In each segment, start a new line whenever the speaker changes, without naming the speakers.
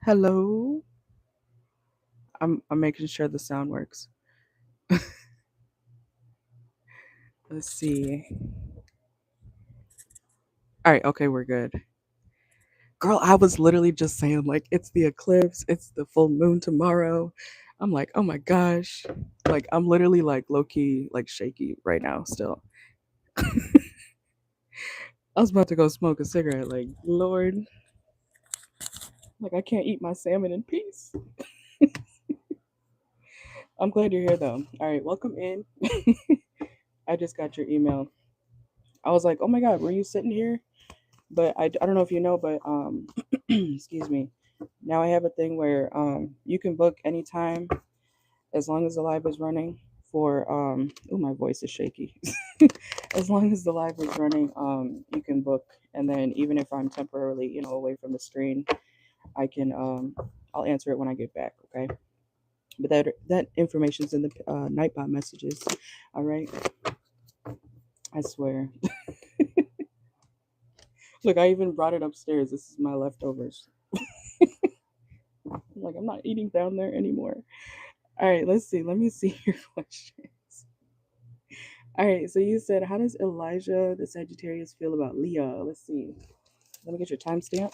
Hello. I'm making sure the sound works. Let's see. All right, okay, we're good. Girl, I was literally just saying like it's the eclipse, it's the full moon tomorrow. I'm like, "Oh my gosh." Like I'm literally like low key like shaky right now still. I was about to go smoke a cigarette like, "Lord, like I can't eat my salmon in peace." I'm glad you're here though. All right, welcome in. I just got your email. I was like, "Oh my god, were you sitting here?" But I don't know if you know, but excuse me. Now I have a thing where you can book anytime as long as the live is running for oh, my voice is shaky. As long as the live is running, you can book, and then even if I'm temporarily, away from the screen, I can I'll answer it when I get back, okay? But that information's in the Nightbot messages. All right, I swear. Look, I even brought it upstairs. This is my leftovers. I'm like, I'm not eating down there anymore. All right, let's see. Let me see your questions. All right, so you said, how does Elijah the Sagittarius feel about Leah? Let's see. Let me get your timestamp.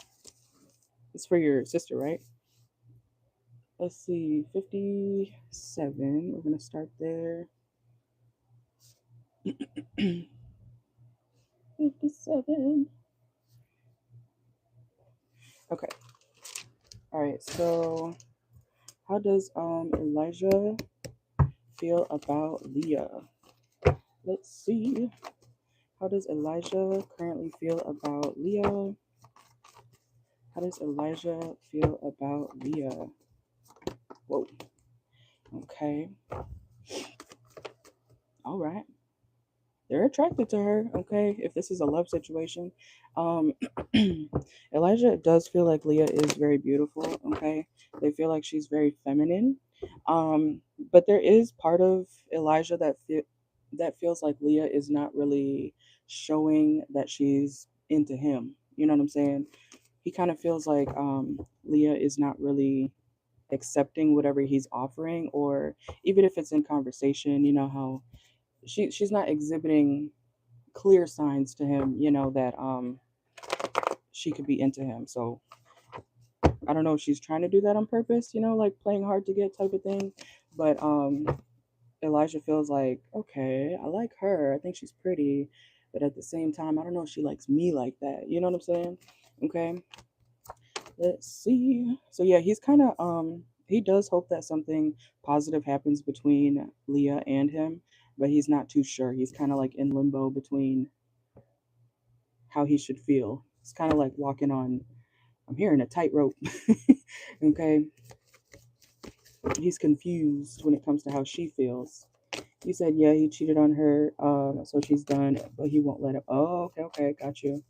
It's for your sister, right? Let's see. 57. We're going to start there. 57. Okay. All right, so how does Elijah feel about Leah? Let's see. How does Elijah currently feel about Leah? How does Elijah feel about Leah? Whoa. Okay. All right. They're attracted to her. Okay. If this is a love situation, um, Elijah does feel like Leah is very beautiful. Okay. They feel like she's very feminine. But there is part of Elijah that feels like Leah is not really showing that she's into him. You know what I'm saying? He kind of feels like Leah is not really accepting whatever he's offering, or even if it's in conversation, you know how she's not exhibiting clear signs to him, that she could be into him. So I don't know if she's trying to do that on purpose, like playing hard to get type of thing. But Elijah feels like, okay, I like her. I think she's pretty, but at the same time, I don't know if she likes me like that. You know what I'm saying? Okay. Let's see. So yeah, he's kind of he does hope that something positive happens between Leah and him, but he's not too sure. He's kind of like in limbo between how he should feel. It's kind of like walking on, I'm hearing a tightrope. Okay. He's confused when it comes to how she feels. You said, yeah, he cheated on her, so she's done, but he won't let it. Oh, okay, okay, got you.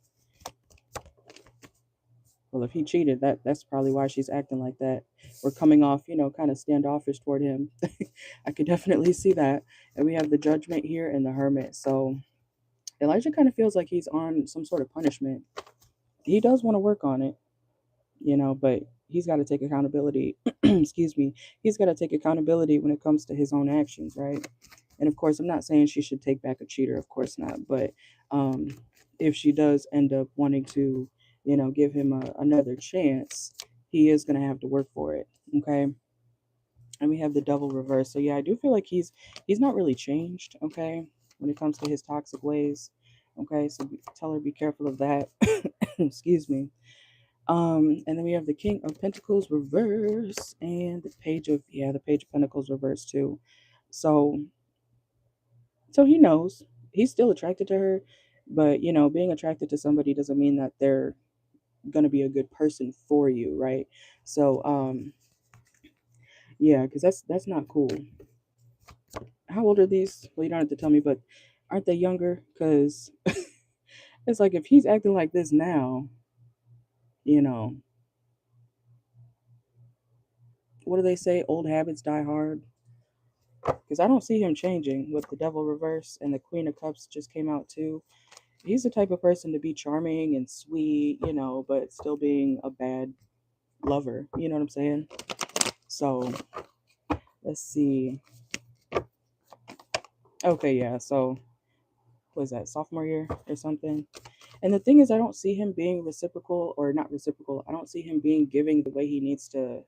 Well, if he cheated, that's probably why she's acting like that. We're coming off, kind of standoffish toward him. I could definitely see that. And we have the judgment here and the hermit. So Elijah kind of feels like he's on some sort of punishment. He does want to work on it, but he's got to take accountability. Excuse me. He's got to take accountability when it comes to his own actions, right? And of course, I'm not saying she should take back a cheater, of course not. But um, if she does end up wanting to, give him another chance, he is going to have to work for it. Okay. And we have the devil reverse. So yeah, I do feel like he's not really changed. Okay, when it comes to his toxic ways. Okay, so tell her be careful of that. Excuse me. And then we have the King of Pentacles reverse and the Page of Pentacles reverse too. So he knows he's still attracted to her, but being attracted to somebody doesn't mean that they're gonna be a good person for you, right? So yeah, because that's not cool. How old are these? Well, you don't have to tell me, but aren't they younger? Because it's like if he's acting like this now, you know, what do they say? Old habits die hard. Because I don't see him changing with the Devil reverse, and the Queen of Cups just came out too. He's the type of person to be charming and sweet, but still being a bad lover. You know what I'm saying? So let's see. Okay, yeah. So was that sophomore year or something? And the thing is, I don't see him being reciprocal, or not reciprocal. I don't see him being giving the way he needs to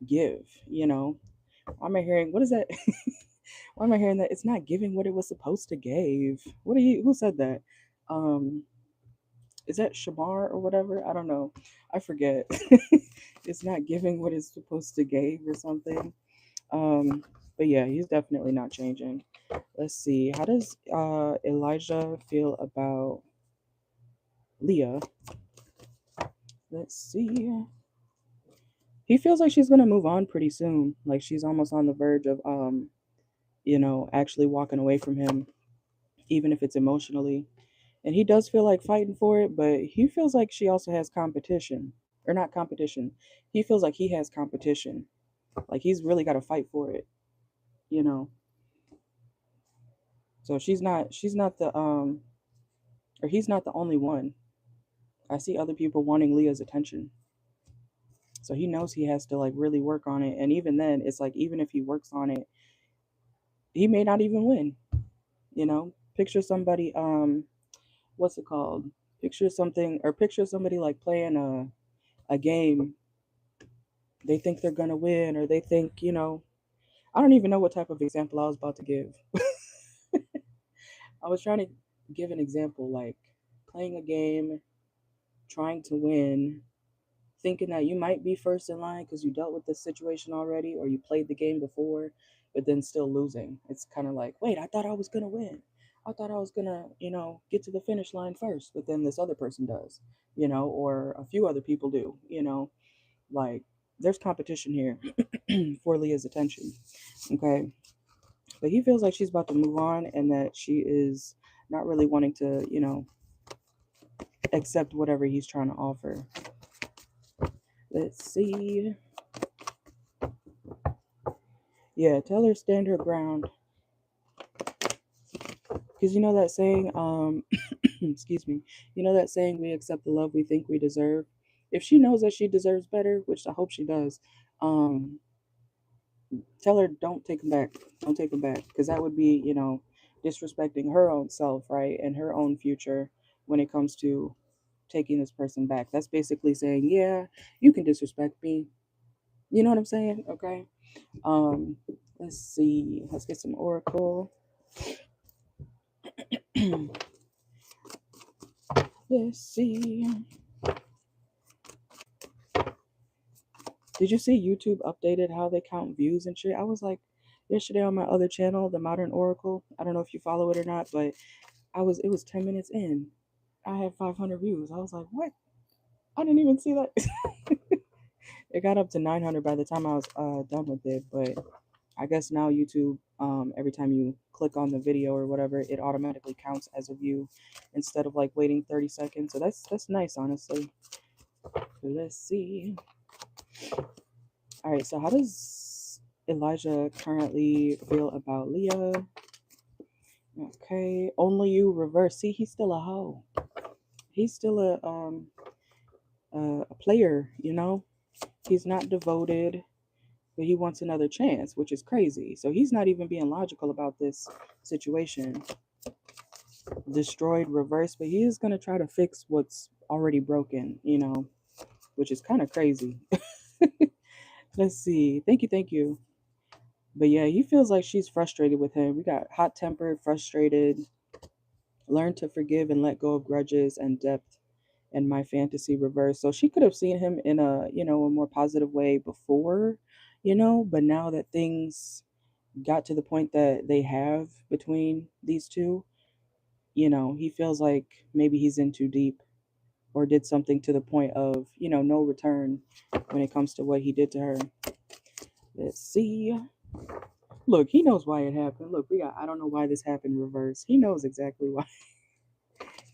give. Why am I hearing? What is that? Why am I hearing that? It's not giving what it was supposed to give. What are you? Who said that? Um, is that Shamar or whatever? I don't know. I forget. It's not giving what it's supposed to give or something. Um, but yeah, he's definitely not changing. Let's see. How does Elijah feel about Leah? Let's see. He feels like she's gonna move on pretty soon. Like she's almost on the verge of actually walking away from him, even if it's emotionally. And he does feel like fighting for it, but he feels like she also has competition. Or not competition. He feels like he has competition. Like he's really got to fight for it, you know. So she's not the or he's not the only one. I see other people wanting Leah's attention. So he knows he has to like really work on it. And even then, it's like even if he works on it, he may not even win, you know. Picture somebody what's it called? Picture somebody like playing a game. They think they're gonna win, or they think, I don't even know what type of example I was about to give. I was trying to give an example like playing a game, trying to win, thinking that you might be first in line because you dealt with this situation already or you played the game before, but then still losing. It's kind of like, wait, I thought I was going to win. I thought I was going to, get to the finish line first, but then this other person does, or a few other people do, like there's competition here for Leah's attention. Okay. But he feels like she's about to move on and that she is not really wanting to, accept whatever he's trying to offer. Let's see. Yeah, tell her stand her ground. Because you know that saying, excuse me, you know that saying, we accept the love we think we deserve. If she knows that she deserves better, which I hope she does, um, tell her don't take him back. Don't take him back. Because that would be, disrespecting her own self, right? And her own future when it comes to taking this person back. That's basically saying, yeah, you can disrespect me. You know what I'm saying? Okay. Um, let's see. Let's get some oracle. Let's see. Did you see YouTube updated how they count views and shit? I was like yesterday on my other channel, the Modern Oracle. I don't know if you follow it or not, but it was 10 minutes in. I had 500 views. I was like, what? I didn't even see that. It got up to 900 by the time I was done with it, but I guess now YouTube, every time you click on the video or whatever, it automatically counts as a view instead of like waiting 30 seconds. So that's nice, honestly. Let's see. All right, so how does Elijah currently feel about Leah? Okay, only you reverse. See, he's still a hoe. He's still a player, He's not devoted, but he wants another chance, which is crazy. So he's not even being logical about this situation. Destroyed reverse, but he is going to try to fix what's already broken, which is kind of crazy. Let's see. Thank you. But yeah, he feels like she's frustrated with him. We got hot tempered, frustrated, learn to forgive and let go of grudges and depth, and my fantasy reverse. So she could have seen him in a more positive way before, but now that things got to the point that they have between these two, he feels like maybe he's in too deep or did something to the point of, no return when it comes to what he did to her. Let's see. Look, he knows why it happened. Look, I don't know why this happened reverse. He knows exactly why.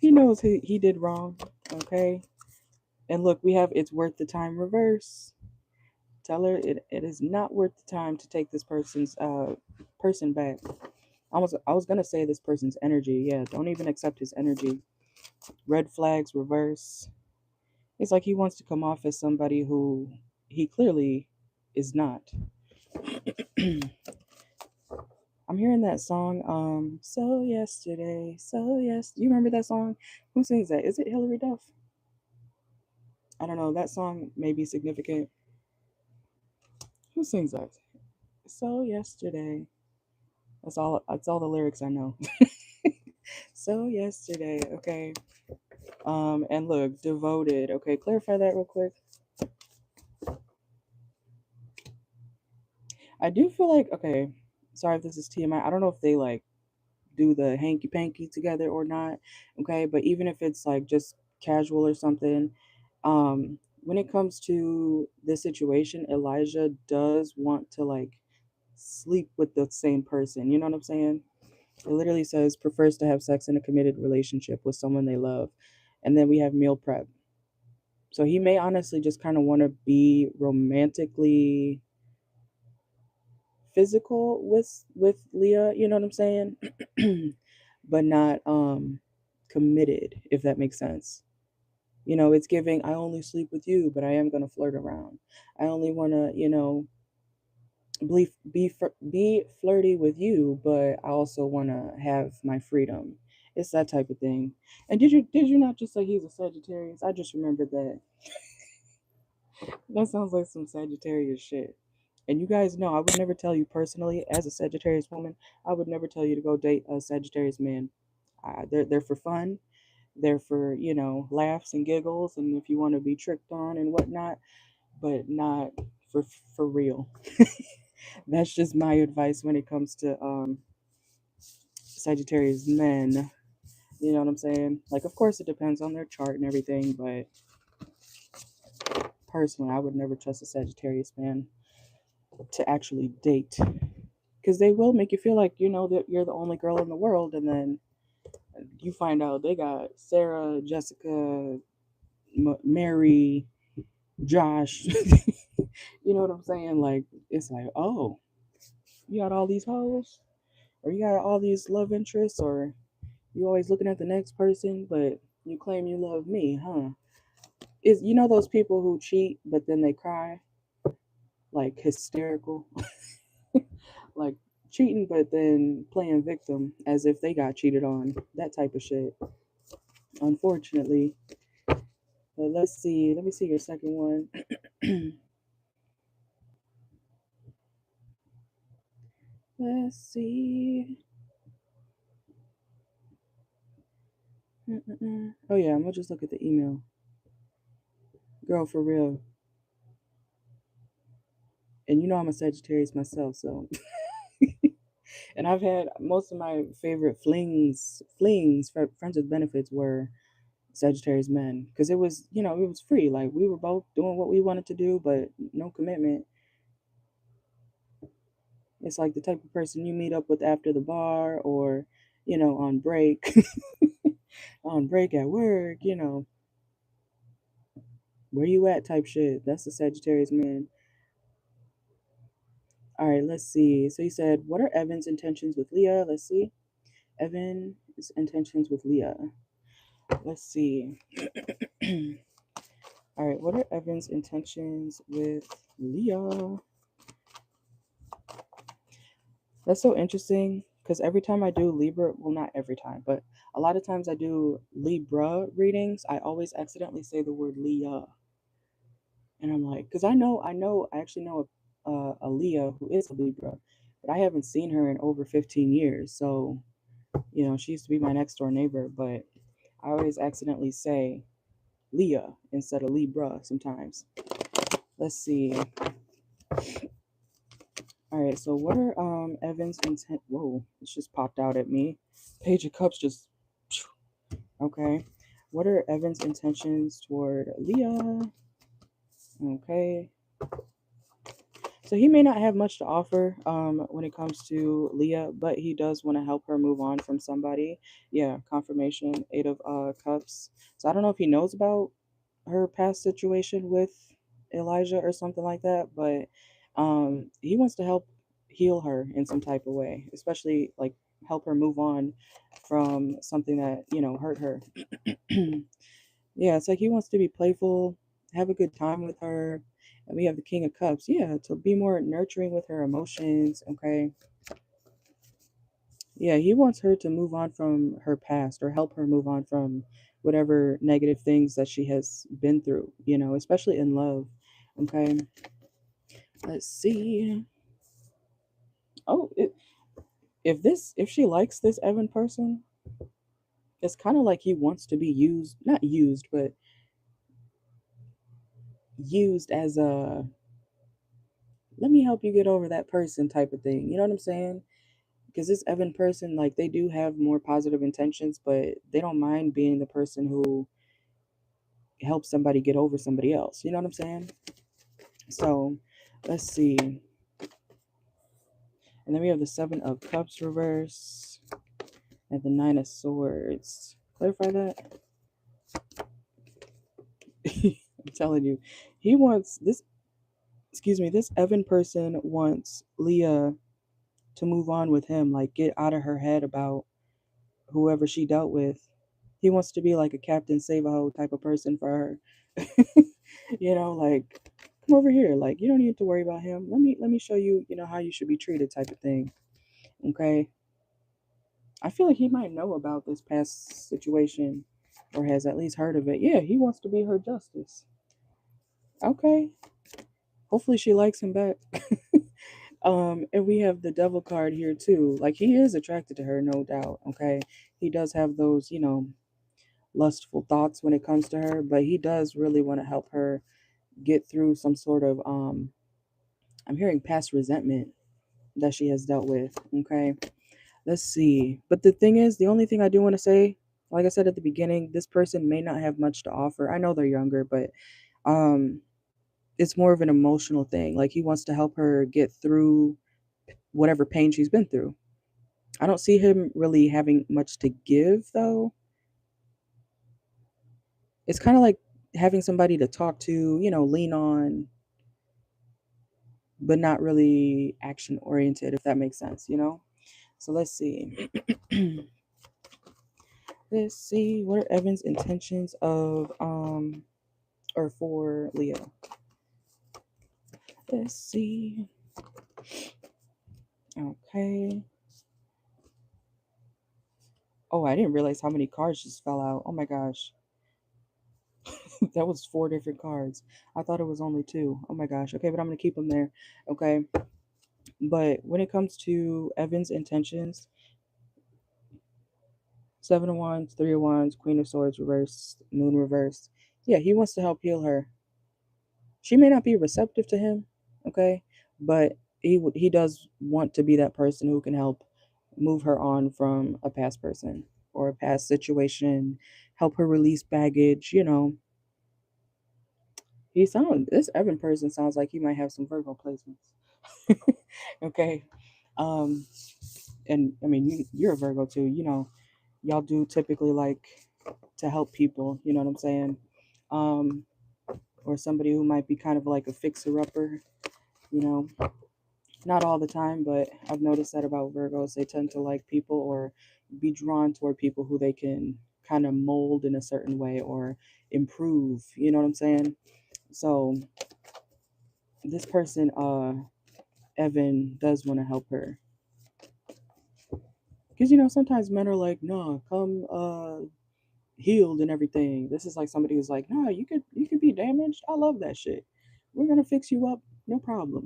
He knows he did wrong. Okay. And look, we have it's worth the time reverse. Tell her it is not worth the time to take this person's person back. I was gonna say this person's energy. Yeah, don't even accept his energy. Red flags reverse. It's like he wants to come off as somebody who he clearly is not. I'm hearing that song, So Yesterday, So Yes. You remember that song? Who sings that? Is it Hillary Duff? I don't know. That song may be significant. Who sings that? So Yesterday. That's all the lyrics I know. So yesterday, okay. And look, devoted. Okay, clarify that real quick. I do feel like, okay, sorry if this is TMI. I don't know if they like do the hanky panky together or not. Okay, but even if it's like just casual or something, when it comes to this situation, Elijah does want to like sleep with the same person. You know what I'm saying? It literally says prefers to have sex in a committed relationship with someone they love. And then we have meal prep. So he may honestly just kind of want to be romantically physical with Leah, you know what I'm saying? But not committed, if that makes sense. You know, it's giving I only sleep with you, but I am going to flirt around. I only want to, be flirty with you, but I also want to have my freedom. It's that type of thing. And did you not just say he's a Sagittarius? I just remembered that. That sounds like some Sagittarius shit. And you guys know, I would never tell you personally, as a Sagittarius woman, I would never tell you to go date a Sagittarius man. They're for fun. They're for laughs and giggles, and if you want to be tricked on and whatnot, but not for real. That's just my advice when it comes to Sagittarius men. You know what I'm saying? Like, of course, it depends on their chart and everything, but personally, I would never trust a Sagittarius man to actually date because they will make you feel like that you're the only girl in the world, and then you find out they got Sarah, Jessica, Mary, Josh. You know what I'm saying? Like, it's like, oh, you got all these hoes, or you got all these love interests, or you always looking at the next person, but you claim you love me, huh? Is those people who cheat but then they cry, like hysterical, like cheating but then playing victim as if they got cheated on, that type of shit. Unfortunately. But let's see. Let me see your second one. Let's see. Oh yeah, I'm gonna just look at the email. Girl, for real. And I'm a Sagittarius myself, so and I've had most of my favorite friends with benefits were Sagittarius men because it was it was free. Like we were both doing what we wanted to do, but no commitment. It's like the type of person you meet up with after the bar or on break, on break at work. Where you at type shit. That's the Sagittarius man. All right, let's see. So you said, what are Evan's intentions with Leah? Let's see. Evan's intentions with Leah. Let's see. All right, what are Evan's intentions with Leah? That's so interesting because every time I do Libra, well, not every time, but a lot of times I do Libra readings, I always accidentally say the word Leah. And I'm like, because I actually know a Leah who is a Libra, but I haven't seen her in over 15 years. So, she used to be my next door neighbor, but I always accidentally say Leah instead of Libra sometimes. Let's see. All right, so what are Evan's intent? Whoa, it's just popped out at me. Page of Cups just. Okay. What are Evan's intentions toward Leah? Okay. So he may not have much to offer when it comes to Leah, but he does want to help her move on from somebody. Yeah, confirmation, Eight of Cups. So I don't know if he knows about her past situation with Elijah or something like that, but he wants to help heal her in some type of way, especially like help her move on from something that hurt her. Yeah, it's like he wants to be playful, have a good time with her, And we have the King of Cups. Yeah, to be more nurturing with her emotions. Okay. Yeah, he wants her to move on from her past or help her move on from whatever negative things that she has been through, especially in love. Okay. Let's see. Oh, if she likes this Evan person, it's kind of like he wants to be used, not used, but used as a let me help you get over that person type of thing. You know what I'm saying? Because this Evan person, like, they do have more positive intentions, but they don't mind being the person who helps somebody get over somebody else. You know what I'm saying? So let's see. And then we have the Seven of Cups reverse and the Nine of Swords. Clarify that. I'm telling you, he wants this. Excuse me. This Evan person wants Leah to move on with him, like get out of her head about whoever she dealt with. He wants to be like a Captain Save a Ho type of person for her. Like come over here. Like you don't need to worry about him. Let me show you, how you should be treated type of thing. Okay. I feel like he might know about this past situation or has at least heard of it. Yeah, he wants to be her justice. Okay. Hopefully she likes him back. And we have the devil card here too. Like he is attracted to her, no doubt. Okay. He does have those, lustful thoughts when it comes to her, but he does really want to help her get through some sort of I'm hearing past resentment that she has dealt with. Okay. Let's see. But the thing is, the only thing I do want to say, like I said at the beginning, this person may not have much to offer. I know they're younger, but um it's more of an emotional thing. Like he wants to help her get through whatever pain she's been through. I don't see him really having much to give though. It's kind of like having somebody to talk to, lean on, but not really action oriented, if that makes sense. So let's see. Let's see. What are Evan's intentions of or for Leo? Let's see. Okay. Oh, I didn't realize how many cards just fell out. Oh my gosh. That was 4 different cards. I thought it was only two. Oh my gosh. Okay, but I'm gonna keep them there. Okay. But when it comes to Evan's intentions, Seven of Wands, Three of Wands, Queen of Swords reversed, Moon reversed. Yeah, he wants to help heal her. She may not be receptive to him, okay, but he does want to be that person who can help move her on from a past person or a past situation, help her release baggage. This Evan person sounds like he might have some Virgo placements. Okay, um, and I mean you're a Virgo too. Y'all do typically like to help people. You know what I'm saying? Um, or somebody who might be kind of like a fixer upper. You know, not all the time, but I've noticed that about Virgos. They tend to like people or be drawn toward people who they can kind of mold in a certain way or improve. You know what I'm saying? So this person, Evan, does want to help her. Because sometimes men are like, no, come healed and everything. This is like somebody who's like, no, you could be damaged. I love that shit. We're gonna fix you up, no problem.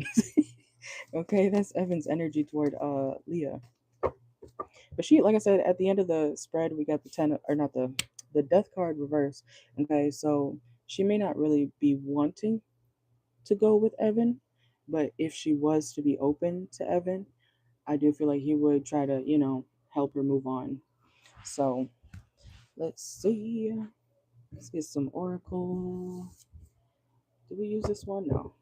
Okay, that's Evan's energy toward Leah. But she, like I said, at the end of the spread, we got the ten, or not the death card reverse. Okay, so she may not really be wanting to go with Evan, but if she was to be open to Evan, I do feel like he would try to, help her move on. So let's see. Let's get some oracle. Did we use this one? No.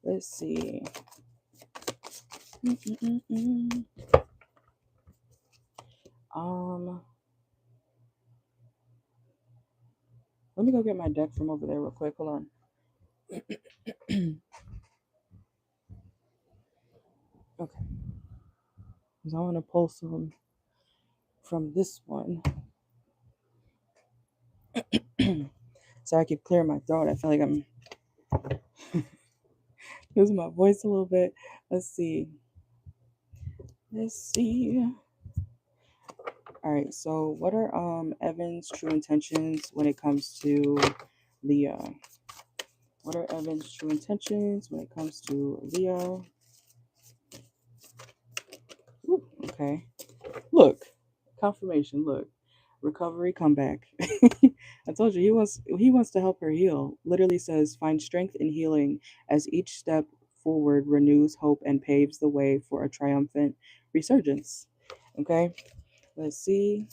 Let's see. Mm-mm-mm-mm. Um, Let me go get my deck from over there real quick. Hold on. Okay. Because I want to pull some from this one. So Sorry, I keep clearing my throat. I feel like I'm losing my voice a little bit. Let's see. Let's see. All right. So, what are Evan's true intentions when it comes to Leah? What are Evan's true intentions when it comes to Leah? Ooh, okay. Look, confirmation. Look, recovery, comeback. I told you he wants to help her heal. Literally says find strength in healing as each step forward renews hope and paves the way for a triumphant resurgence. Okay, let's see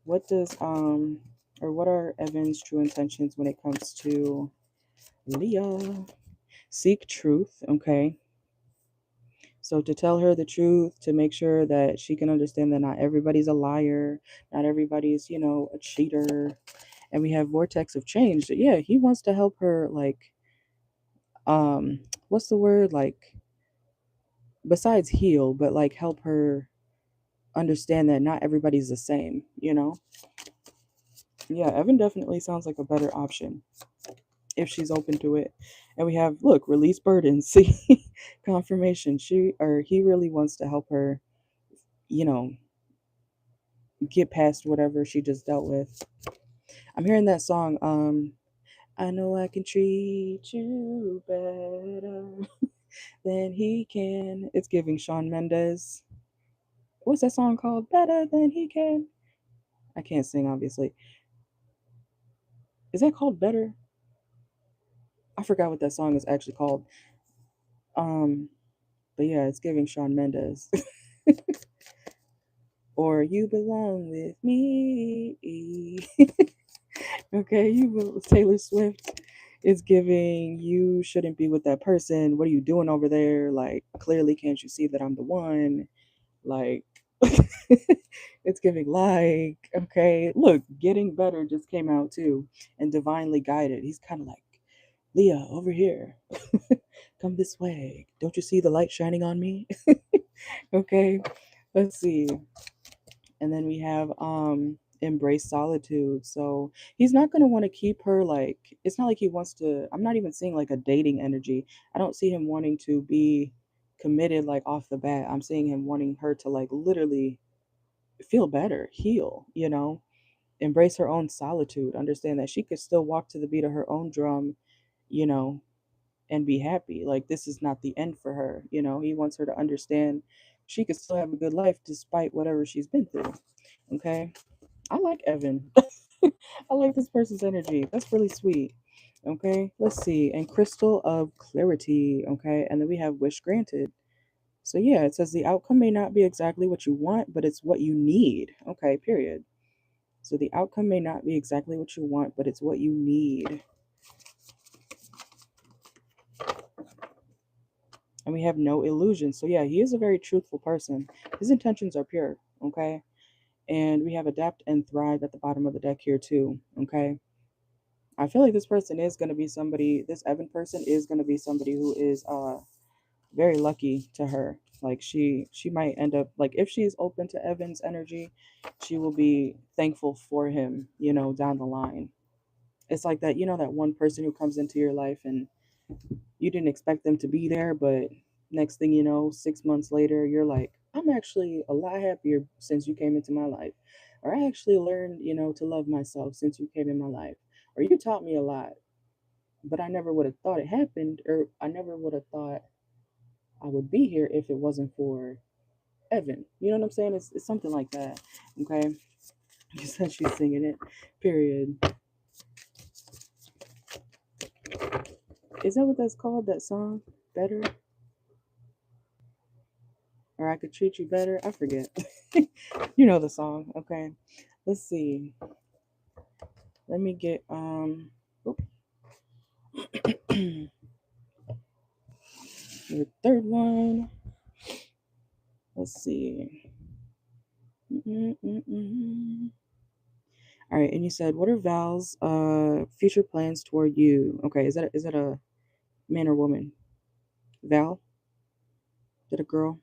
what does or what are Evan's true intentions when it comes to Leah? Seek truth. Okay, so to tell her the truth, to make sure that she can understand that not everybody's a liar, not everybody's, a cheater. And we have vortex of change. Yeah, he wants to help her, like, what's the word? Like, besides heal, but like help her understand that not everybody's the same. Yeah, Evan definitely sounds like a better option if she's open to it. And we have, look, release burdens. See, confirmation. He really wants to help her, you know, get past whatever she just dealt with. I'm hearing that song, I know I can treat you better than he can. It's giving Shawn Mendes. What's that song called? Better than he can. I can't sing, obviously. Is that called Better? I forgot what that song is actually called. Um, but yeah, it's giving Shawn Mendes. Or You Belong with Me. Okay, Taylor Swift is giving You Shouldn't Be with That Person. What are you doing over there? Like, clearly, can't you see that I'm the one? Like, it's giving like, okay, look, Getting Better just came out too, and Divinely Guided. He's kind of like, Leah, over here. Come this way. Don't you see the light shining on me? Okay, let's see. And then we have embrace solitude. So he's not going to want to keep her, like, it's not like he wants to, I'm not even seeing like a dating energy. I don't see him wanting to be committed like off the bat. I'm seeing him wanting her to like literally feel better, heal, embrace her own solitude, understand that she could still walk to the beat of her own drum, you know, and be happy. Like, this is not the end for her. He wants her to understand she could still have a good life despite whatever she's been through. Okay. I like Evan. I like this person's energy. That's really sweet. Okay. Let's see. And Crystal of Clarity. Okay. And then we have Wish Granted. So, yeah, it says the outcome may not be exactly what you want, but it's what you need. Okay. Period. So, the outcome may not be exactly what you want, but it's what you need. And we have no illusions. So, yeah, he is a very truthful person. His intentions are pure. Okay. And we have Adapt and Thrive at the bottom of the deck here, too. Okay. I feel like this person is going to be somebody, this Evan person is going to be somebody who is very lucky to her. Like, she might end up, like, if she's open to Evan's energy, she will be thankful for him, down the line. It's like that, that one person who comes into your life and you didn't expect them to be there, but next thing you know, 6 months later, you're like, I'm actually a lot happier since you came into my life. Or I actually learned, to love myself since you came in my life. Or you taught me a lot, but I never would have thought it happened, or I never would have thought I would be here if it wasn't for Evan. You know what I'm saying? It's something like that. Okay. Just as she's singing it. Period. Is that what that's called? That song? Better? Or I Could Treat You Better? I forget. You know the song. Okay. Let's see. Let me get the third one. Let's see. Mm-mm-mm-mm. All right, and you said, what are Val's future plans toward you? Okay, is that a man or woman? Val? Is that a girl?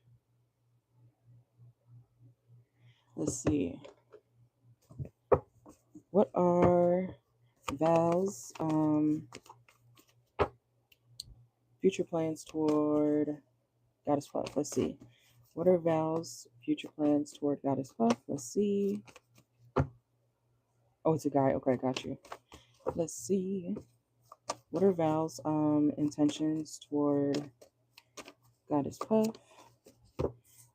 Let's see. What are Val's future plans toward Goddess Puff. Let's see. What are Val's future plans toward Goddess Puff? Let's see. Oh, it's a guy. Okay, got you. Let's see. What are Val's intentions toward Goddess Puff?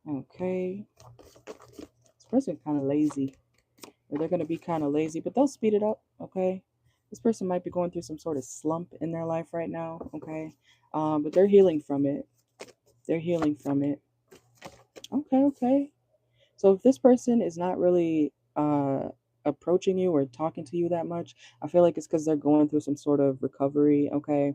Okay. This person kind of lazy. Or they're going to be kind of lazy, but they'll speed it up, okay? This person might be going through some sort of slump in their life right now, okay? But they're healing from it. They're healing from it. Okay, okay. So if this person is not really approaching you or talking to you that much, I feel like it's because they're going through some sort of recovery, okay?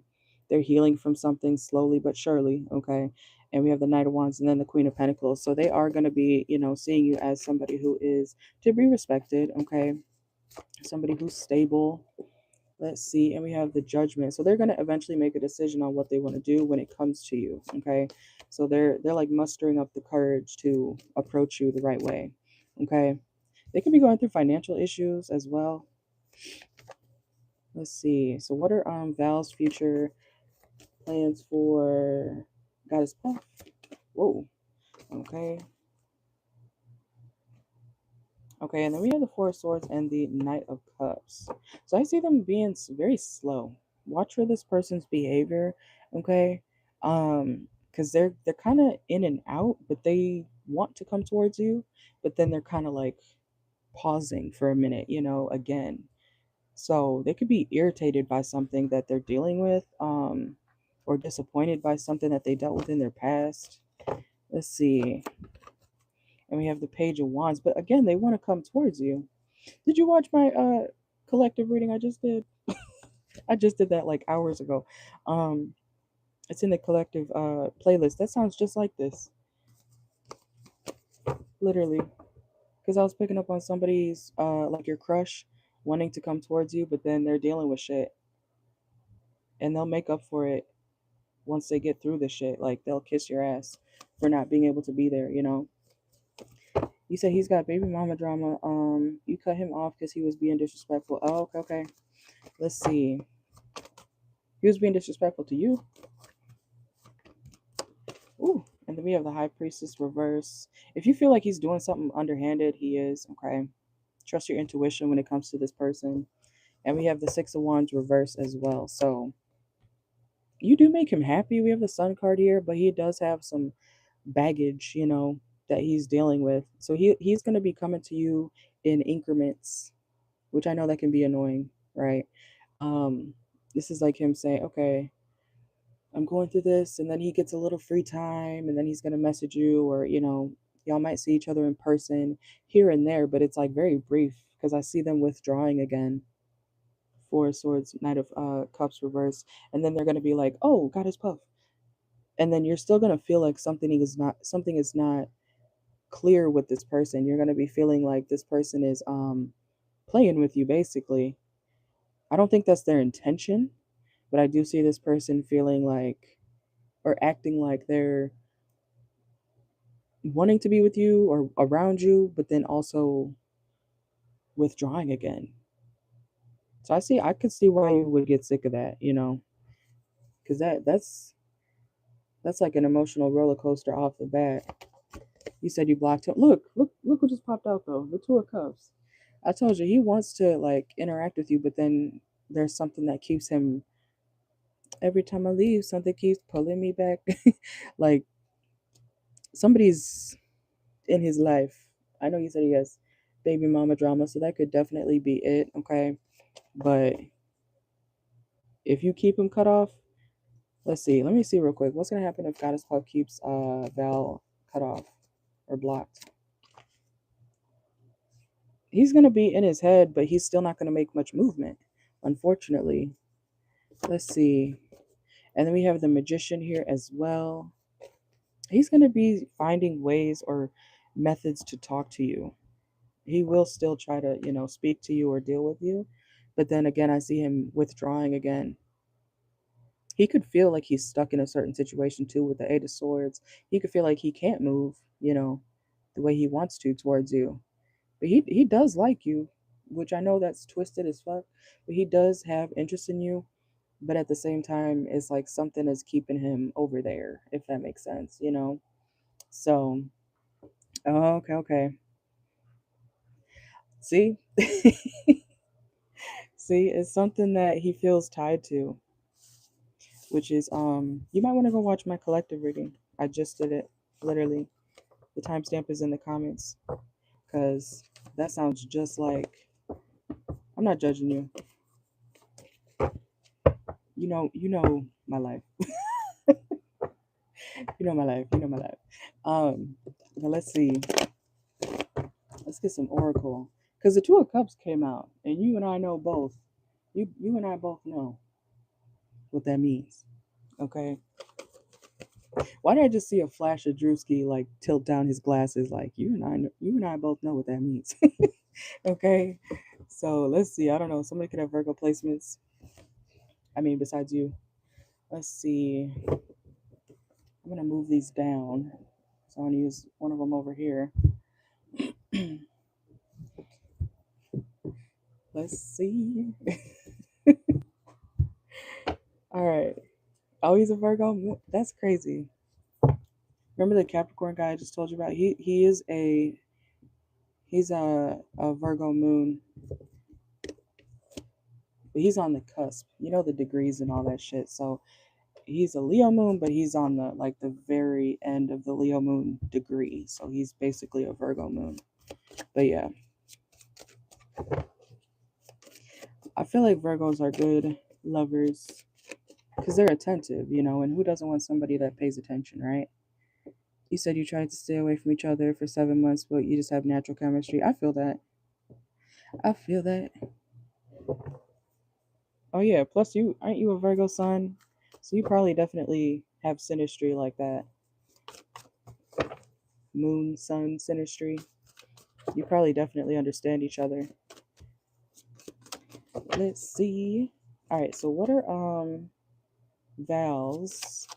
They're healing from something slowly but surely, okay? And we have the Knight of Wands and then the Queen of Pentacles. So they are going to be, seeing you as somebody who is to be respected, okay? Somebody who's stable. Let's see. And we have the Judgment. So they're going to eventually make a decision on what they want to do when it comes to you, okay? So they're like mustering up the courage to approach you the right way, okay? They could be going through financial issues as well. Let's see. So what are Val's future plans for Goddess Puff? Whoa. Okay. Okay, and then we have the Four of Swords and the Knight of Cups. So I see them being very slow. Watch for this person's behavior, okay? Because they're kind of in and out, but they want to come towards you, but then they're kind of like pausing for a minute, again. So they could be irritated by something that they're dealing with, or disappointed by something that they dealt with in their past. Let's see. And we have the Page of Wands, but again, they want to come towards you. Did you watch my collective reading I just did? I just did that like hours ago. Um, it's in the collective playlist. That sounds just like this, literally. Because I was picking up on somebody's like your crush wanting to come towards you, but then they're dealing with shit, and they'll make up for it once they get through the shit. Like they'll kiss your ass for not being able to be there. You said he's got baby mama drama. You cut him off because he was being disrespectful. Oh, okay, okay. Let's see. He was being disrespectful to you. Ooh, and then we have the High Priestess reverse. If you feel like he's doing something underhanded, he is. Okay. Trust your intuition when it comes to this person. And we have the Six of Wands reverse as well. So you do make him happy. We have the Sun card here, but he does have some baggage, that he's dealing with. So he's going to be coming to you in increments, which I know that can be annoying, right? Um, this is like him saying, okay, I'm going through this, and then he gets a little free time, and then he's gonna message you, or y'all might see each other in person here and there, but it's like very brief because I see them withdrawing again. Four of Swords, Knight of Cups reverse, and then they're gonna be like, "Oh, Goddess Puff," and then you're still gonna feel like something is not clear with this person. You're gonna be feeling like this person is playing with you, basically. I don't think that's their intention, but I do see this person feeling like or acting like they're wanting to be with you or around you, but then also withdrawing again. So I could see why you would get sick of that, because that's like an emotional roller coaster off the bat. You said you blocked him. Look what just popped out though. The Two of Cups. I told you he wants to like interact with you, but then there's something that keeps him. Every time I leave, something keeps pulling me back. Like somebody's in his life. I know you said he has baby mama drama, so that could definitely be it, okay? But if you keep him cut off, let's see. Let me see real quick. What's gonna happen if Goddess Puff keeps Val cut off or blocked? He's gonna be in his head, but he's still not gonna make much movement, unfortunately. Let's see. And then we have the Magician here as well. He's gonna be finding ways or methods to talk to you. He will still try to, speak to you or deal with you. But then again, I see him withdrawing again. He could feel like he's stuck in a certain situation too with the Eight of Swords. He could feel like he can't move, the way he wants to towards you. But he does like you. which I know that's twisted as fuck, but he does have interest in you. But at the same time, it's like something is keeping him over there, if that makes sense, you know? So, oh, okay, okay. See? See, it's something that he feels tied to, which is you might want to go watch my collective reading. I just did it, literally. The timestamp is in the comments because that sounds just like, I'm not judging you. You know my life. You know my life. You know my life. But let's see. Let's get some oracle because the Two of Cups came out, and you and I know both. You and I both know what that means. Okay. Why did I just see a flash of Drewski like tilt down his glasses? Like you and I both know what that means. Okay. So let's see. I don't know. Somebody could have Virgo placements. I mean, besides you. Let's see. I'm gonna move these down. So I'm gonna use one of them over here. Let's see. All right. Oh, he's a Virgo. That's crazy. Remember the Capricorn guy I just told you about? He's a Virgo moon, but he's on the cusp. You know the degrees and all that shit. So he's a Leo moon, but he's on the very end of the Leo moon degree. So he's basically a Virgo moon. But yeah, I feel like Virgos are good lovers because they're attentive, you know, and who doesn't want somebody that pays attention, right? You said you tried to stay away from each other for 7 months, but you just have natural chemistry. I feel that. I feel that. Oh yeah. Plus, you aren't you a Virgo sun? So you probably definitely have synastry like that. Moon, sun, synastry. You probably definitely understand each other. Let's see. All right. So what are Val's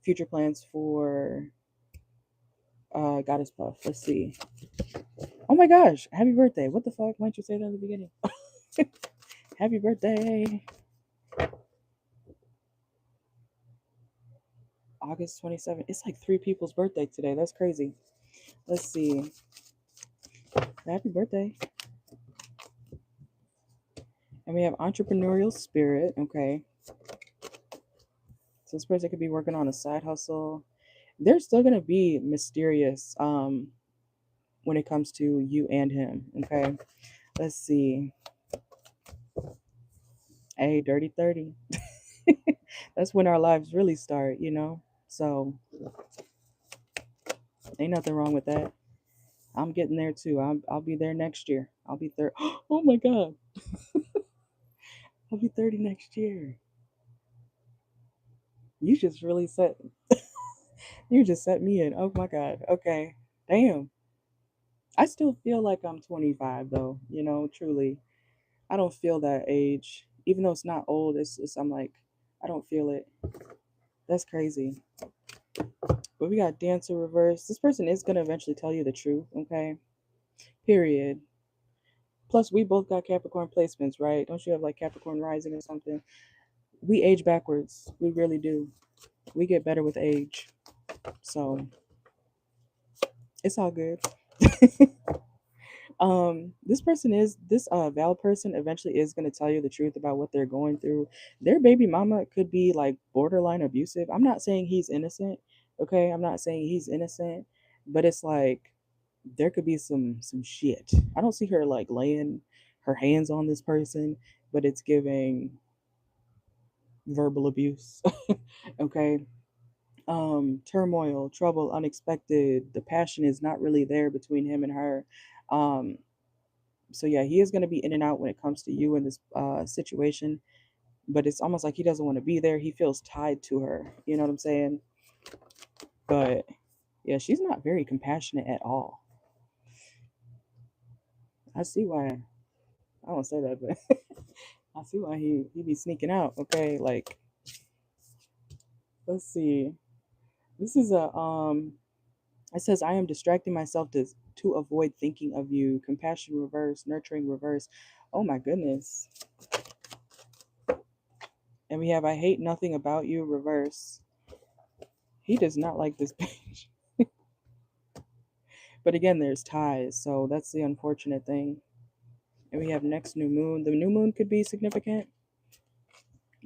future plans for Goddess Puff? Let's see. Oh my gosh! Happy birthday! What the fuck? Why didn't you say that in the beginning? Happy birthday! August 27th. It's like three people's birthday today. That's crazy. Let's see. Happy birthday. And we have entrepreneurial spirit. Okay. So this person could be working on a side hustle. They're still gonna be mysterious when it comes to you and him. Okay. Let's see. Hey, dirty 30. That's when our lives really start, you know? So ain't nothing wrong with that. I'm getting there too. I'll be there next year. I'll be 30. Oh my God. I'll be 30 next year. You just really set you just set me in. Oh my God. Okay. Damn. I still feel like I'm 25 though, you know, truly. I don't feel that age. Even though it's not old, it's I'm like, I don't feel it. That's crazy. But we got Dancer reverse. This person is gonna eventually tell you the truth, okay? Period. Plus, we both got Capricorn placements, right? Don't you have like Capricorn rising or something? We age backwards. We really do. We get better with age. So it's all good. This Val person eventually is going to tell you the truth about what they're going through. Their baby mama could be like borderline abusive. I'm not saying he's innocent, okay? I'm not saying he's innocent, but it's like there could be some shit. I don't see her like laying her hands on this person, but it's giving verbal abuse. Okay? Turmoil, trouble, unexpected. The passion is not really there between him and her. Um so yeah, he is going to be in and out when it comes to you in this situation, but it's almost like he doesn't want to be there. He feels tied to her, you know what I'm saying? But yeah, she's not very compassionate at all. I see why. I won't say that, but I see why he be sneaking out. Okay, like let's see. This is a it says I am distracting myself to avoid thinking of you. Compassion reverse, nurturing reverse. Oh my goodness. And we have I hate nothing about you reverse. He does not like this page. But again, there's ties, so that's the unfortunate thing. And we have next new moon. The new moon could be significant,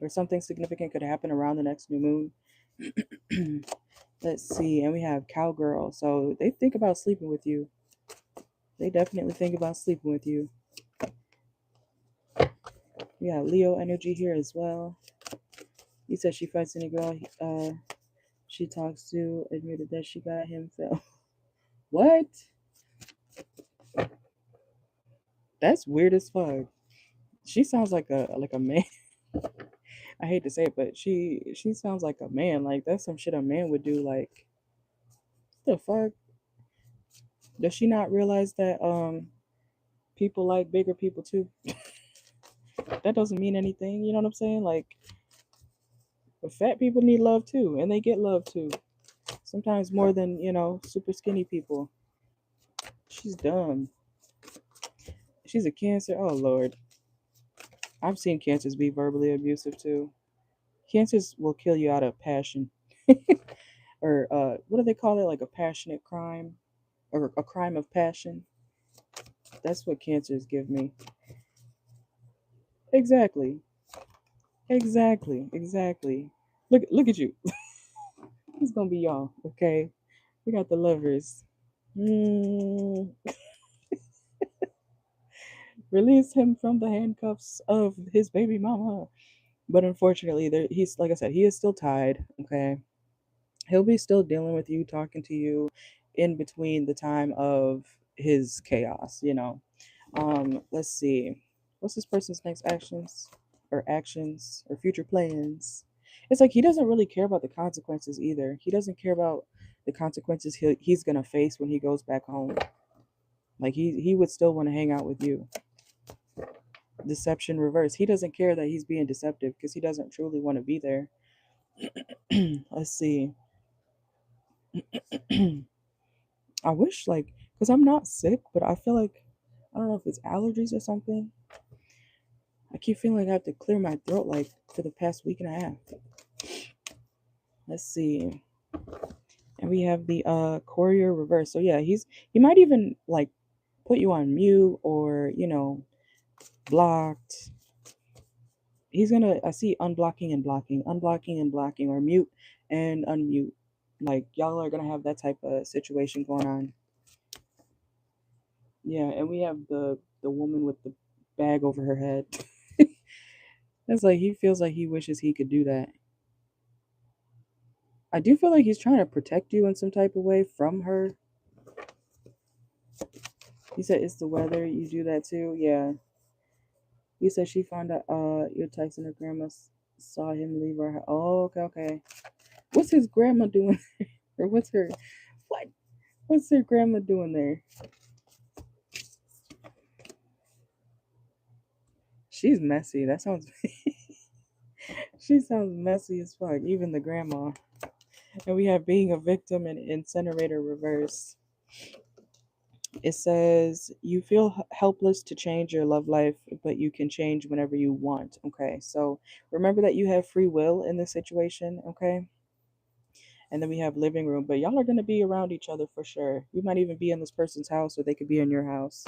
or something significant could happen around the next new moon. Let's see. And we have cowgirl. So they think about sleeping with you. They definitely think about sleeping with you. We got Leo energy here as well. He said she fights any girl she talks to, admitted that she got him fell. What? That's weird as fuck. She sounds like a man. I hate to say it, but she sounds like a man. Like that's some shit a man would do. Like the fuck? Does she not realize that people like bigger people too? That doesn't mean anything. You know what I'm saying? Like fat people need love too, and they get love too. Sometimes more than super skinny people. She's dumb. She's a Cancer. Oh Lord, I've seen Cancers be verbally abusive too. Cancers will kill you out of passion, or what do they call it? Like a passionate crime, or a crime of passion. That's what Cancers give me. Exactly. Exactly. Exactly. Look at you. It's gonna be y'all. Okay. We got the lovers. Mm, release him from the handcuffs of his baby mama. But unfortunately, he's like I said, he is still tied. Okay, he'll be still dealing with you, talking to you, in between the time of his chaos. Let's see, what's this person's next actions or future plans? It's like he doesn't really care about the consequences either. He doesn't care about the consequences he's gonna face when he goes back home. Like he would still want to hang out with you. Deception reverse. He doesn't care that he's being deceptive because he doesn't truly want to be there. Let's see. I wish, like, because I'm not sick, but I feel like, I don't know if it's allergies or something. I keep feeling like I have to clear my throat, like, for the past week and a half. Let's see. And we have the courier reverse. So yeah, he might even like put you on mute or blocked. He's gonna, I see unblocking and blocking, unblocking and blocking, or mute and unmute. Like y'all are gonna have that type of situation going on. Yeah, and we have the woman with the bag over her head. It's like he feels like he wishes he could do that. I do feel like he's trying to protect you in some type of way from her. He said it's the weather. You do that too. Yeah. You said she found out your text and her grandma saw him leave her. Oh, okay, okay. What's his grandma doing? Or what? What's her grandma doing there? She's messy. That sounds she sounds messy as fuck, even the grandma. And we have being a victim and incinerator reverse. It says you feel helpless to change your love life, but you can change whenever you want. Okay, so remember that you have free will in this situation. Okay, and then we have living room, but y'all are gonna be around each other for sure. You might even be in this person's house, or they could be in your house.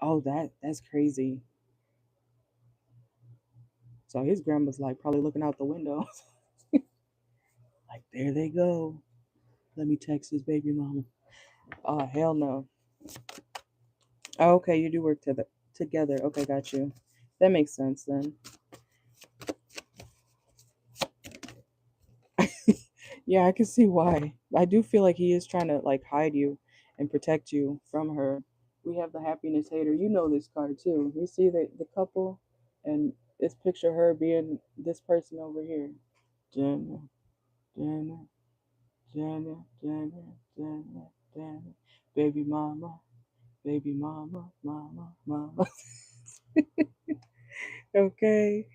Oh, that's crazy. So his grandma's like probably looking out the window, like there they go. Let me text his baby mama. Oh hell no. Oh, okay, you do work together. Okay, got you. That makes sense then. Yeah, I can see why. I do feel like he is trying to like hide you and protect you from her. We have the happiness hater. You know this card too. You see the couple, and it's picture her being this person over here. Jenna, Jenna, Jenna, Jenna, Jenna, Jenna. Baby mama, baby mama, mama, mama. Okay.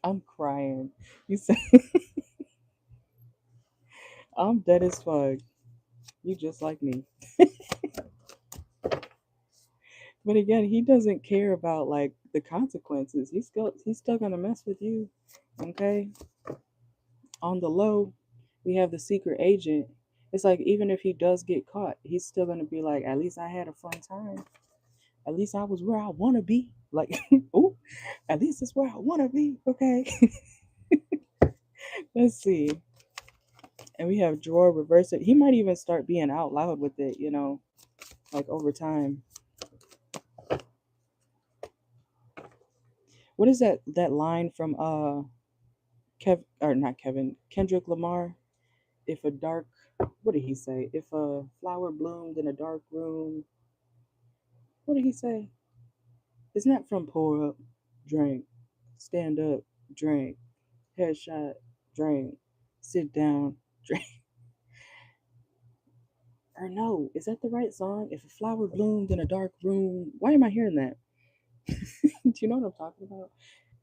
I'm crying. You say I'm dead as fuck. You just like me. But again, he doesn't care about like the consequences. He's still gonna mess with you. Okay? On the low, we have the secret agent. It's like even if he does get caught, he's still gonna be like, at least I had a fun time. At least I was where I wanna be. Like, oh, at least it's where I wanna be. Okay. Let's see. And we have drawer reverse it. He might even start being out loud with it, like over time. What is that line from not Kevin, Kendrick Lamar? If a dark what did he say? If a flower bloomed in a dark room, what did he say? Isn't that from Pour Up, Drink, Stand Up, Drink, Headshot, Drink, Sit Down, Drink? Or no, is that the right song? If a flower bloomed in a dark room, why am I hearing that? Do you know what I'm talking about?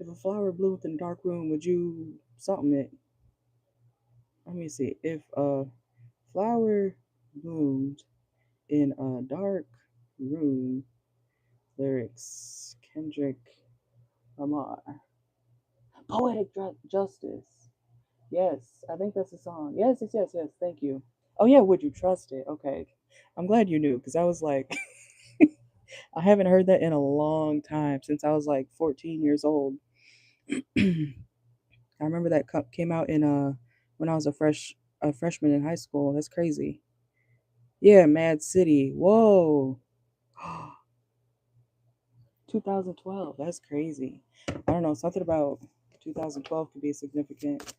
If a flower bloomed in a dark room, would you something it? Let me see. If a flower bloomed in a dark room, lyrics Kendrick Lamar. Poetic Justice. Yes, I think that's the song. Yes, yes, yes, yes. Thank you. Oh yeah, would you trust it? Okay, I'm glad you knew because I was like, I haven't heard that in a long time since I was like 14 years old. I remember that came out in when I was a freshman in high school. That's crazy. Yeah, Mad City. Whoa. 2012. That's crazy. I don't know. Something about 2012 could be significant.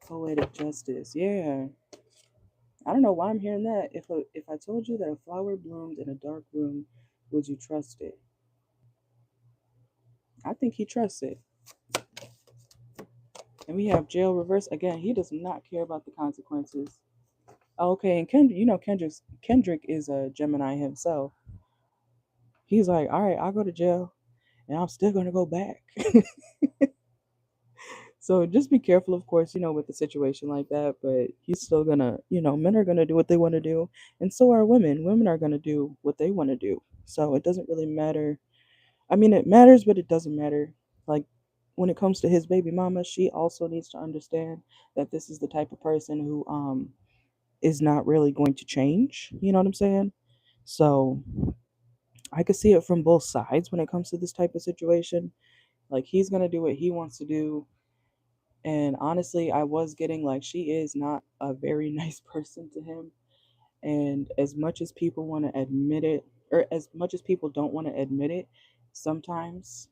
Poetic justice. Yeah. I don't know why I'm hearing that. If I told you that a flower bloomed in a dark room, would you trust it? I think he trusts it. And we have jail reverse again. He does not care about the consequences. Okay, and Kendrick is a Gemini himself. He's like, all right, I'll go to jail, and I'm still gonna go back. So just be careful, of course, with the situation like that. But he's still gonna, men are gonna do what they want to do, and so are women. Women are gonna do what they want to do. So it doesn't really matter. I mean, it matters, but it doesn't matter. Like when it comes to his baby mama, she also needs to understand that this is the type of person who is not really going to change. You know what I'm saying? So I could see it from both sides when it comes to this type of situation. Like he's gonna do what he wants to do. And honestly, I was getting like she is not a very nice person to him. And as much as people want to admit it, or as much as people don't want to admit it, sometimes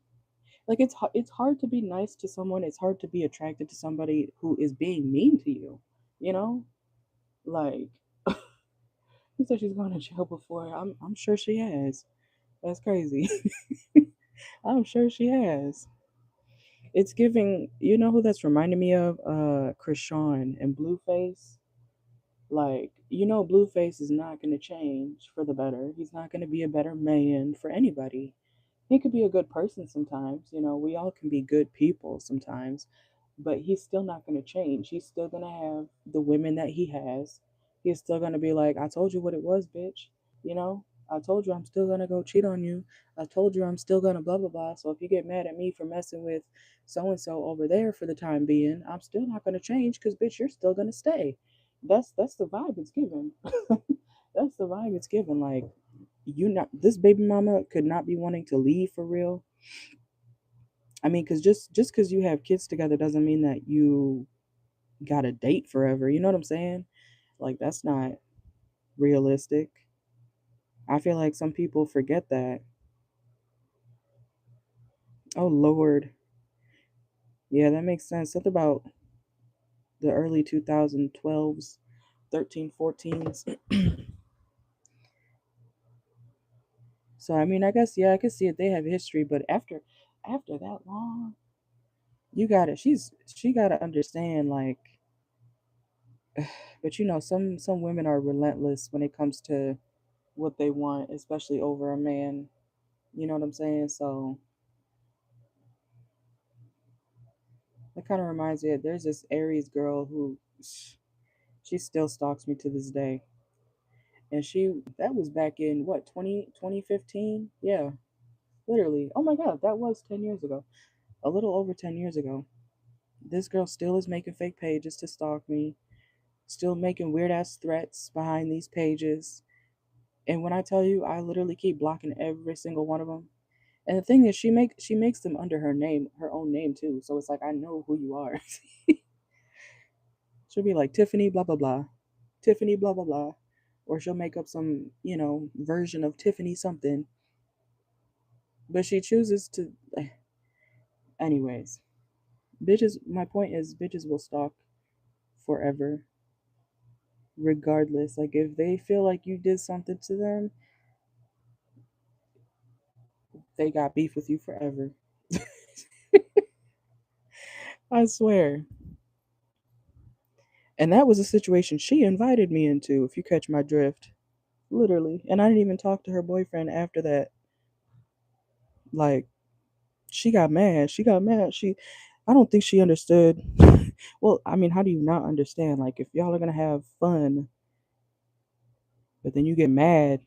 like it's hard to be nice to someone. It's hard to be attracted to somebody who is being mean to you. You know, like he said she's gone to jail before. I'm sure she has. That's crazy. I'm sure she has. It's giving. You know who that's reminding me of? Krishan and Blueface. Like, Blueface is not going to change for the better. He's not going to be a better man for anybody. He could be a good person sometimes. We all can be good people sometimes, but he's still not going to change. He's still going to have the women that he has. He's still going to be like, I told you what it was, bitch. I told you I'm still going to go cheat on you. I told you I'm still going to blah, blah, blah. So if you get mad at me for messing with so and so over there for the time being, I'm still not going to change because, bitch, you're still going to stay. That's the vibe it's given. That's the vibe it's given. Like, this baby mama could not be wanting to leave for real. I mean, because just because you have kids together doesn't mean that you got to date forever. You know what I'm saying? Like, that's not realistic. I feel like some people forget that. Oh Lord, yeah, that makes sense. Something about the early 2012s, 13, 14s. So I mean, I guess yeah, I can see it. They have history, but after that long, she gotta understand like. But some women are relentless when it comes to what they want, especially over a man. You know what I'm saying? So that kind of reminds me. There's this Aries girl who She still stalks me to this day. And that was back in what, 2015? Yeah, literally. Oh my God, that was 10 years ago. A little over 10 years ago. This girl still is making fake pages to stalk me, still making weird ass threats behind these pages. And when I tell you, I literally keep blocking every single one of them. And the thing is, she makes them under her name, her own name too. So it's like I know who you are. She'll be like Tiffany, blah blah blah, Tiffany, blah blah blah, or she'll make up some version of Tiffany something. But she chooses to, anyways. Bitches. My point is, bitches will stalk forever, regardless. Like if they feel like you did something to them, they got beef with you forever. I swear. And that was a situation she invited me into, if you catch my drift. Literally. And I didn't even talk to her boyfriend after that. Like, she got mad. She got mad. I don't think she understood. Well, I mean, how do you not understand? Like, if y'all are going to have fun, but then you get mad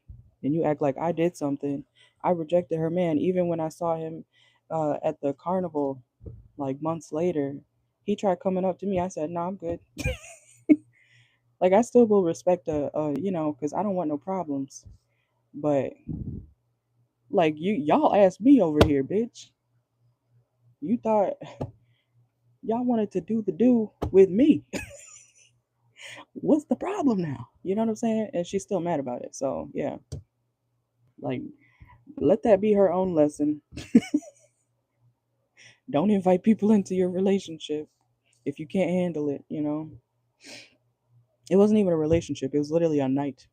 and you act like I did something. I rejected her man even when I saw him at the carnival like months later. He tried coming up to me. I said, "No, I'm good." Like I still will respect because I don't want no problems. But like y'all asked me over here, bitch. You thought y'all wanted to do the do with me. What's the problem now? You know what I'm saying? And she's still mad about it. So yeah, like let that be her own lesson. Don't invite people into your relationship if you can't handle it. It wasn't even a relationship. It was literally a night,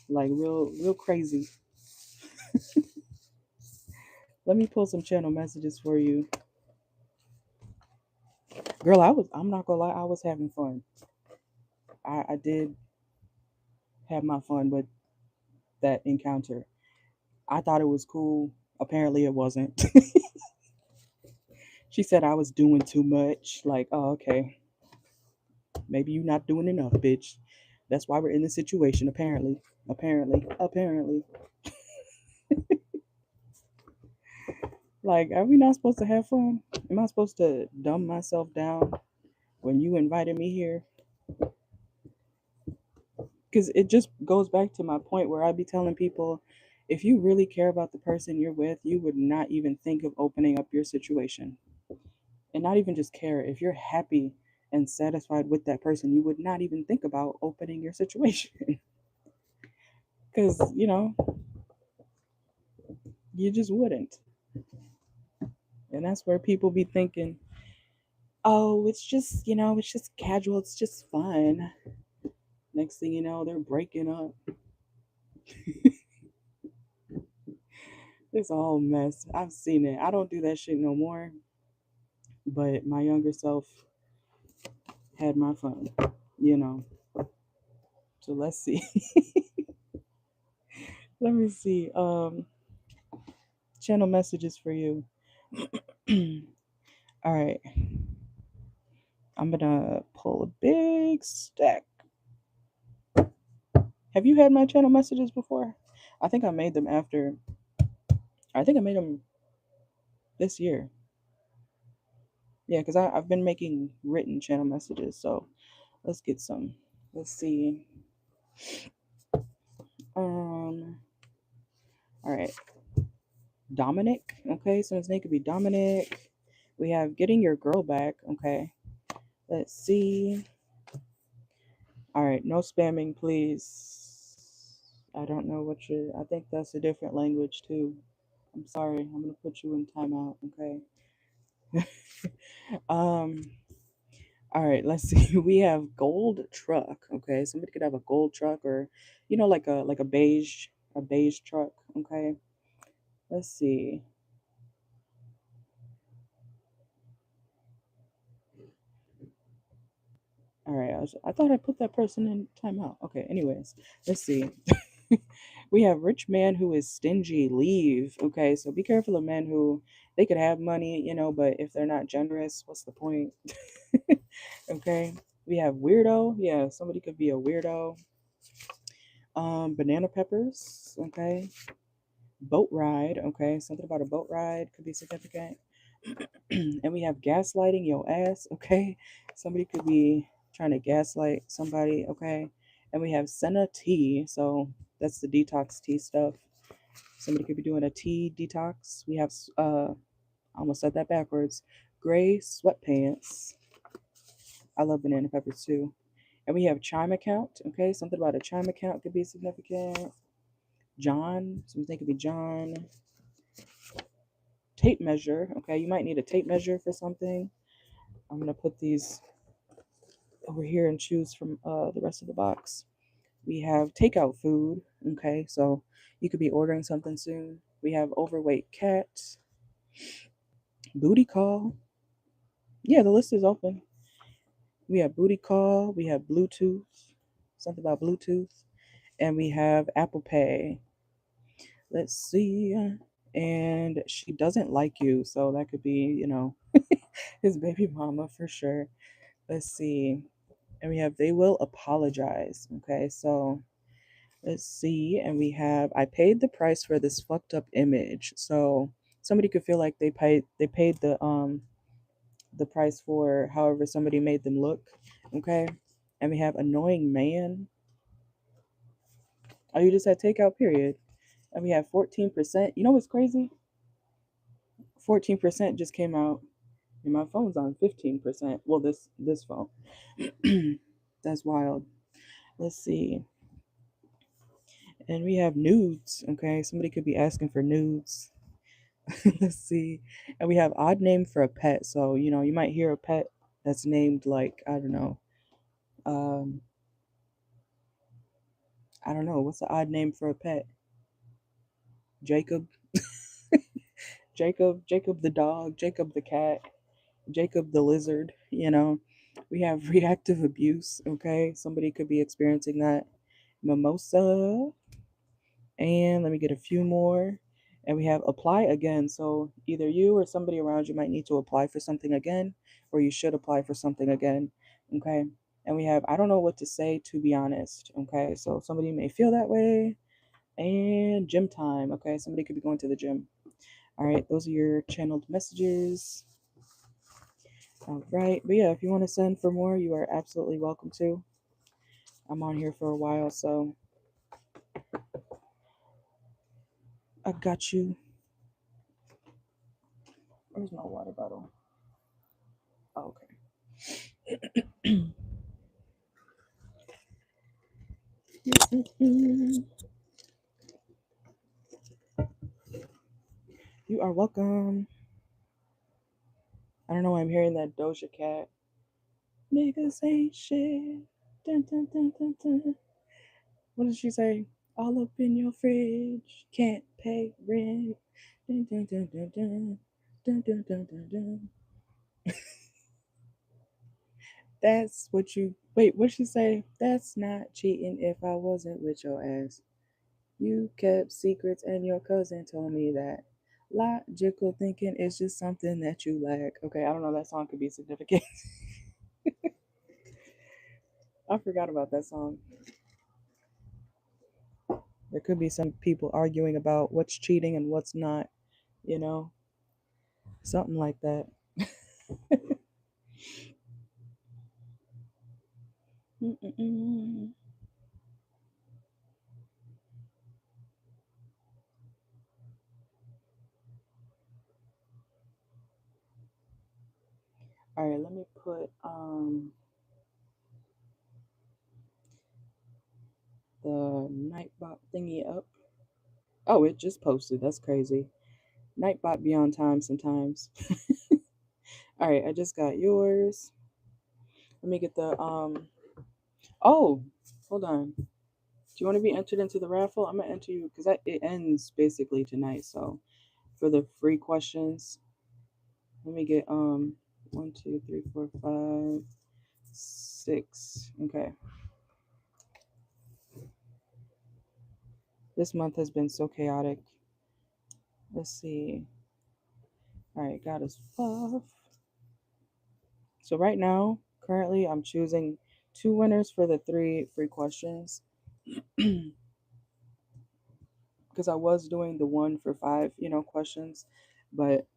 like real crazy. Let me pull some channel messages for you, girl. I'm not gonna lie. I was having fun. I did have my fun with that encounter. I thought it was cool. Apparently, it wasn't. She said I was doing too much. Like, oh, okay. Maybe you're not doing enough, bitch. That's why we're in this situation, apparently. Apparently. Like, are we not supposed to have fun? Am I supposed to dumb myself down when you invited me here? Because it just goes back to my point where I be telling people, if you really care about the person you're with, you would not even think of opening up your situation. And not even just care. If you're happy and satisfied with that person, you would not even think about opening your situation. Because, you just wouldn't. And that's where people be thinking, oh, it's just casual, it's just fun. Next thing you know, they're breaking up. It's a whole mess. I've seen it. I don't do that shit no more. But my younger self had my fun, you know. So let's see. Let me see. Channel messages for you. All right. I'm gonna pull a big stack. Have you had my channel messages before? I think I made them after. I think I made them this year. Yeah, because I've been making written channel messages. So let's get some. Let's see. All right. Dominic. Okay, so his name could be Dominic. We have getting your girl back. Okay. Let's see. All right, no spamming, please. I don't know what you're. I think that's a different language too. I'm sorry. I'm gonna put you in timeout. Okay. um. All right. Let's see. We have gold truck. Okay. Somebody could have a gold truck, or, like a beige truck. Okay. Let's see. All right. I thought I put that person in timeout. Okay. Anyways, let's see. We have rich man who is stingy, leave. Okay, so be careful of men who they could have money, but if they're not generous, what's the point? Okay. We have weirdo. Yeah, somebody could be a weirdo. Banana peppers. Okay. Boat ride. Okay, something about a boat ride could be significant. And we have gaslighting your ass. Okay, somebody could be trying to gaslight somebody. Okay, and we have senna tea. So that's the detox tea stuff. Somebody could be doing a tea detox. We have I almost said that backwards. Gray sweatpants. I love banana peppers too. And we have chime account. Okay, something about a chime account could be significant. John, something could be John. Tape measure. Okay, you might need a tape measure for something. I'm gonna put these over here and choose from the rest of the box. We have takeout food. Okay, so you could be ordering something soon. We have overweight cat. Booty call. Yeah, the list is open. We have booty call. We have Bluetooth. Something about Bluetooth. And we have Apple Pay. Let's see. And she doesn't like you, so that could be, his baby mama for sure. Let's see. And we have they will apologize. Okay, so let's see. And we have I paid the price for this fucked up image. So somebody could feel like they paid the price for however somebody made them look. Okay. And we have annoying man. Oh, you just had takeout, period. And we have 14%. You know what's crazy? 14% just came out. And my phone's on 15%. Well, this phone. That's wild. Let's see. And we have nudes. Okay. Somebody could be asking for nudes. Let's see. And we have odd name for a pet. So, you might hear a pet that's named like, um, I don't know, what's the odd name for a pet? Jacob, Jacob the dog, Jacob the cat, Jacob the lizard. We have reactive abuse, okay? Somebody could be experiencing that. Mimosa, and let me get a few more. And we have apply again. So either you or somebody around you might need to apply for something again, or you should apply for something again. Okay. And we have I don't know what to say, to be honest. Okay. So somebody may feel that way. And gym time. Okay. Somebody could be going to the gym. All right. Those are your channeled messages. All right. But yeah, if you want to send for more, you are absolutely welcome to. I'm on here for a while, so I got you. Where's my water bottle? Oh, okay. You are welcome. I don't know why I'm hearing that Doja Cat. Niggas ain't shit. Dun, dun, dun, dun, dun. What did she say? All up in your fridge. Can't pay rent. Dun, dun, dun, dun, dun. Dun, dun, dun, dun, dun. That's what you. Wait, what'd she say? That's not cheating if I wasn't with your ass. You kept secrets and your cousin told me that. Logical thinking is just something that you lack. Okay, I don't know. That song could be significant. I forgot about that song. There could be some people arguing about what's cheating and what's not, you know, something like that. Mm-mm-mm. All right, let me put the Nightbot thingy up. Oh, it just posted. That's crazy. Nightbot be on time sometimes. All right, I just got yours. Let me get the Oh, hold on. Do you want to be entered into the raffle? I'm gonna enter you because it ends basically tonight. So for the free questions, let me get 1, 2, 3, 4, 5, 6. Okay. This month has been so chaotic. Let's see. All right, got us 5. So right now, currently, I'm choosing 2 winners for the 3 free questions. Because I was doing the 1 for 5, questions, but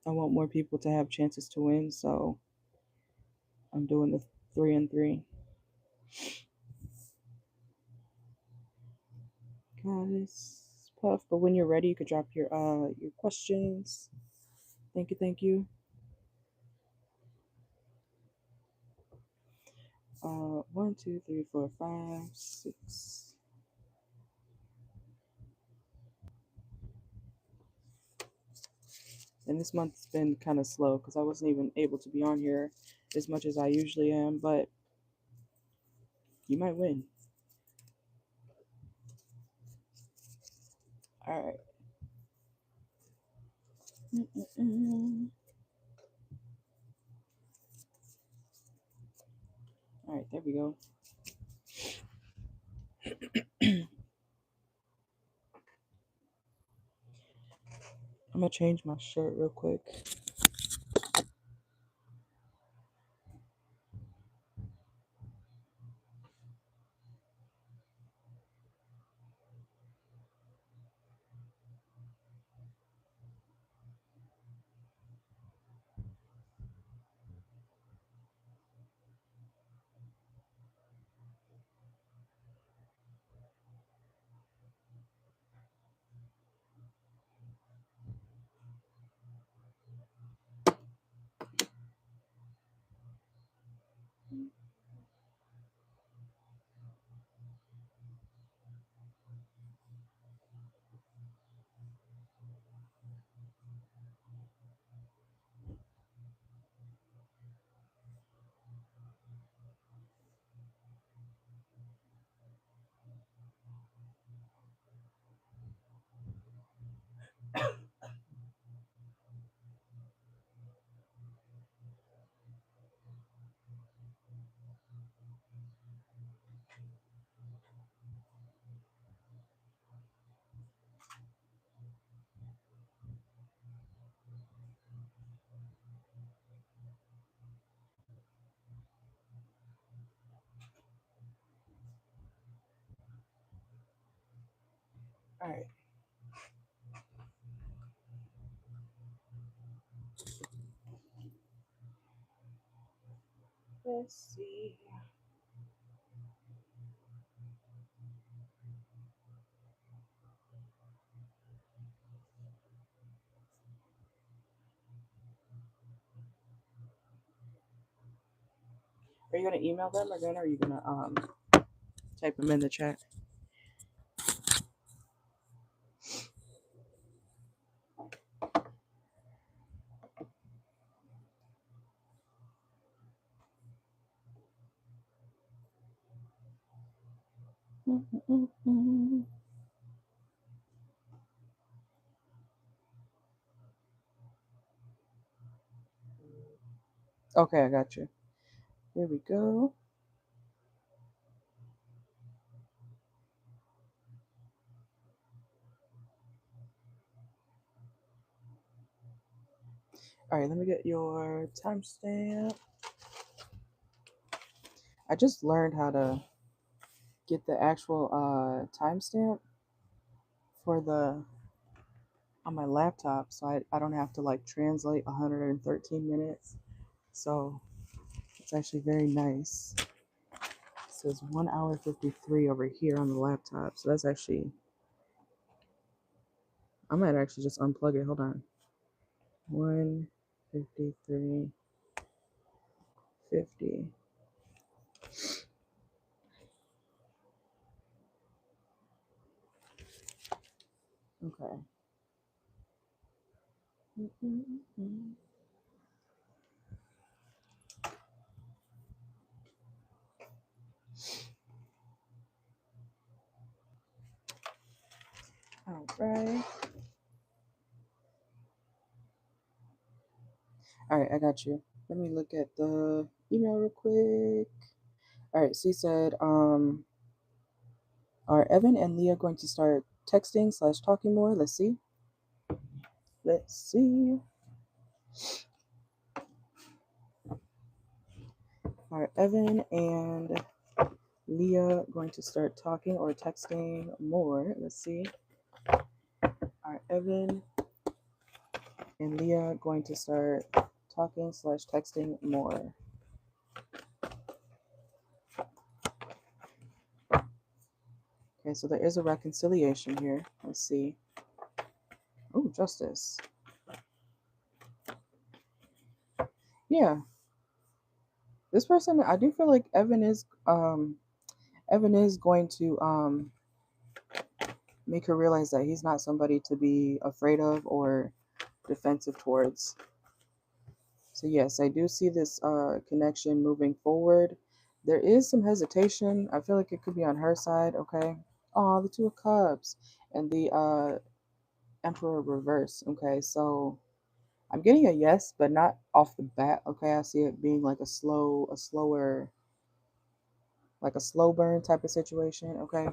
I want more people to have chances to win, so I'm doing the 3 and 3. Guys, Puff, but when you're ready, you could drop your questions. Thank you, thank you. 1, 2, 3, 4, 5, 6. And this month's been kind of slow because I wasn't even able to be on here as much as I usually am, but you might win. All right. All right, there we go. I'm gonna change my shirt real quick. All right. Let's see. Are you gonna email them again, or are you gonna type them in the chat? Okay, I got you. There we go. All right, let me get your timestamp. I just learned how to get the actual timestamp for the on my laptop, so I don't have to like translate 113 minutes. So it's actually very nice. It says 1 hour 53 over here on the laptop. So that's actually, I might actually just unplug it. Hold on. 153 50. Okay. All right. All right, I got you. Let me look at the email real quick. All right, so you said, are Evan and Leah going to start texting / talking more? Let's see. Let's see. Are Evan and Leah going to start talking or texting more? Let's see. Are Evan and Leah going to start talking / texting more? Okay, so there is a reconciliation here. Let's see. Oh, justice. Yeah. This person, I do feel like Evan is going to make her realize that he's not somebody to be afraid of or defensive towards. So yes, I do see this connection moving forward. There is some hesitation. I feel like it could be on her side, okay? Oh, the Two of Cups and the Emperor reverse, okay? So I'm getting a yes, but not off the bat, okay? I see it being like a slower, like a slow burn type of situation, okay?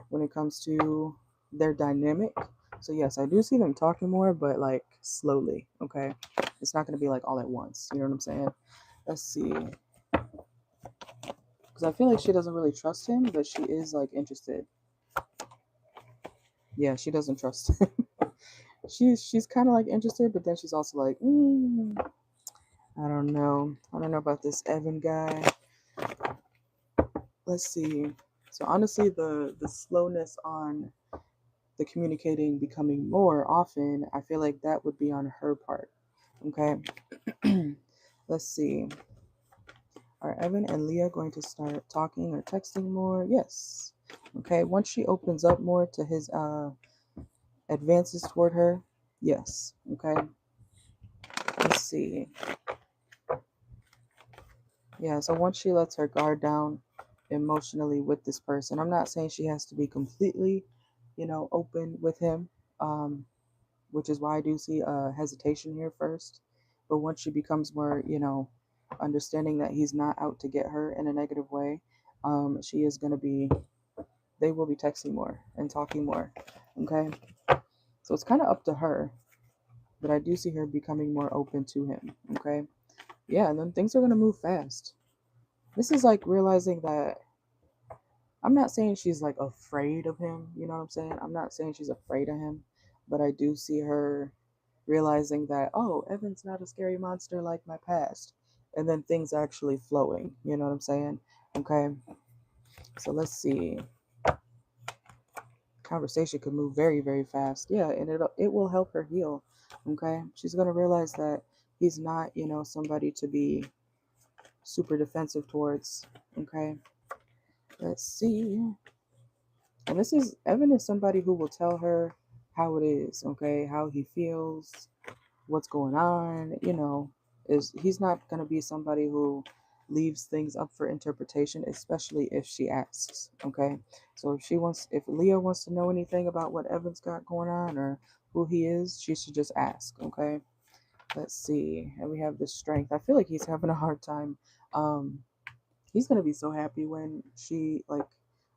When it comes to their dynamic. So yes, I do see them talking more, but like slowly, okay? It's not going to be like all at once. You know what I'm saying? Let's see. Because I feel like she doesn't really trust him, but she is like interested. Yeah, she doesn't trust him. she's kind of like interested, but then she's also like, I don't know. I don't know about this Evan guy. Let's see. So honestly, the slowness on the communicating becoming more often, I feel like that would be on her part. Okay. Let's see. Are Evan and Leah going to start talking or texting more? Yes. Okay. Once she opens up more to his advances toward her, yes. Okay. Let's see. Yeah. So once she lets her guard down emotionally with this person, I'm not saying she has to be completely, open with him. Which is why I do see hesitation here first. But once she becomes more, understanding that he's not out to get her in a negative way, she is going to be, they will be texting more and talking more. Okay. So it's kind of up to her, but I do see her becoming more open to him. Okay. Yeah. And then things are going to move fast. This is like realizing that I'm not saying she's like afraid of him. You know what I'm saying? I'm not saying she's afraid of him, but I do see her realizing that, oh, Evan's not a scary monster like my past. And then things actually flowing. You know what I'm saying? Okay. So let's see. Conversation could move very, very fast. Yeah, and it will help her heal. Okay. She's gonna realize that he's not, somebody to be super defensive towards. Okay. Let's see. And this is Evan is somebody who will tell her how it is, okay, how he feels, what's going on, is he's not going to be somebody who leaves things up for interpretation, especially if she asks, okay? So if Leah wants to know anything about what Evan's got going on or who he is, she should just ask, okay? Let's see. And we have this strength. I feel like he's having a hard time. He's going to be so happy when she like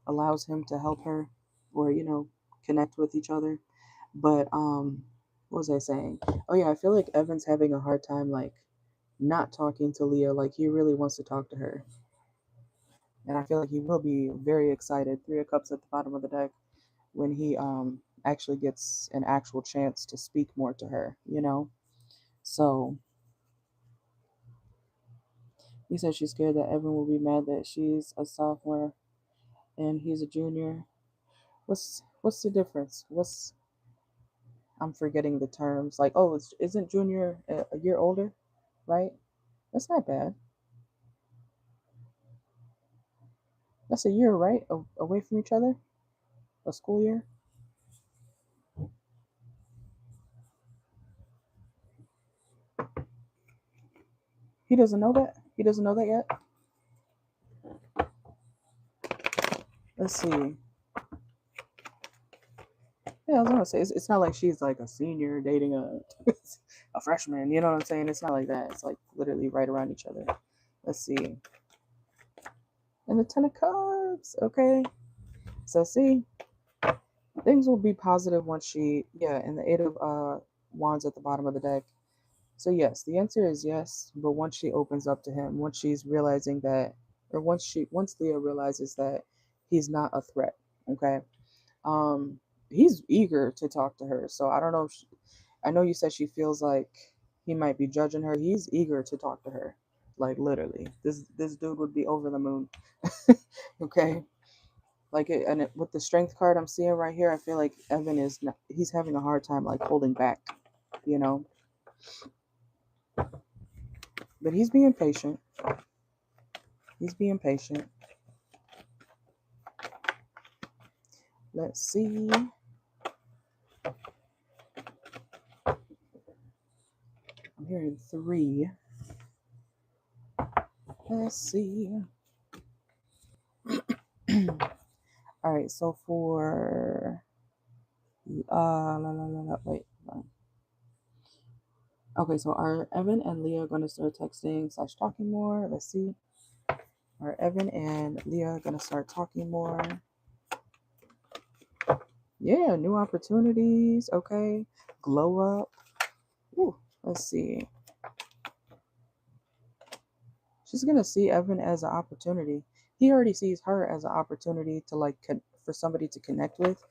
allows him to help her or, connect with each other. But what was I saying? Oh yeah, I feel like Evan's having a hard time like not talking to Leah. Like he really wants to talk to her, and I feel like he will be very excited. 3 of Cups at the bottom of the deck when he actually gets an actual chance to speak more to her. So he said she's scared that Evan will be mad that she's a sophomore and he's a junior. What's the difference? I'm forgetting the terms. Like, oh, isn't junior a year older, right? That's not bad. That's a year, right? Away from each other? A school year? He doesn't know that? He doesn't know that yet? Let's see. Yeah, I was gonna say it's not like she's like a senior dating a a freshman. You know what I'm saying? It's not like that. It's like literally right around each other. Let's see. And the 10 of Cups. Okay. So see, things will be positive once she and the 8 of Wands at the bottom of the deck. So yes, the answer is yes, but once she opens up to him, once she's realizing that, or once Leah realizes that he's not a threat, okay? Um, he's eager to talk to her. So I don't know if I know you said she feels like he might be judging her. He's eager to talk to her. Like literally. This dude would be over the moon. Okay? Like with the strength card I'm seeing right here, I feel like Evan is not, he's having a hard time like holding back, you know? But he's being patient. He's being patient. Let's see. I'm hearing 3. Let's see. All right, so for wait. Okay, so are Evan and Leah going to start texting / talking more? Let's see. Are Evan and Leah going to start talking more? Yeah, new opportunities. Okay, glow up. Ooh, let's see. She's going to see Evan as an opportunity. He already sees her as an opportunity to like for somebody to connect with,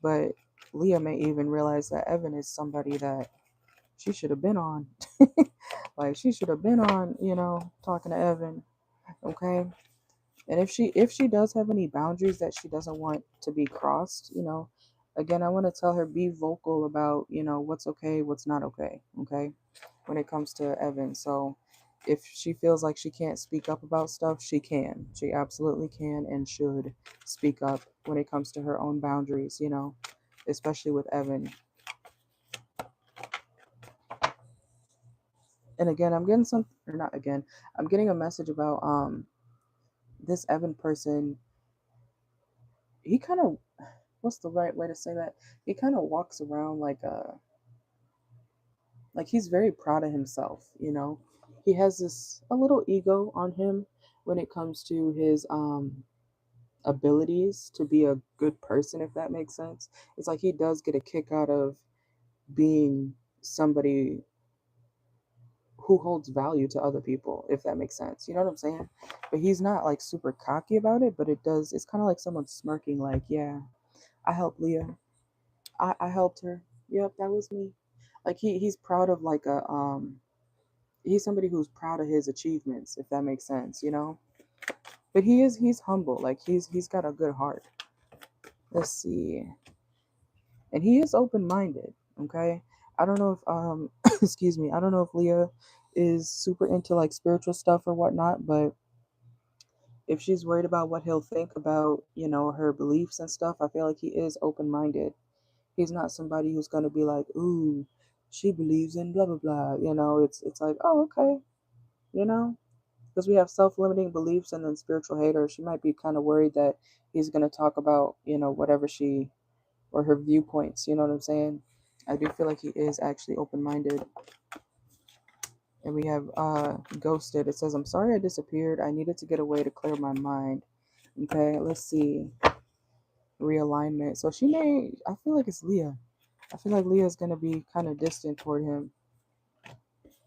but Leah may even realize that Evan is somebody that she should have been on. Like she should have been on, talking to Evan. Okay. And if she does have any boundaries that she doesn't want to be crossed, again, I want to tell her be vocal about, what's okay, what's not okay. Okay. When it comes to Evan. So if she feels like she can't speak up about stuff, she can. She absolutely can and should speak up when it comes to her own boundaries, especially with Evan. And again, I'm getting some, or not again, I'm getting a message about this Evan person. He kind of, what's the right way to say that? He kind of walks around like he's very proud of himself. He has this a little ego on him when it comes to his abilities to be a good person, if that makes sense. It's like he does get a kick out of being somebody who holds value to other people, if that makes sense. You know what I'm saying? But he's not like super cocky about it, but it's kind of like someone smirking, like, yeah, I helped Leah. I helped her. Yep, that was me. Like he's proud of like he's somebody who's proud of his achievements, if that makes sense. But he's humble, like he's got a good heart. Let's see. And he is open-minded, okay? I don't know if excuse me, I don't know if Leah is super into like spiritual stuff or whatnot, but if she's worried about what he'll think about, her beliefs and stuff, I feel like he is open-minded. He's not somebody who's going to be like, ooh, she believes in blah blah blah. It's like, oh, okay, you know because we have self-limiting beliefs and then spiritual haters. She might be kind of worried that he's going to talk about, whatever she or her viewpoints. You know what I'm saying? I do feel like he is actually open-minded. And we have ghosted. It says, I'm sorry I disappeared. I needed to get away to clear my mind. Okay, let's see. Realignment. So I feel like it's Leah. I feel like Leah's going to be kind of distant toward him.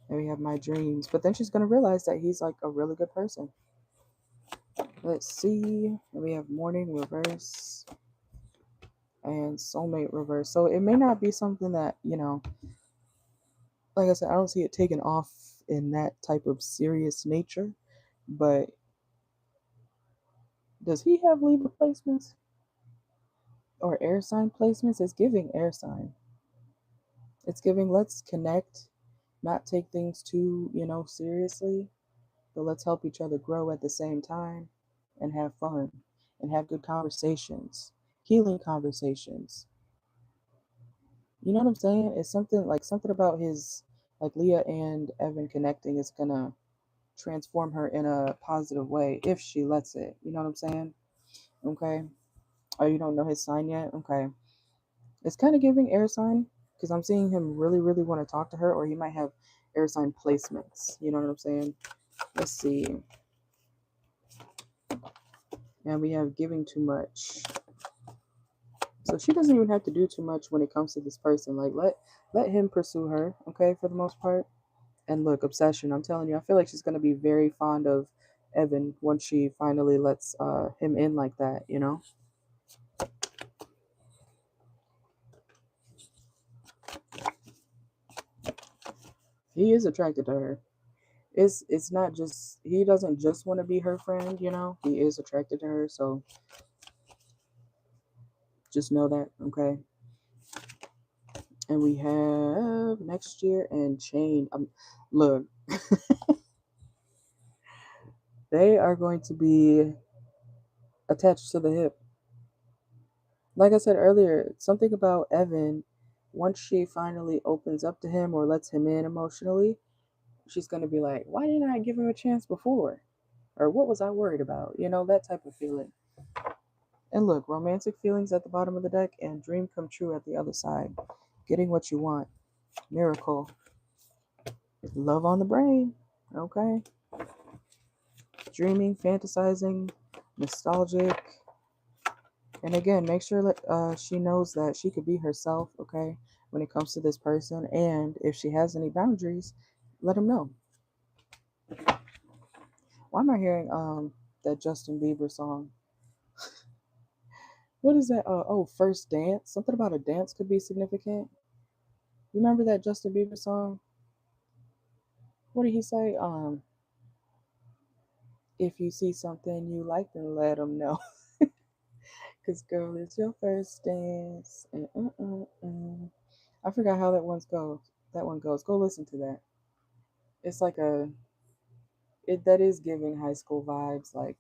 And we have my dreams. But then she's going to realize that he's like a really good person. Let's see. And we have morning reverse and soulmate reverse. So it may not be something that, like I said, I don't see it taken off in that type of serious nature. But does he have Libra placements or air sign placements? It's giving air sign. It's giving let's connect, not take things too, seriously, but let's help each other grow at the same time and have fun and have good conversations, healing conversations. You know what I'm saying? It's something about his, like Leah and Evan connecting is gonna transform her in a positive way if she lets it. You know what I'm saying? Okay. Oh, you don't know his sign yet? Okay. It's kind of giving air sign because I'm seeing him really, really want to talk to her, or he might have air sign placements. You know what I'm saying? Let's see. And we have giving too much. So she doesn't even have to do too much when it comes to this person. Like let him pursue her, okay, for the most part. And look, obsession. I'm telling you, I feel like she's gonna be very fond of Evan once she finally lets him in like that. You know, he is attracted to her. It's not just he doesn't just want to be her friend. You know, he is attracted to her. So just know that, okay? And we have next year and chain. Look, they are going to be attached to the hip. Like I said earlier, something about Evan, once she finally opens up to him or lets him in emotionally, she's going to be like, why didn't I give him a chance before? Or what was I worried about? You know, that type of feeling. And look, romantic feelings at the bottom of the deck and dream come true at the other side. Getting what you want. Miracle. Love on the brain. Okay. Dreaming, fantasizing, nostalgic. And again, make sure that she knows that she could be herself, okay, when it comes to this person. And if she has any boundaries, let him know. Why am I hearing that Justin Bieber song? What is that? Oh, First Dance. Something about a dance could be significant. You remember that Justin Bieber song? What did he say? If you see something you like, then let him know. Cause girl, it's your first dance. I forgot how that one goes. That one goes. Go listen to that. It's like that is giving high school vibes. Like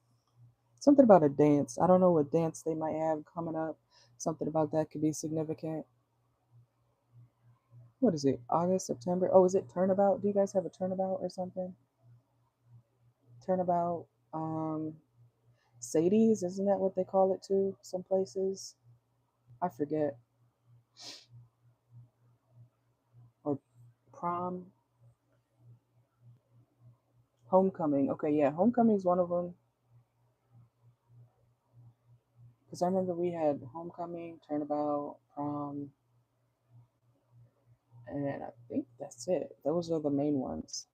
something about a dance. I don't know what dance they might have coming up. Something about that could be significant. What is it? August, September? Oh, is it Turnabout? Do you guys have a turnabout or something? Turnabout. Sadie's, isn't that what they call it too? Some places. I forget. Or prom. Homecoming. Okay, yeah, homecoming is one of them. Because I remember we had homecoming, turnabout, prom, and I think that's it. Those are the main ones.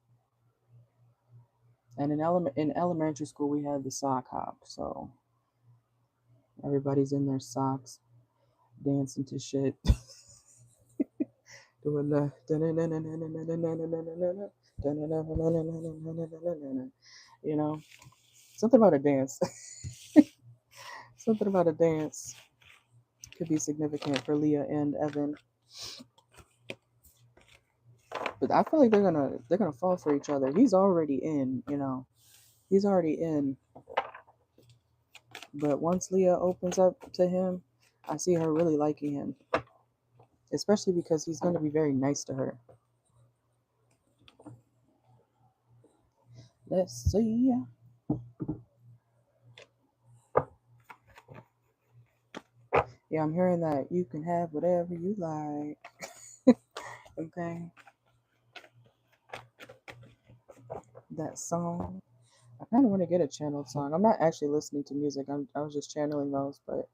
And in elementary school, we had the sock hop. So everybody's in their socks, dancing to shit, doing the you know, something about a dance. Something about a dance could be significant for Leah and Evan. But I feel like they're gonna fall for each other. He's already in, you know. He's already in. But once Leah opens up to him, I see her really liking him. Especially because he's gonna be very nice to her. Let's see. Yeah, I'm hearing that you can have whatever you like. Okay. That song. I kind of want to get a channeled song. I'm not actually listening to music. I was just channeling those, but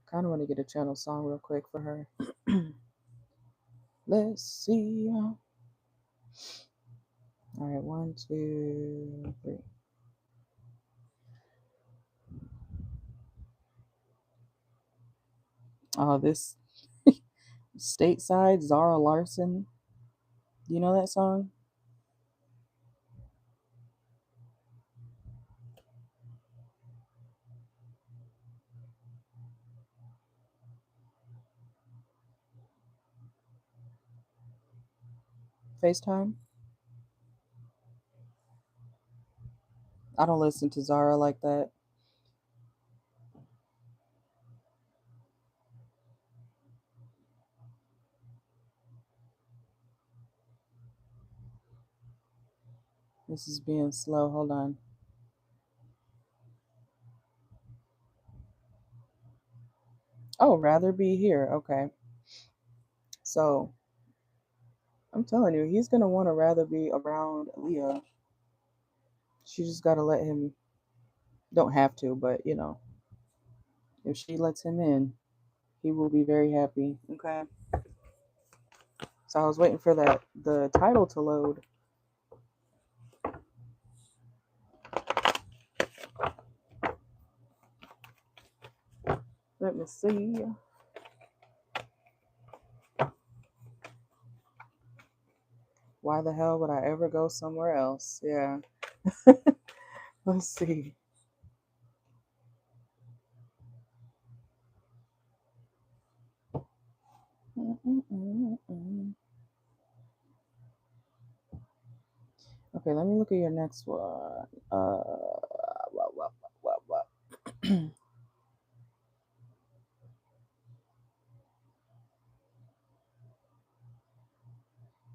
kind of want to get a channel song real quick for her. Let's see. All right, 1, 2, 3. Oh, this Stateside, Zara Larson. Do you know that song? FaceTime? I don't listen to Zara like that. This is being slow. Hold on. Oh, rather be here. Okay. So I'm telling you, he's gonna want to rather be around Leah. She just gotta let him. Don't have to, but you know, if she lets him in, he will be very happy. Okay. So I was waiting for the title to load. Let me see. Why the hell would I ever go somewhere else? Yeah. Let's see. Okay, let me look at your next one. What?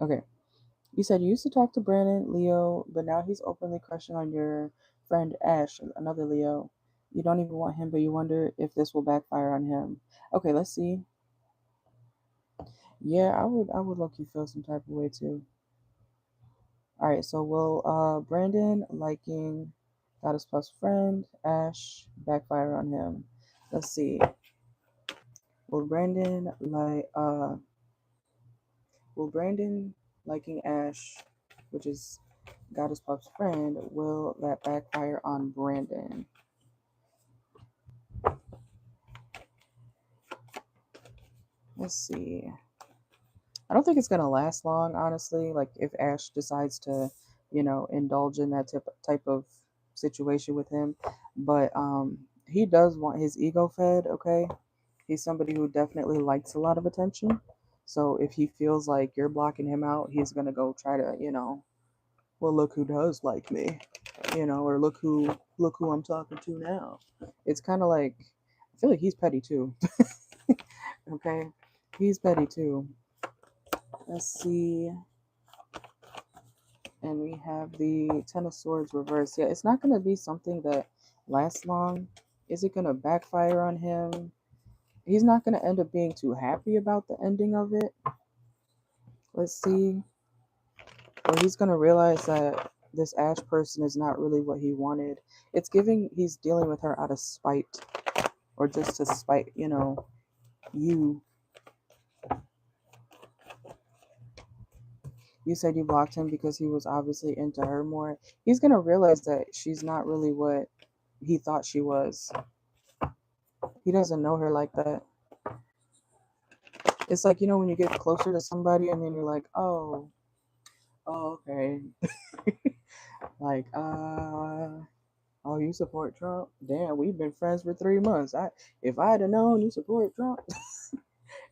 Okay, you said you used to talk to Brandon, Leo, but now he's openly crushing on your friend Ash, another Leo. You don't even want him, but you wonder if this will backfire on him. Okay, let's see. Yeah, I would look you feel some type of way too. All right, so will Brandon liking Goddess Plus friend Ash backfire on him? Let's see. Will Brandon like will Brandon liking Ash, which is Goddess Puff's friend, will that backfire on Brandon? Let's see. I don't think it's gonna last long, honestly. Like if Ash decides to, indulge in that type of situation with him, but he does want his ego fed. Okay, he's somebody who definitely likes a lot of attention. So if he feels like you're blocking him out, he's gonna go try to, well, look who does like me, or look who I'm talking to now. It's kind of like I feel like he's petty too. Okay, he's petty too. Let's see. And we have the Ten of Swords reversed. Yeah, it's not going to be something that lasts long. Is it going to backfire on him? He's not going to end up being too happy about the ending of it. Let's see. Or he's going to realize that this Ash person is not really what he wanted. It's giving he's dealing with her out of spite, or just to spite, you. You said you blocked him because he was obviously into her more. He's going to realize that she's not really what he thought she was. He doesn't know her like that. It's like, when you get closer to somebody and then you're like, oh, okay. Like, oh, you support Trump? Damn, we've been friends for 3 months. If I'd have known you support Trump,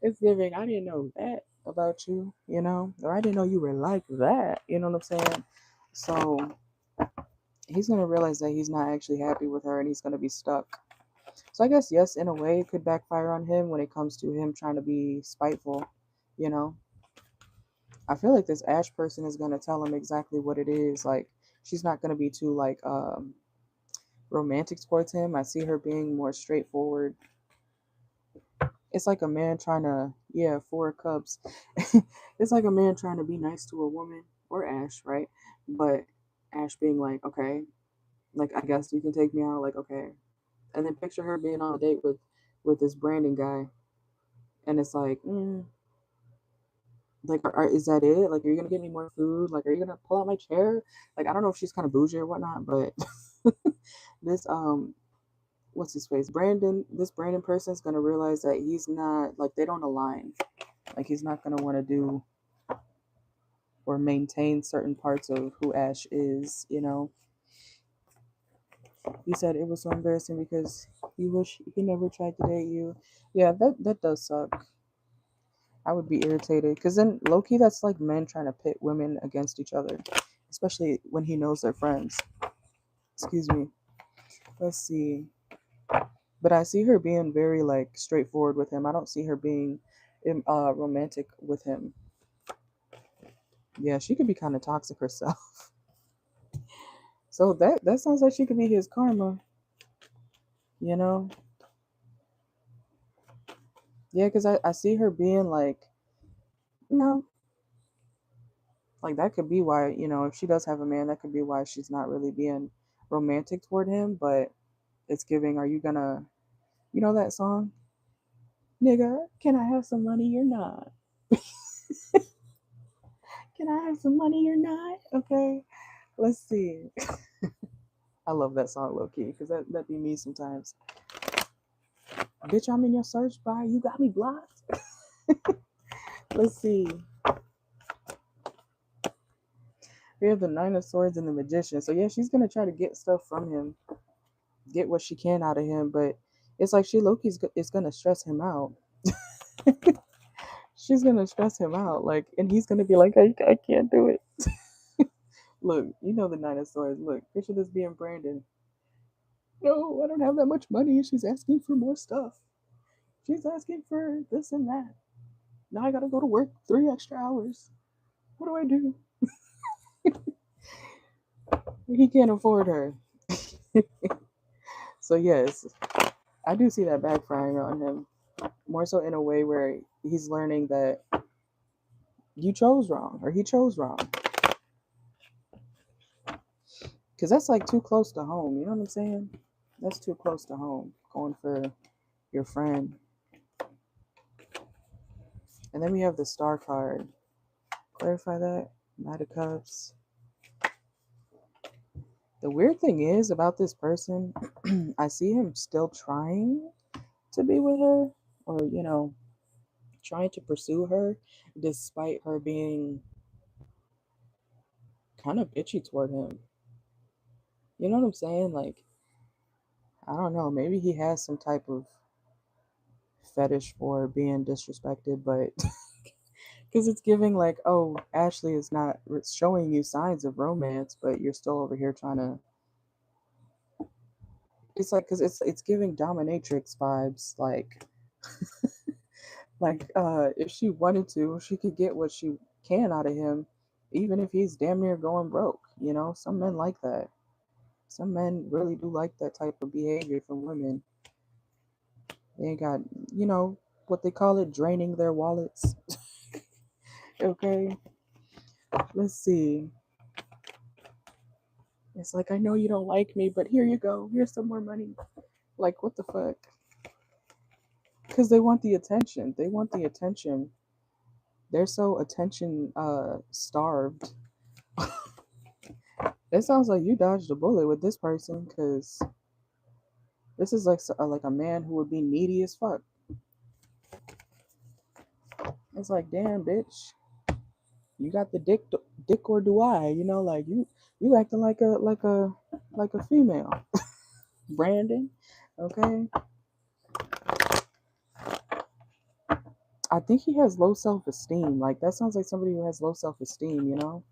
it's giving, I didn't know that about you, or I didn't know you were like that. You know what I'm saying? So he's going to realize that he's not actually happy with her and he's going to be stuck. So I guess, yes, in a way, it could backfire on him when it comes to him trying to be spiteful, you know? I feel like this Ash person is going to tell him exactly what it is. Like, she's not going to be too, like, romantic towards him. I see her being more straightforward. It's like a man trying to, yeah, 4 cups. It's like a man trying to be nice to a woman, or Ash, right? But Ash being like, okay, like, I guess you can take me out, like, okay. And then picture her being on a date with this Brandon guy, and it's like, is that it? Like, are you gonna get me more food? Like, are you gonna pull out my chair? Like, I don't know if she's kind of bougie or whatnot, but this what's his face? This Brandon person is gonna realize that he's not, like, they don't align. Like, he's not gonna want to do or maintain certain parts of who Ash is. He said it was so embarrassing because he wish he never tried to date you. Yeah, that does suck. I would be irritated because then low key that's like men trying to pit women against each other, especially when he knows they're friends. Excuse me. Let's see. But I see her being very like straightforward with him. I don't see her being romantic with him. Yeah, she could be kind of toxic herself. So that sounds like she could be his karma. You know? Yeah, because I see her being like, no, like that could be why, if she does have a man, that could be why she's not really being romantic toward him. But it's giving, are you gonna, that song? Nigga, can I have some money or not? Can I have some money or not? Okay, let's see. I love that song low key because that be me sometimes. Bitch, I'm in your search bar. You got me blocked. Let's see. We have the Nine of Swords and the Magician. So yeah, she's gonna try to get stuff from him, get what she can out of him, but it's like Loki's is gonna stress him out. She's gonna stress him out, like, and he's gonna be like, I can't do it. Look, you know the Nine of Swords. Look, picture this being Brandon. No, I don't have that much money. She's asking for more stuff. She's asking for this and that. Now I gotta go to work 3 extra hours. What do I do? He can't afford her. So yes, I do see that backfiring on him. More so in a way where he's learning that you chose wrong, or he chose wrong. Because that's like too close to home. You know what I'm saying? That's too close to home. Going for your friend. And then we have the Star card. Clarify that. Knight of Cups. The weird thing is about this person, I see him still trying to be with her, or, you know, trying to pursue her, despite her being kind of bitchy toward him. You know what I'm saying? Like, I don't know, maybe he has some type of fetish for being disrespected, but because it's giving like, oh, Ashley is not showing you signs of romance, but you're still over here trying to. It's like, because it's giving dominatrix vibes, like if she wanted to, she could get what she can out of him, even if he's damn near going broke. You know, some men like that. Some men really do like that type of behavior from women. They got, you know, what they call it, draining their wallets. Okay, let's see. It's like, I know you don't like me, but here you go. Here's some more money. Like, what the fuck? Because they want the attention. They want the attention. They're so attention starved. It sounds like you dodged a bullet with this person, because this is like a man who would be needy as fuck. It's like, damn, bitch, you got the dick or do I? You know, like you acting like a female. Brandon, okay. I think he has low self esteem. Like, that sounds like somebody who has low self esteem. You know,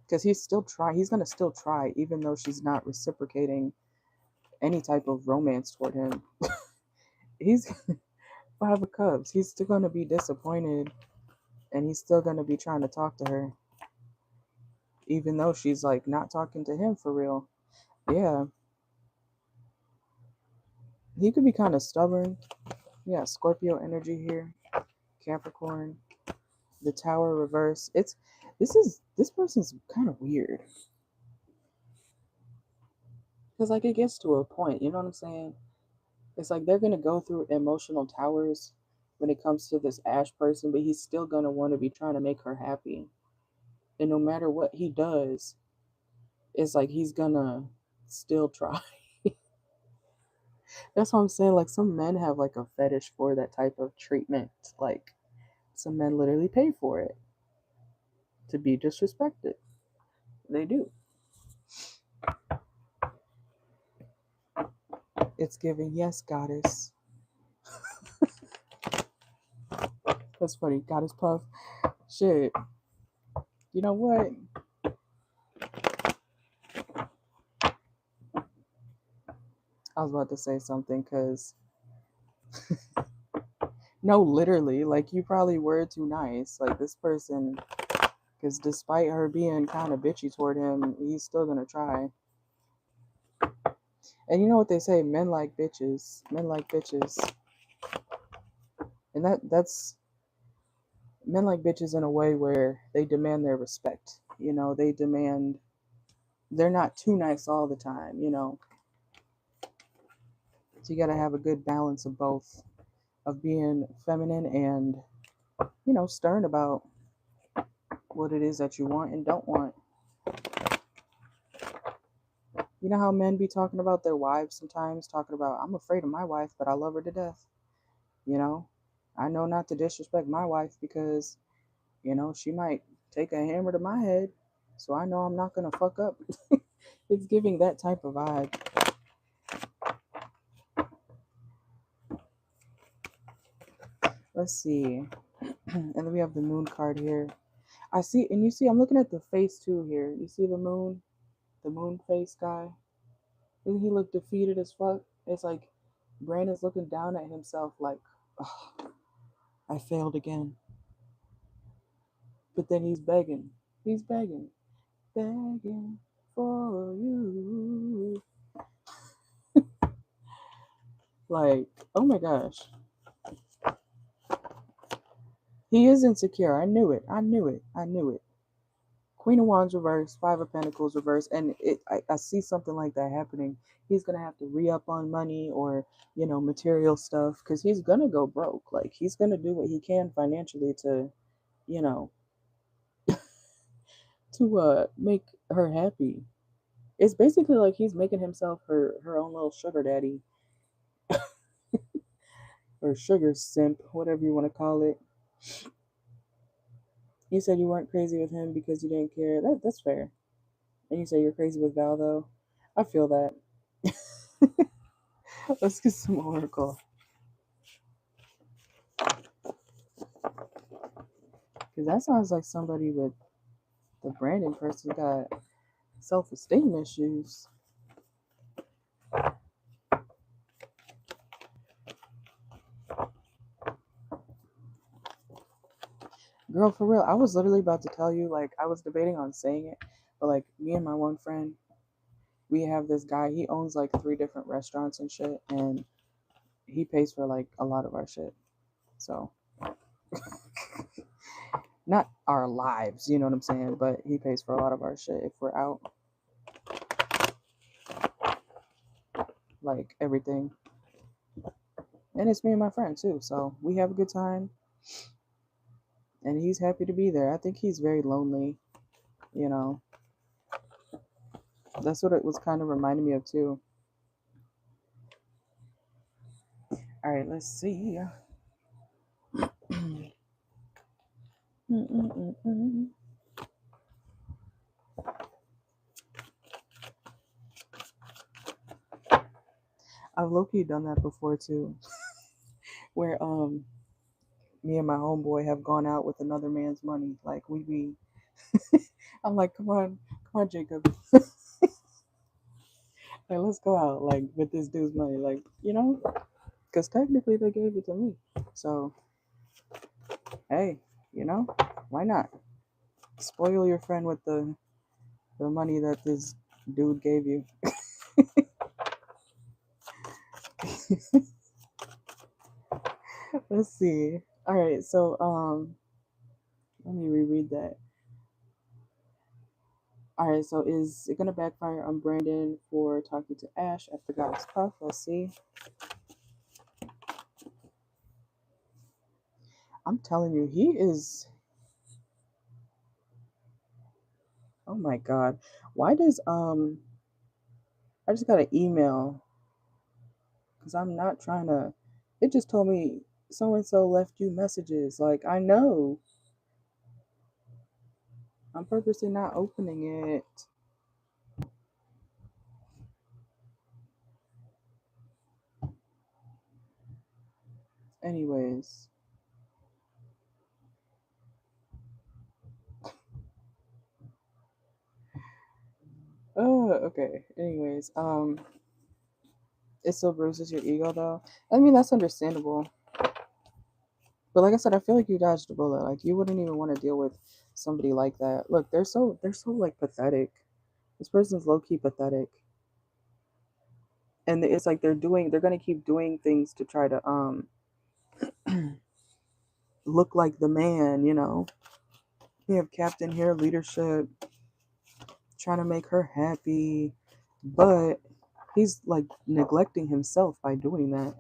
because he's gonna still try, even though she's not reciprocating any type of romance toward him. He's 5 of Cups. He's still gonna be disappointed, and he's still gonna be trying to talk to her, even though she's like not talking to him for real. Yeah, he could be kind of stubborn. Yeah, Scorpio energy here. Capricorn, the Tower reverse. This person's kind of weird, because like it gets to a point. You know what I'm saying? It's like they're gonna go through emotional towers when it comes to this Ash person, but he's still gonna want to be trying to make her happy. And no matter what he does, it's like he's gonna still try. That's what I'm saying. Like, some men have like a fetish for that type of treatment. Like, some men literally pay for it to be disrespected. They do. It's giving, yes, goddess. That's funny, goddess puff. Shit. You know what? I was about to say something, because no, literally, like, you probably were too nice. Like, this person, because despite her being kind of bitchy toward him, he's still gonna try. And you know what they say, men like bitches. Men like bitches. And that's men like bitches in a way where they demand their respect. You know, they're not too nice all the time, you know. So you gotta have a good balance of both, of being feminine and, you know, stern about what it is that you want and don't want. You know how men be talking about their wives sometimes, talking about, I'm afraid of my wife, but I love her to death. You know, I know not to disrespect my wife because, she might take a hammer to my head. So I know I'm not going to fuck up. It's giving that type of vibe. Let's see. And then we have the moon card here. I see, and you see, I'm looking at the face too here. You see the moon face guy? Doesn't he look defeated as fuck? It's like Brandon's looking down at himself like, oh, I failed again. But then he's begging. He's begging. Begging for you. Like, oh my gosh. He is insecure. I knew it. I knew it. I knew it. Queen of Wands reverse, Five of Pentacles reverse, and I see something like that happening. He's gonna have to re-up on money or material stuff because he's gonna go broke. Like he's gonna do what he can financially to, you know, to make her happy. It's basically like he's making himself her own little sugar daddy or sugar simp, whatever you want to call it. You said you weren't crazy with him because you didn't care. That's fair. And you say you're crazy with Val though. I feel that. Let's get some oracle. Because that sounds like somebody with the Brandon person got self-esteem issues. Girl, for real, I was literally about to tell you, like, I was debating on saying it, but like me and my one friend, we have this guy, he owns like 3 different restaurants and shit, and he pays for like a lot of our shit. So not our lives, you know what I'm saying, but he pays for a lot of our shit if we're out. Like everything. And it's me and my friend too, so we have a good time. And he's happy to be there. I think he's very lonely, you know. That's what it was kind of reminding me of too. All right, let's see. I've low-key done that before too, where me and my homeboy have gone out with another man's money. Like we be, I'm like, come on, Jacob, like let's go out like with this dude's money, like because technically they gave it to me, so hey, why not spoil your friend with the money that this dude gave you. Let's see. All right, so let me reread that. All right, so is it gonna backfire on Brandon for talking to Ash after God's Puff? Let's see. I'm telling you, he is. Oh my God, why does I just got an email because I'm not trying to. It just told me so and so left you messages. Like I know. I'm purposely not opening it. Anyways. Oh, okay. Anyways, it still bruises your ego though. I mean, that's understandable. But like I said, I feel like you dodged a bullet. Like you wouldn't even want to deal with somebody like that. Look, they're so like pathetic. This person's low key pathetic. And it's like they're gonna keep doing things to try to look like the man. We have Captain here, leadership, trying to make her happy, but he's like neglecting himself by doing that.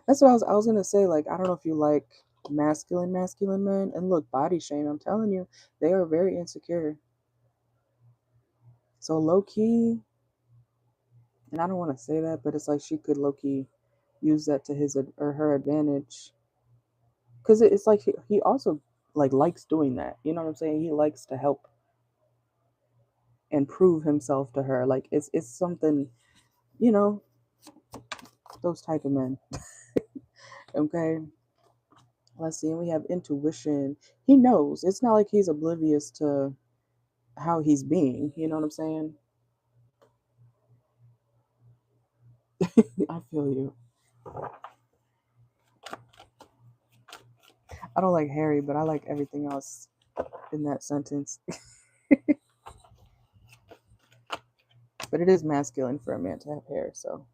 That's what I was gonna say. Like, I don't know if you like masculine men, and look, body shame. I'm telling you, they are very insecure. So low key, and I don't want to say that, but it's like she could low key use that to his or her advantage, because it's like he also like likes doing that. You know what I'm saying? He likes to help and prove himself to her. Like it's something, you know, those type of men. Okay. Let's see. And we have intuition. He knows. It's not like he's oblivious to how he's being. You know what I'm saying? I feel you. I don't like Harry, but I like everything else in that sentence. But it is masculine for a man to have hair. So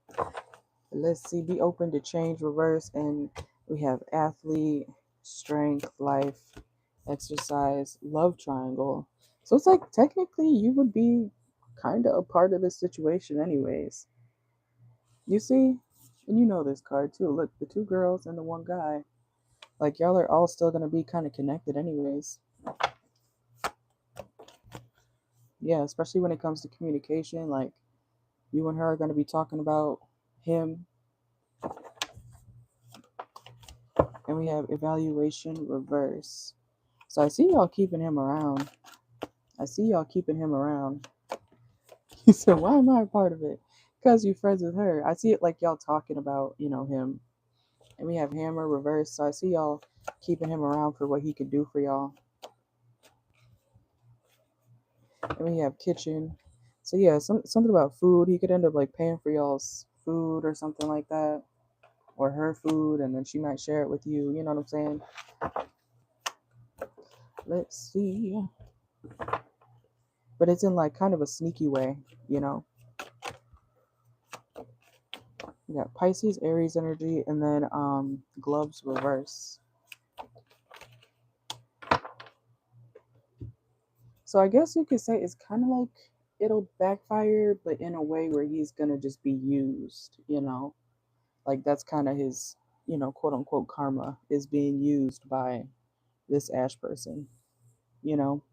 let's see. Be open to change, reverse, and we have athlete, strength, life, exercise, love triangle. So it's like technically you would be kind of a part of this situation, anyways. You see, and you know this card too. Look, the two girls and the one guy. Like y'all are all still gonna be kind of connected, anyways. Yeah, especially when it comes to communication. Like you and her are gonna be talking about him, and we have evaluation reverse. So I see y'all keeping him around. I see y'all keeping him around. He said, "Why am I a part of it?" Because you're friends with her. I see it like y'all talking about, him. And we have hammer reverse. So I see y'all keeping him around for what he could do for y'all. And we have kitchen. So yeah, something about food. He could end up like paying for y'all's food or something like that. Or her food, and then she might share it with you. You know what I'm saying? Let's see. But it's in like kind of a sneaky way, you know? We got Pisces, Aries energy, and then gloves reverse. So I guess you could say it's kind of like it'll backfire, but in a way where he's gonna just be used, like that's kind of his, quote unquote karma is being used by this Ash person, you know.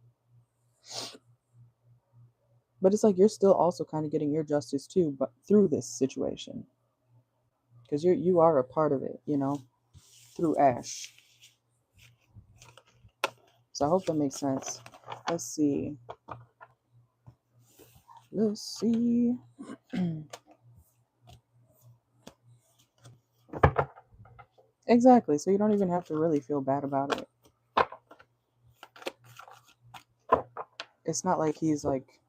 But it's like you're still also kind of getting your justice too, but through this situation, because you are a part of it, through Ash. So I hope that makes sense. Let's see. Let's see. Exactly. So you don't even have to really feel bad about it. It's not like he's like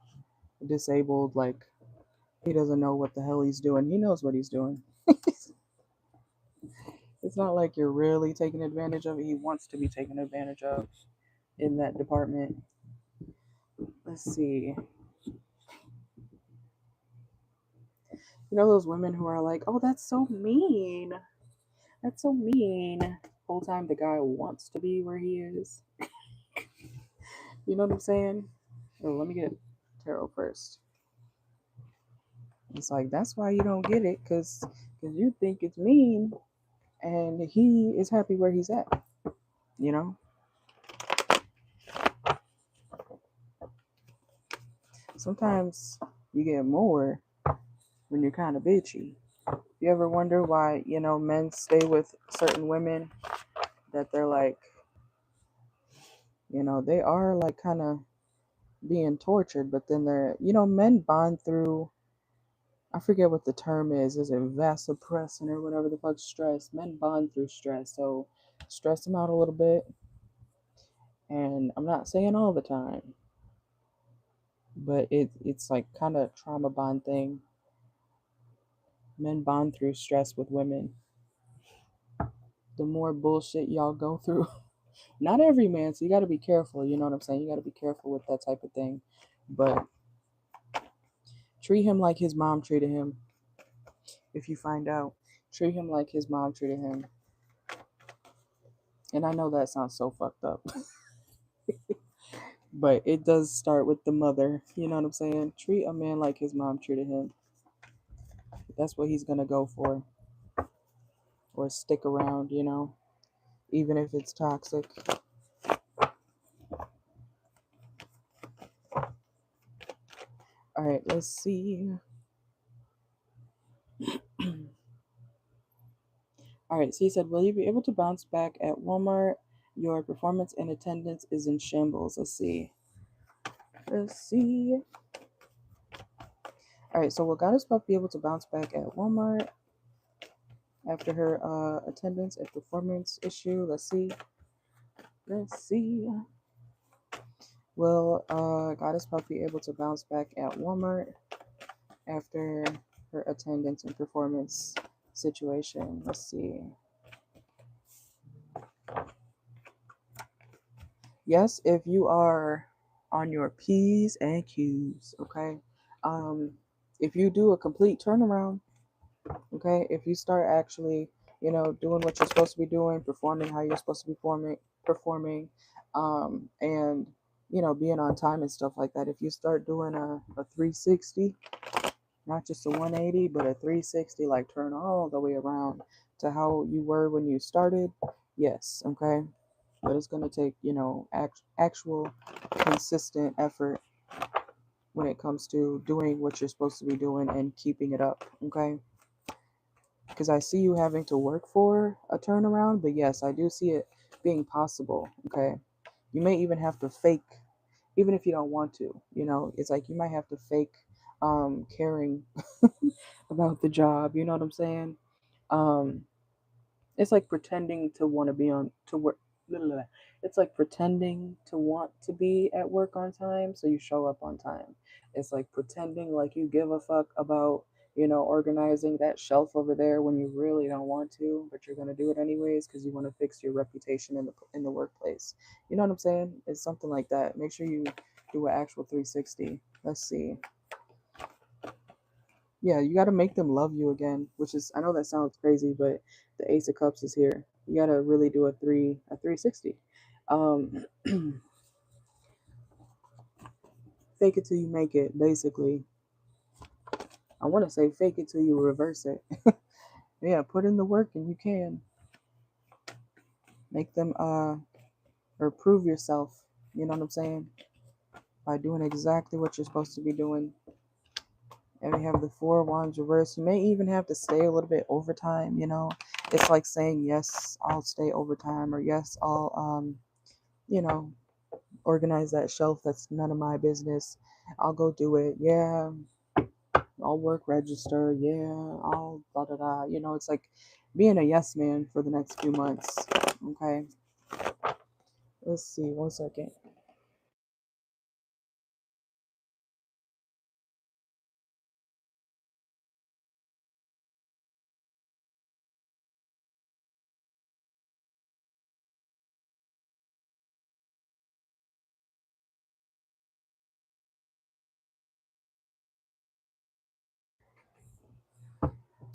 disabled, like he doesn't know what the hell he's doing. He knows what he's doing. It's not like you're really taking advantage of it. He wants to be taken advantage of in that department. Let's see. You know those women who are like, "Oh, that's so mean. That's so mean." Whole time the guy wants to be where he is. You know what I'm saying? Oh, let me get tarot first. It's like that's why you don't get it, cause you think it's mean, and he is happy where he's at. You know. Sometimes you get more when you're kind of bitchy. You ever wonder why men stay with certain women that they're like, they are like kind of being tortured, but then men bond through. I forget what the term is. Is it vasopressin or whatever the fuck stress? Men bond through stress. So stress them out a little bit. And I'm not saying all the time, but it's like kind of trauma bond thing. Men bond through stress with women. The more bullshit y'all go through. Not every man, so you got to be careful. You know what I'm saying? You got to be careful with that type of thing. But treat him like his mom treated him. If you find out, treat him like his mom treated him. And I know that sounds so fucked up. But it does start with the mother. You know what I'm saying? Treat a man like his mom treated him. That's what he's going to go for. Or stick around, even if it's toxic. All All right, let's see. All right, so he said, will you be able to bounce back at Walmart? Your performance and attendance is in shambles. Let's see. Let's see. All right, so will Goddess Puff be able to bounce back at Walmart after her attendance and performance issue? Let's see. Let's see. Will Goddess Puff be able to bounce back at Walmart after her attendance and performance situation? Let's see. Yes, if you are on your P's and Q's, okay? If you do a complete turnaround, okay, if you start actually, doing what you're supposed to be doing, performing how you're supposed to be performing, and being on time and stuff like that. If you start doing a 360, not just a 180, but a 360, like turn all the way around to how you were when you started, yes, okay. But it's going to take, actual consistent effort when it comes to doing what you're supposed to be doing and keeping it up, okay? Because I see you having to work for a turnaround, but yes, I do see it being possible, okay? You may even have to fake, even if you don't want to, it's like you might have to fake caring about the job, you know what I'm saying? Um, It's like pretending to want to be on to work. It's like pretending to want to be at work on time, so you show up on time. It's like pretending like you give a fuck about organizing that shelf over there when you really don't want to, but you're gonna do it anyways because you want to fix your reputation in the workplace. You know what I'm saying? It's something like that. Make sure you do an actual 360. Let's see. Yeah, you got to make them love you again, which is, I know that sounds crazy, but the Ace of Cups is here. You got to really do a 360. Um, fake it till you make it, basically. I want to say fake it till you reverse it. Yeah, put in the work and you can make them or prove yourself. You know what I'm saying? By doing exactly what you're supposed to be doing. And we have the Four of Wands reversed. You may even have to stay a little bit overtime, It's like saying, yes, I'll stay overtime, or yes, I'll, you know, organize that shelf. That's none of my business. I'll go do it. Yeah, I'll work register. Yeah, I'll da da da. It's like being a yes man for the next few months. Okay. Let's see. 1 second.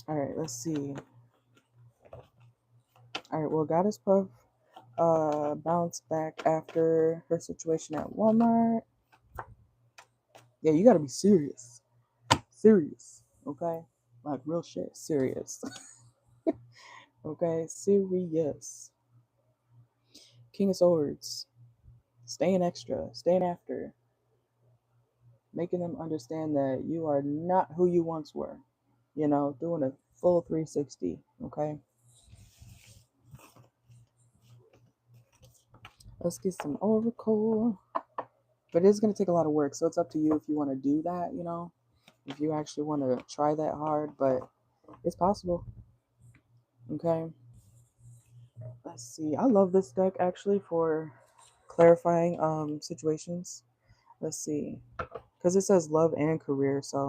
All right. Let's see. All right. Well, Goddess Puff bounced back after her situation at Walmart. Yeah, you gotta be serious. Serious. Okay? Like real shit. Serious. Okay? Serious. King of Swords. Staying extra. Staying after. Making them understand that you are not who you once were. Doing a full 360. Okay? Let's get some Oracle. But it is going to take a lot of work. So it's up to you if you want to do that, if you actually want to try that hard. But it's possible. Okay? Let's see. I love this deck actually for clarifying situations. Let's see. Because it says love and career. So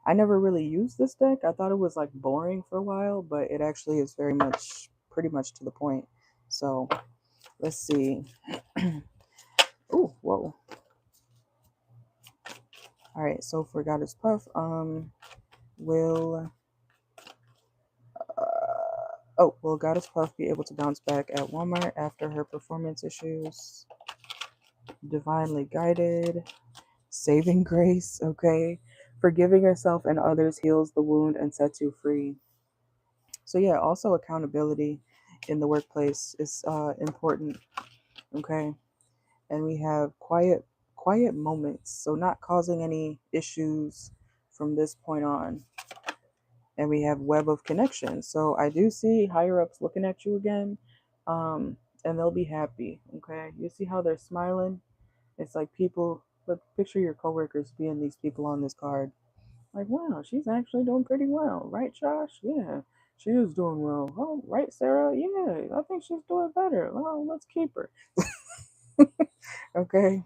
I never really used this deck. I thought it was like boring for a while, but it actually is pretty much to the point. So let's see. Oh, whoa. All right. So for Goddess Puff, will will Goddess Puff be able to bounce back at Walmart after her performance issues? Divinely guided. Saving grace, okay? Forgiving yourself and others heals the wound and sets you free. So yeah, also accountability in the workplace is important, okay? And we have quiet moments, so not causing any issues from this point on. And we have web of connection. So I do see higher ups looking at you again, and they'll be happy. Okay, you see how they're smiling? It's like people. Look, picture your coworkers being these people on this card. Like, wow, she's actually doing pretty well, right, Josh? Yeah, she is doing well. Oh, right, Sarah? Yeah, I think she's doing better. Well, let's keep her. Okay,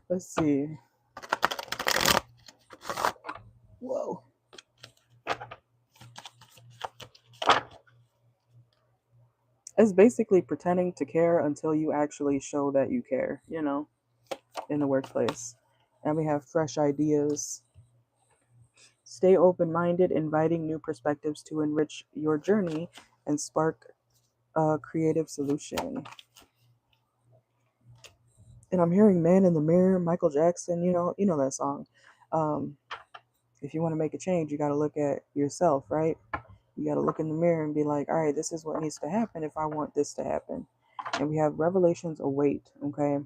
let's see. Whoa. It's basically pretending to care until you actually show that you care, in the workplace. And we have fresh ideas. Stay open minded, inviting new perspectives to enrich your journey and spark a creative solution. And I'm hearing Man in the Mirror, Michael Jackson, you know that song. Um, if you want to make a change, you got to look at yourself, right? You got to look in the mirror and be like, all right, this is what needs to happen if I want this to happen. And we have revelations await, okay?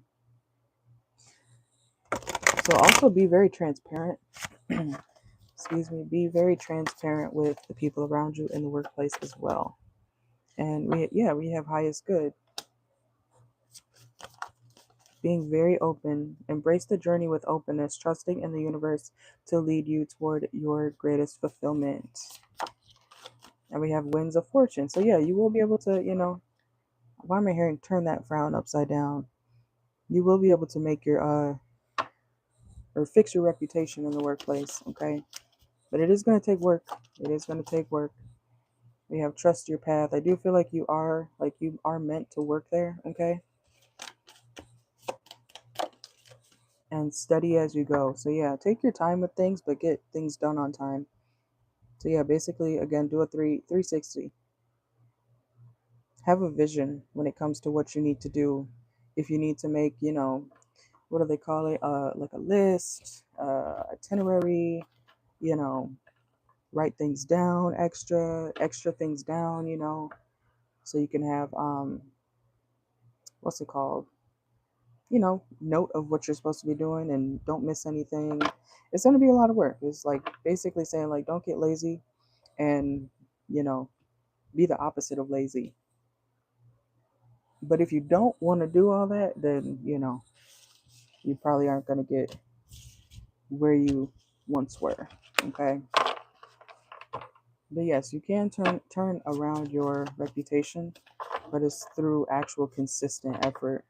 So also be very transparent. Excuse me, be very transparent with the people around you in the workplace as well. And we have highest good. Being very open, embrace the journey with openness, trusting in the universe to lead you toward your greatest fulfillment. And we have winds of fortune. So yeah, you will be able to, why am I hearing turn that frown upside down? You will be able to make your or fix your reputation in the workplace, okay? But it is going to take work. It is going to take work. We have trust your path. I do feel like you are meant to work there, okay? And study as you go. So yeah, take your time with things, but get things done on time. So yeah, basically again, do a 360. Have a vision when it comes to what you need to do. If you need to make, what do they call it? Like a list, itinerary, you know, write things down, extra things down, so you can have what's it called? Note of what you're supposed to be doing and don't miss anything. It's going to be a lot of work. It's like basically saying like don't get lazy and, you know, be the opposite of lazy. But if you don't want to do all that, then, you probably aren't going to get where you once were. Okay? But yes, you can turn around your reputation, but it's through actual consistent effort.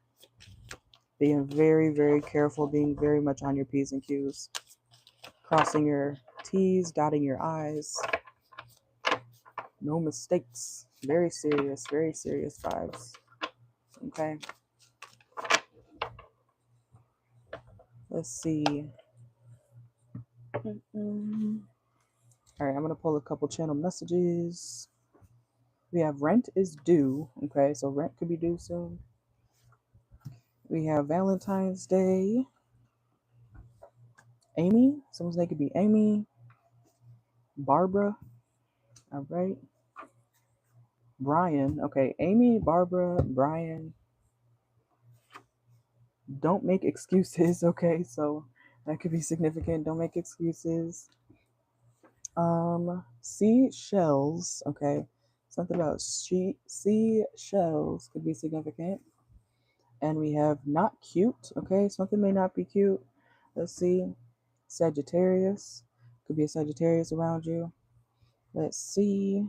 Being very, very careful, being very much on your P's and Q's, crossing your T's, dotting your I's, no mistakes. Very serious vibes. Okay, let's see. All right, I'm gonna pull a couple channel messages. We have rent is due. Okay, so rent could be due soon. We have Valentine's Day. Amy, someone's name could be Amy. Barbara. All right. Brian. Okay, Amy, Barbara, Brian. Don't make excuses. Okay, so that could be significant. Don't make excuses. Seashells. Okay, something about seashells could be significant. And we have not cute. Okay, something may not be cute. Let's see. Sagittarius. Could be a Sagittarius around you. Let's see.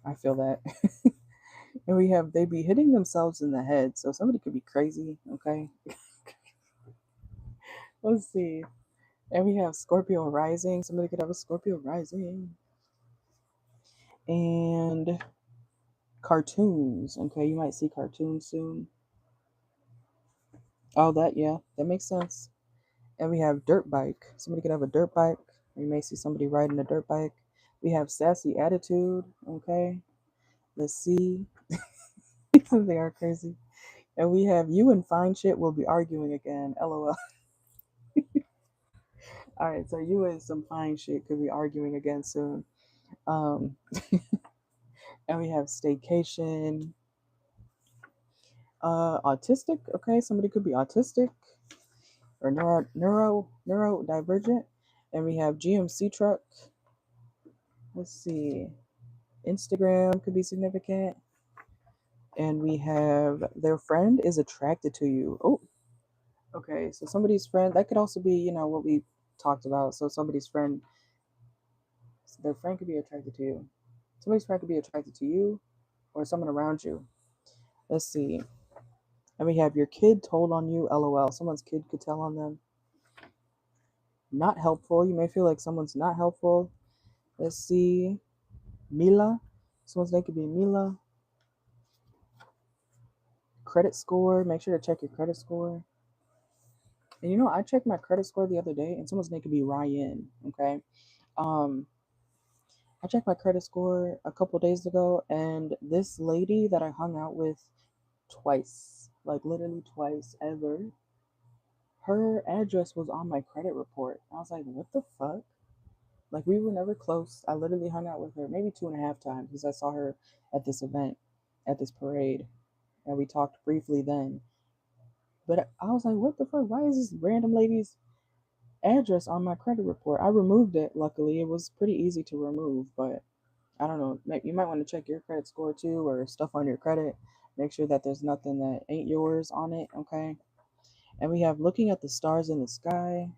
I feel that. And we have they be hitting themselves in the head. So somebody could be crazy. Okay. Let's see. And we have Scorpio rising. Somebody could have a Scorpio rising. And cartoons. Okay, you might see cartoons soon. Oh, that makes sense. And we have dirt bike. Somebody could have a dirt bike. You may see somebody riding a dirt bike. We have sassy attitude. Okay, let's see. They are crazy. And we have you and fine shit will be arguing again. LOL. All right, so you and some fine shit could be arguing again soon. Um, and we have staycation. Autistic. Okay, somebody could be autistic or neurodivergent. And we have GMC truck. Let's see. Instagram could be significant. And we have their friend is attracted to you. Oh, okay. So somebody's friend, that could also be, what we talked about. So somebody's friend, their friend could be attracted to you. Somebody's friend could be attracted to you or someone around you. Let's see. And we have your kid told on you, LOL. Someone's kid could tell on them. Not helpful. You may feel like someone's not helpful. Let's see. Mila. Someone's name could be Mila. Credit score. Make sure to check your credit score. And I checked my credit score the other day, and someone's name could be Ryan. Okay. Um, I checked my credit score a couple days ago, and this lady that I hung out with twice, like literally twice ever, her address was on my credit report. I was like, what the fuck? Like, we were never close. I literally hung out with her maybe 2.5 times because I saw her at this event, at this parade, and we talked briefly then. But I was like, what the fuck? Why is this random lady's address on my credit report? I removed it, luckily. It was pretty easy to remove, but I don't know. You might want to check your credit score too, or stuff on your credit. Make sure that there's nothing that ain't yours on it, okay? And we have looking at the stars in the sky.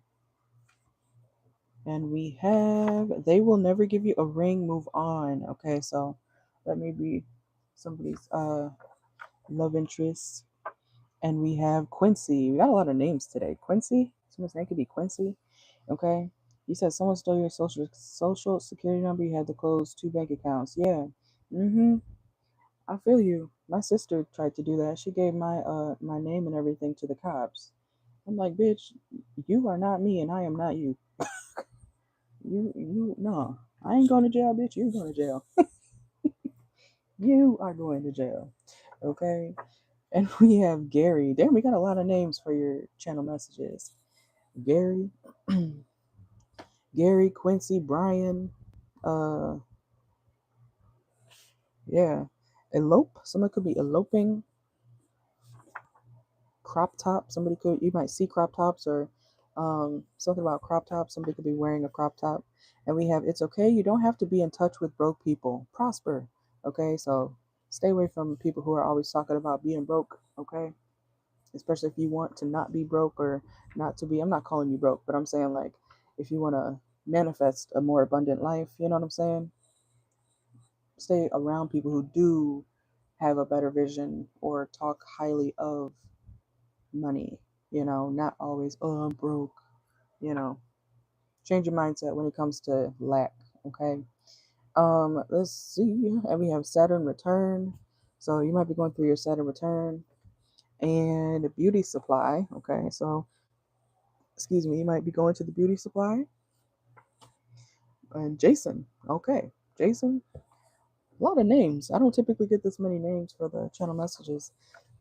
And we have they will never give you a ring, move on. Okay, so that may be somebody's love interest. And we have Quincy. We got a lot of names today. Quincy? Someone's name could be Quincy. Okay. You said someone stole your social security number, you had to close 2 bank accounts. Yeah. Mm-hmm. I feel you. My sister tried to do that. She gave my name and everything to the cops. I'm like, bitch, you are not me and I am not you. No. I ain't going to jail, bitch. You going to jail. You are going to jail. Okay. And we have Gary. Damn, we got a lot of names for your channel messages. Gary, Gary, Quincy, Brian, uh, yeah. Elope. Someone could be eloping. Crop top. You might see crop tops or something about crop tops. Somebody could be wearing a crop top. And we have, it's okay. You don't have to be in touch with broke people. Prosper. Okay. So stay away from people who are always talking about being broke. Okay. Especially if you want to not be broke or not to be, I'm not calling you broke, but I'm saying like, if you want to manifest a more abundant life, you know what I'm saying? Stay around people who do have a better vision or talk highly of money, not always, oh, I'm broke, you know. Change your mindset when it comes to lack, okay? Let's see. And we have Saturn return. So you might be going through your Saturn return and beauty supply, okay? So, excuse me, you might be going to the beauty supply. And Jason, okay. Jason, a lot of names. I don't typically get this many names for the channel messages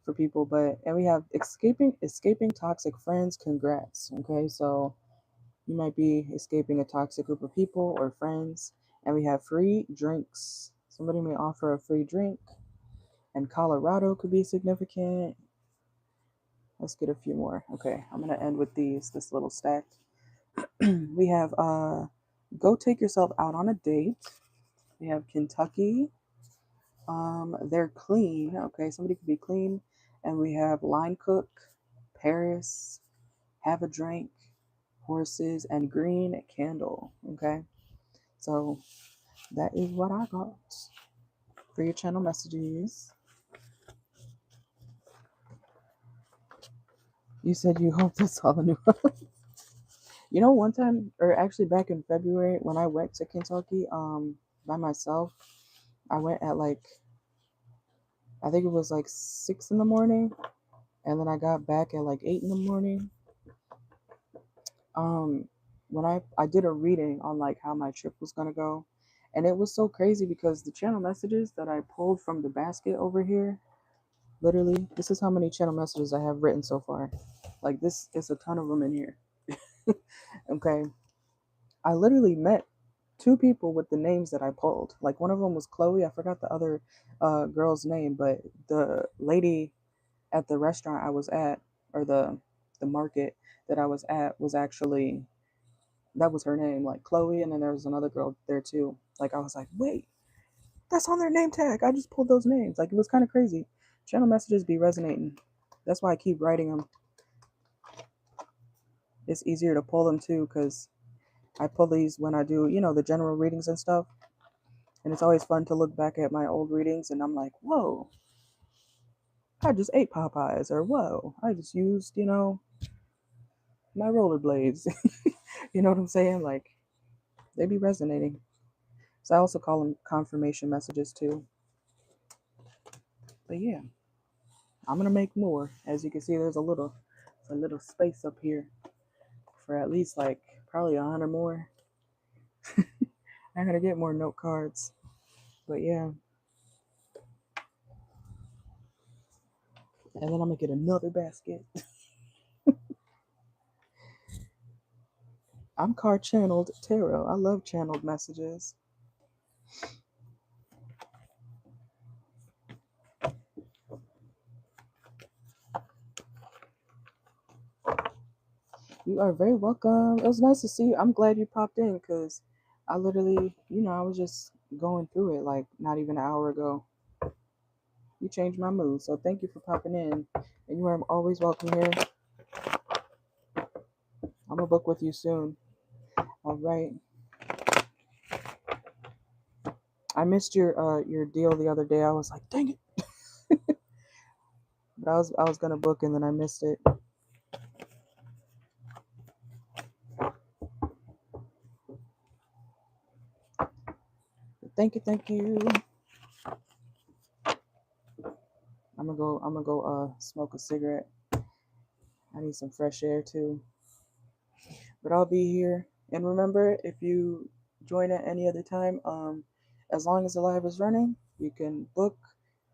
for people, and we have escaping toxic friends. Congrats. Okay, so you might be escaping a toxic group of people or friends. And we have free drinks. Somebody may offer a free drink. And Colorado could be significant. Let's get a few more. Okay, I'm gonna end with this little stack. We have go take yourself out on a date. We have Kentucky. They're clean. Okay, somebody could be clean. And we have line cook, Paris, have a drink, horses, and green candle. Okay, so that is what I got for your channel messages. You said you hope that's all the new. One time, or actually back in February when I went to Kentucky, by myself, I went at I think it was 6 in the morning, and then I got back at 8 in the morning. When I did a reading on how my trip was gonna go, and it was so crazy because the channel messages that I pulled from the basket over here, literally, this is how many channel messages I have written so far. This is a ton of them in here. Okay, I literally met 2 people with the names that I pulled. One of them was Chloe. I forgot the other girl's name, but the lady at the restaurant I was at, or the market that I was at, was actually, that was her name, like Chloe, and then there was another girl there too. Like I was like, wait, that's on their name tag. I just pulled those names. Like it was kind of crazy. Channel messages be resonating. That's why I keep writing them. It's easier to pull them too, because I pull these when I do, the general readings and stuff. And it's always fun to look back at my old readings and I'm like, whoa, I just ate Popeyes, or whoa, I just used, my rollerblades. You know what I'm saying? Like, they be resonating. So I also call them confirmation messages too. But yeah, I'm gonna make more. As you can see, there's a little space up here for at least like probably 100 more. I'm gonna get more note cards. But yeah. And then I'm gonna get another basket. I'm channeled tarot. I love channeled messages. You are very welcome. It was nice to see you. I'm glad you popped in because I literally, I was just going through it like not even an hour ago. You changed my mood. So thank you for popping in. And you are always welcome here. I'm gonna book with you soon. All right. I missed your deal the other day. I was like, dang it. But I was gonna book and then I missed it. Thank you, thank you. I'm gonna go smoke a cigarette. I need some fresh air too. But I'll be here. And remember, if you join at any other time, as long as the live is running, you can book.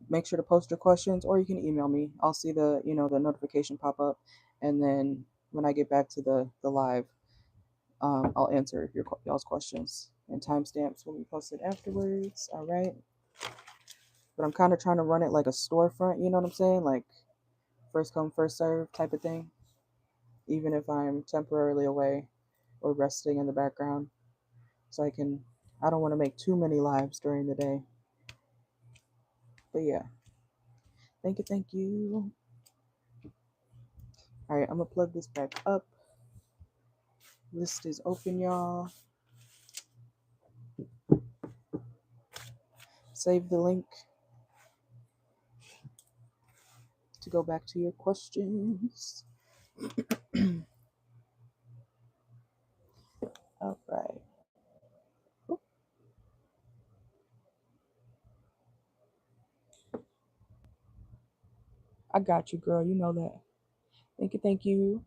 Make sure to post your questions, or you can email me. I'll see the notification pop up, and then when I get back to the live, I'll answer y'all's questions. And timestamps will be posted afterwards. All right. But I'm kind of trying to run it like a storefront. You know what I'm saying? Like first come first serve type of thing. Even if I'm temporarily away or resting in the background, so I don't want to make too many lives during the day. But yeah, thank you, thank you. All right, I'm gonna plug this back up. List is open, y'all. Save the link to go back to your questions. All right. I got you, girl. You know that. Thank you, thank you.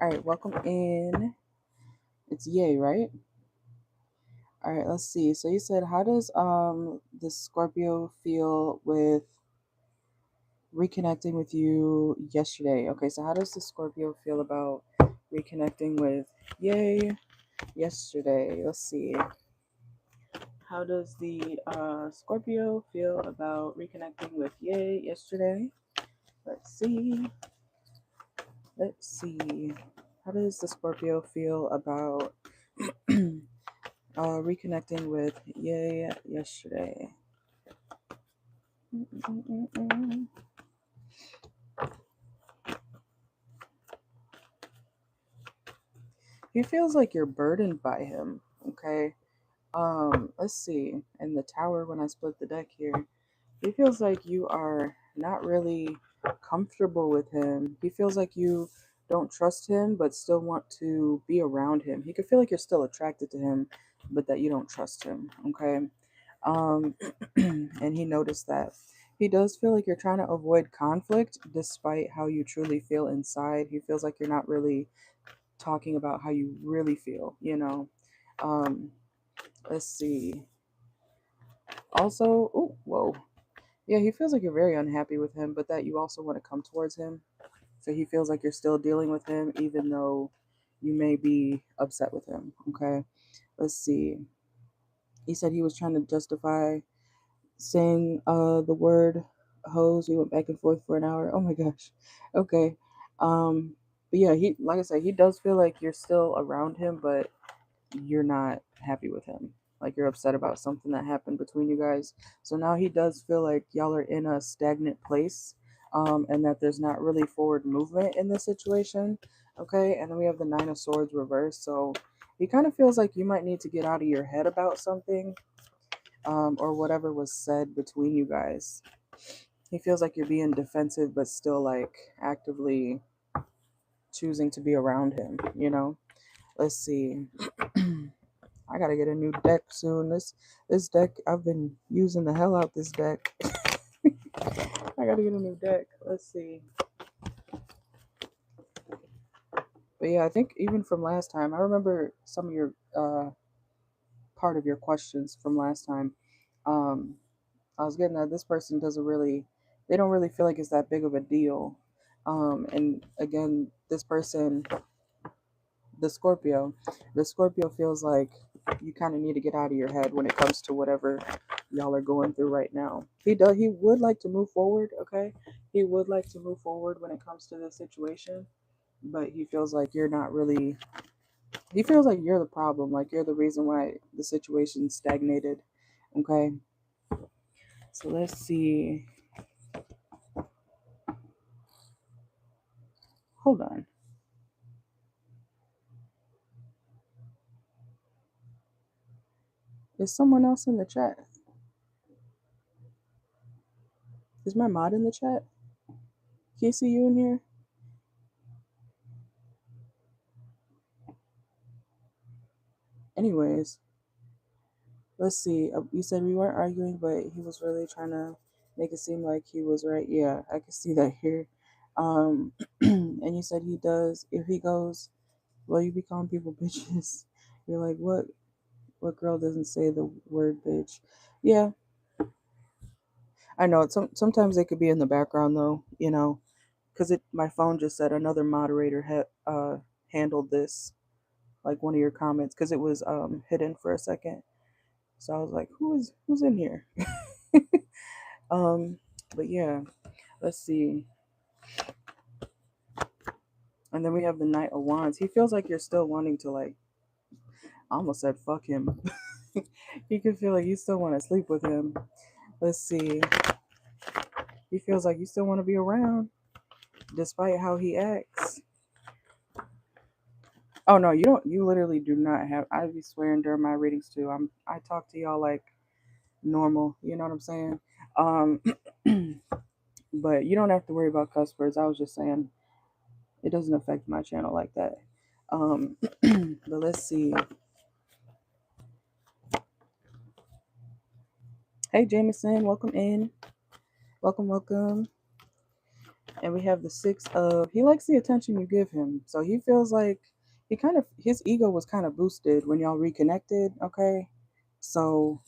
All right, welcome in. It's Yay, right? All right, let's see. So you said, how does the Scorpio feel with reconnecting with you yesterday? Okay, so how does the Scorpio feel about reconnecting with Yay yesterday? Let's see. How does the Scorpio feel about reconnecting with Yay yesterday? Let's see. Let's see. How does the Scorpio feel about reconnecting with Yay yesterday? He feels like you're burdened by him. Okay. Let's see. In the tower, when I split the deck here, he feels like you are not really comfortable with him. He feels like you don't trust him, but still want to be around him. He could feel like you're still attracted to him, but that you don't trust him. Okay. Um, and he noticed that. He does feel like you're trying to avoid conflict despite how you truly feel inside. He feels like you're not really talking about how you really feel, you know. Um, let's see. Also, oh, whoa. Yeah, he feels like you're very unhappy with him, but that you also want to come towards him. So he feels like you're still dealing with him, even though you may be upset with him. Okay. Let's see. He said he was trying to justify saying the word hose. We went back and forth for an hour. Oh my gosh. Okay. But yeah, he, like I said, he does feel like you're still around him, but you're not happy with him. Like you're upset about something that happened between you guys. So now he does feel like y'all are in a stagnant place, and that there's not really forward movement in this situation. Okay, and then we have the Nine of Swords reversed. So he kind of feels like you might need to get out of your head about something, or whatever was said between you guys. He feels like you're being defensive, but still like actively choosing to be around him. You know. Let's see. I gotta get a new deck soon. This deck, I've been using the hell out this deck. I gotta get a new deck. Let's see. But yeah, I think even from last time, I remember some of your part of your questions from last time. Um, I was getting that this person doesn't really, they don't really feel like it's that big of a deal. And again, this person, the Scorpio feels like you kind of need to get out of your head when it comes to whatever y'all are going through right now. He would like to move forward, okay? He would like to move forward when it comes to this situation, but he feels like you're not really, he feels like you're the problem, like you're the reason why the situation stagnated. Okay? So let's see. Hold on. Is someone else in the chat? Is my mod in the chat? Can you see you in here? Anyways, let's see. You said we weren't arguing, but he was really trying to make it seem like he was right. Yeah, I can see that here. And you said he does. If he goes, well, you be calling people bitches. You're like, what? What girl doesn't say the word bitch? Yeah, I know. Sometimes they could be in the background though. You know, because my phone just said another moderator had handled this, like one of your comments, because it was hidden for a second. So I was like, who's in here? um, but yeah, let's see. And then we have the Knight of Wands. He feels like you're still wanting to, like, I almost said fuck him. He could feel like you still want to sleep with him. Let's see. He feels like you still want to be around despite how he acts. Oh no, you don't. You literally do not have. I be swearing during my readings too. I talk to y'all like normal. You know what I'm saying? Um, but you don't have to worry about cuss words. I was just saying it doesn't affect my channel like that. But let's see. Hey Jameson, welcome in. Welcome, welcome. And we have the six of, he likes the attention you give him. So he feels like his ego was kind of boosted when y'all reconnected. Okay. So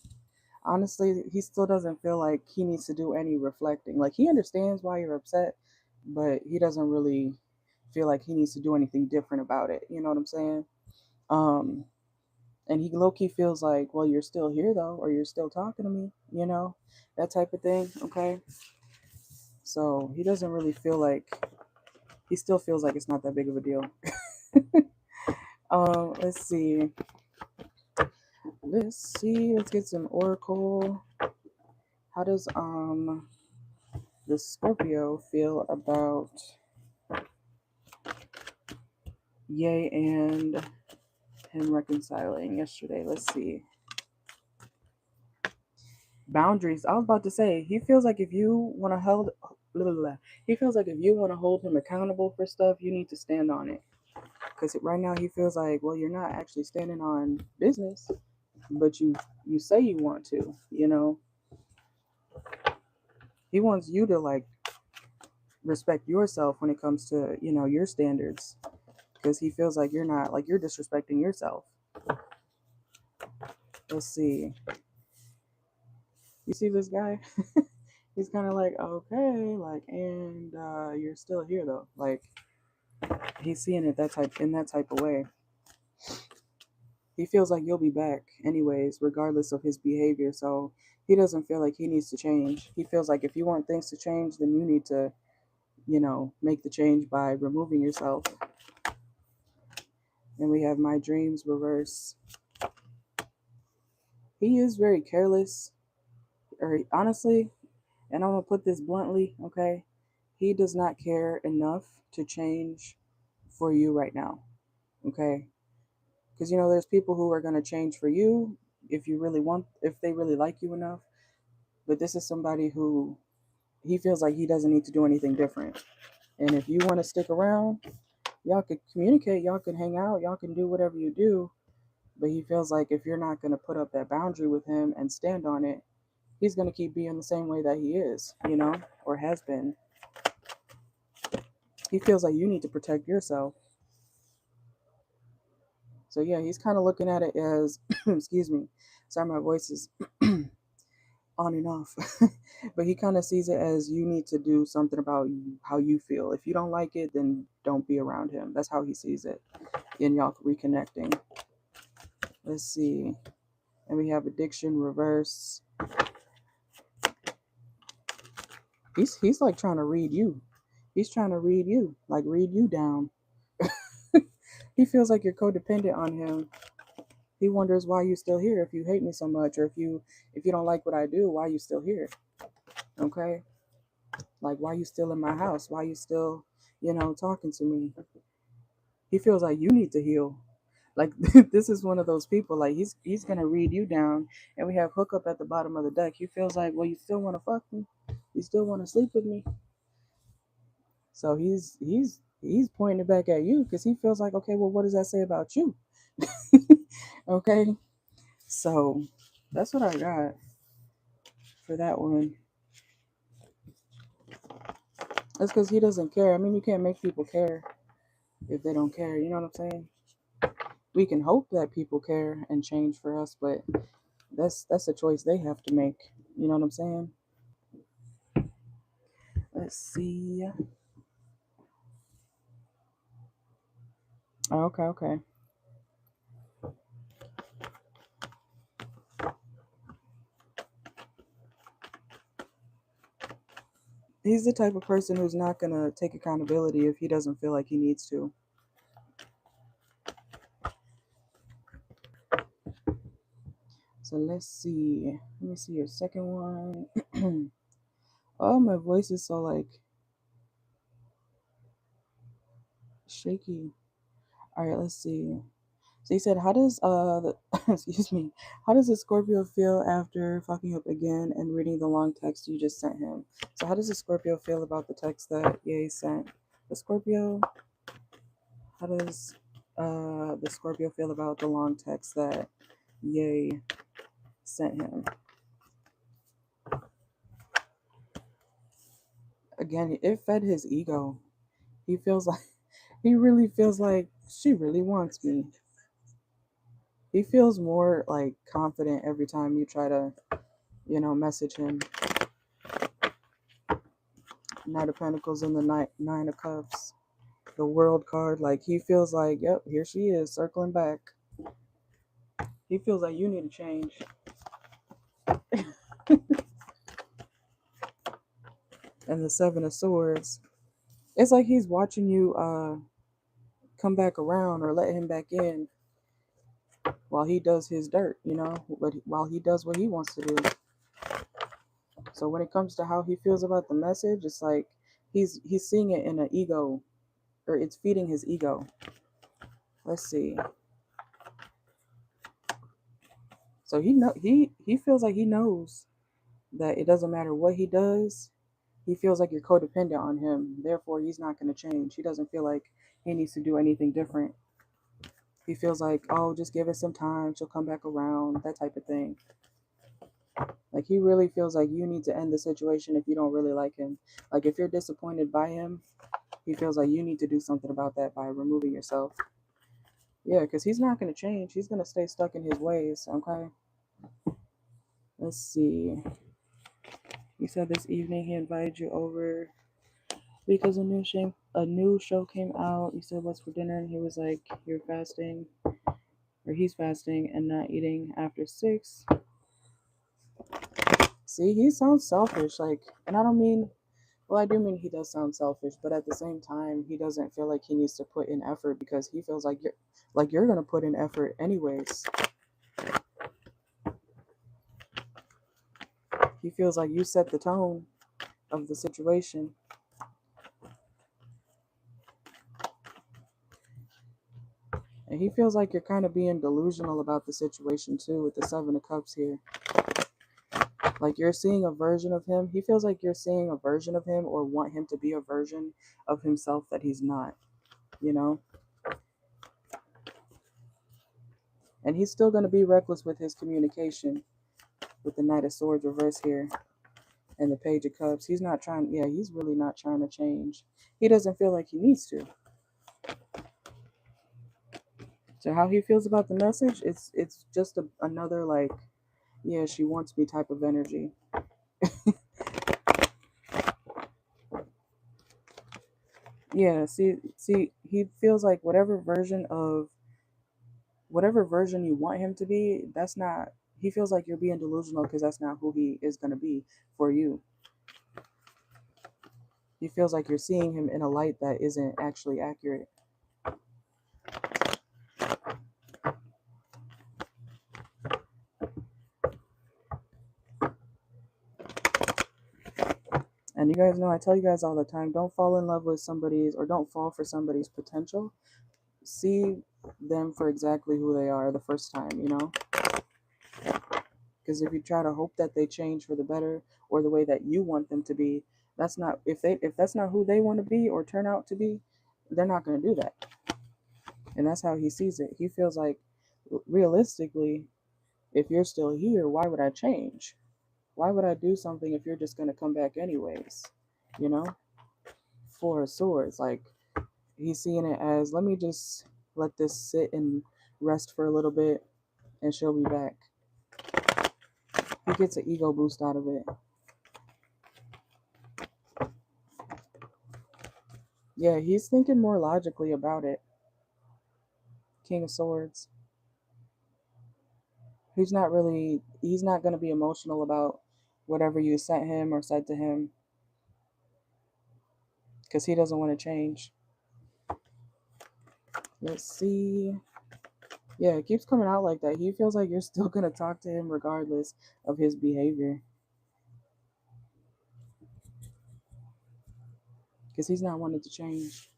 honestly, he still doesn't feel like he needs to do any reflecting. Like he understands why you're upset, but he doesn't really feel like he needs to do anything different about it. You know what I'm saying? Um, and he low key feels like, well, you're still here though, or you're still talking to me, that type of thing. Okay. So he doesn't really feel like, he still feels like it's not that big of a deal. Let's see. Let's get some oracle. How does the Scorpio feel about Yay and him reconciling yesterday? Let's see. Boundaries. I was about to say, he feels like if you want to hold he feels like if you want to hold him accountable for stuff, you need to stand on it. Because right now he feels like, well, you're not actually standing on business, but you say you want to, He wants you to like respect yourself when it comes to, your standards, because he feels like you're disrespecting yourself. Let's see. You see this guy? He's kind of like, okay, like, and you're still here though. Like, he's seeing it in that type of way. He feels like you'll be back anyways, regardless of his behavior. So he doesn't feel like he needs to change. He feels like if you want things to change, then you need to, make the change by removing yourself. And we have my dreams reverse. He is very careless, or honestly, and I'm gonna put this bluntly, okay? He does not care enough to change for you right now, okay? Because there's people who are gonna change for you if they really like you enough. But this is somebody who he feels like he doesn't need to do anything different. And if you want to stick around, y'all could communicate, y'all can hang out, y'all can do whatever you do. But he feels like if you're not gonna put up that boundary with him and stand on it, he's going to keep being the same way that he is, or has been. He feels like you need to protect yourself. So, yeah, he's kind of looking at it as, excuse me, sorry, my voice is on and off. But he kind of sees it as you need to do something about how you feel. If you don't like it, then don't be around him. That's how he sees it. And y'all reconnecting. Let's see. And we have addiction reverse. He's like trying to read you. He's trying to read you, like read you down. He feels like you're codependent on him. He wonders why you still here if you hate me so much, or if you don't like what I do, why you still here? Okay? Like why you still in my house? Why you still, talking to me? He feels like you need to heal. Like this is one of those people, like he's gonna read you down, and we have hookup at the bottom of the deck. He feels like, well, you still wanna fuck me? You still wanna sleep with me? So he's pointing it back at you because he feels like, okay, well, what does that say about you? Okay, so that's what I got for that one. That's because he doesn't care. I mean, you can't make people care if they don't care. You know what I'm saying? We can hope that people care and change for us, but that's a choice they have to make. You know what I'm saying? Let's see. Oh, okay, okay. He's the type of person who's not gonna take accountability if he doesn't feel like he needs to. So let's see. Let me see your second one. Oh, my voice is so like shaky. All right, let's see. So he said, how does excuse me, how does a Scorpio feel after fucking up again and reading the long text you just sent him? So how does a Scorpio feel about the text that Ye sent? The Scorpio, how does the Scorpio feel about the long text that Ye sent him? Again, it fed his ego. He feels like he really feels like she really wants me. He feels more like confident every time you try to, message him. Knight of Pentacles and the Nine of Cups. The World card, like he feels like, yep, here she is circling back. He feels like you need to change. And the Seven of Swords. It's like he's watching you come back around or let him back in while he does his dirt, but while he does what he wants to do. So when it comes to how he feels about the message, it's like he's seeing it in an ego, or it's feeding his ego. Let's see. So he feels like he knows that it doesn't matter what he does. He feels like you're codependent on him. Therefore, he's not going to change. He doesn't feel like he needs to do anything different. He feels like, oh, just give it some time. She'll come back around. That type of thing. Like he really feels like you need to end the situation if you don't really like him. Like if you're disappointed by him, he feels like you need to do something about that by removing yourself. Yeah, because he's not going to change. He's going to stay stuck in his ways. Okay. Let's see. He said this evening he invited you over because a new show came out. You said, what's for dinner? And he was like, you're fasting, or he's fasting and not eating after 6. See, he sounds selfish. Like, and I don't mean, well, I do mean he does sound selfish, but at the same time, he doesn't feel like he needs to put in effort because he feels like you're going to put in effort anyways. He feels like you set the tone of the situation. And he feels like you're kind of being delusional about the situation too with the Seven of Cups here. Like you're seeing a version of him. He feels like you're seeing a version of him or want him to be a version of himself that he's not, And he's still going to be reckless with his communication with the Knight of Swords reverse here and the Page of Cups. He's not trying, he's really not trying to change. He doesn't feel like he needs to. So how he feels about the message, it's just another like, yeah, she wants me type of energy. Yeah, see, he feels like whatever version you want him to be, that's not, he feels like you're being delusional because that's not who he is going to be for you. He feels like you're seeing him in a light that isn't actually accurate. And you guys know, I tell you guys all the time, don't fall in love with somebody's, or don't fall for somebody's potential. See them for exactly who they are the first time, Because if you try to hope that they change for the better or the way that you want them to be, that's not, if that's not who they want to be or turn out to be, they're not going to do that. And that's how he sees it. He feels like, realistically, if you're still here, why would I change? Why would I do something if you're just going to come back anyways? You know? Four of Swords. Like, he's seeing it as, let me just let this sit and rest for a little bit and she'll be back. He gets an ego boost out of it. Yeah, he's thinking more logically about it. King of Swords. He's not going to be emotional about whatever you sent him or said to him because he doesn't want to change. Let's see. Yeah, it keeps coming out like that. He feels like you're still going to talk to him regardless of his behavior because he's not wanting to change.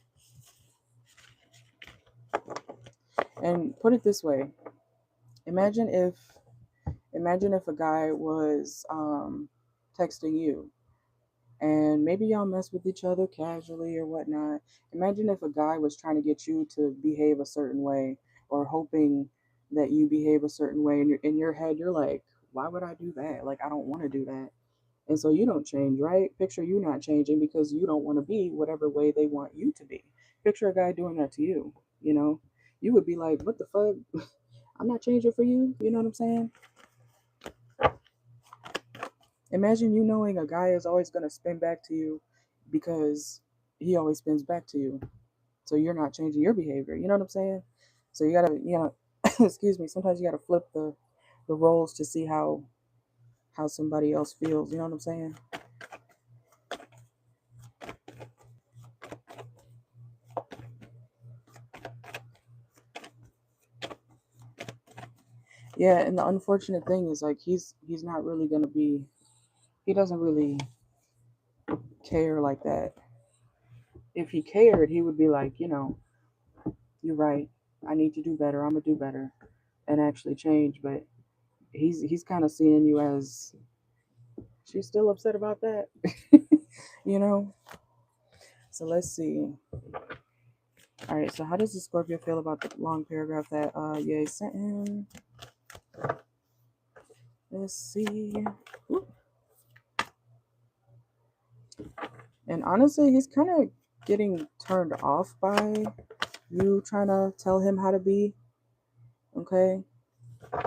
And put it this way. Imagine if a guy was texting you, and maybe y'all mess with each other casually or whatnot. Imagine if a guy was trying to get you to behave a certain way, or hoping that you behave a certain way, and in your head you're like, why would I do that? Like, I don't want to do that. And so you don't change, right? Picture you not changing because you don't want to be whatever way they want you to be. Picture a guy doing that to you, you know? You would be like, what the fuck? I'm not changing for you. You know what I'm saying? Imagine you knowing a guy is always going to spin back to you because he always spins back to you. So you're not changing your behavior. You know what I'm saying? So you got to, excuse me, sometimes you got to flip the roles to see how somebody else feels. You know what I'm saying? Yeah, and the unfortunate thing is like he's not really going to be, he doesn't really care like that. If he cared, he would be like, you're right. I need to do better. I'm going to do better and actually change, but he's kind of seeing you as, she's still upset about that. you know so let's see. All right, so how does the Scorpio feel about the long paragraph that Ye sent him? Let's see. Ooh. And honestly, he's kind of getting turned off by you trying to tell him how to be. Okay,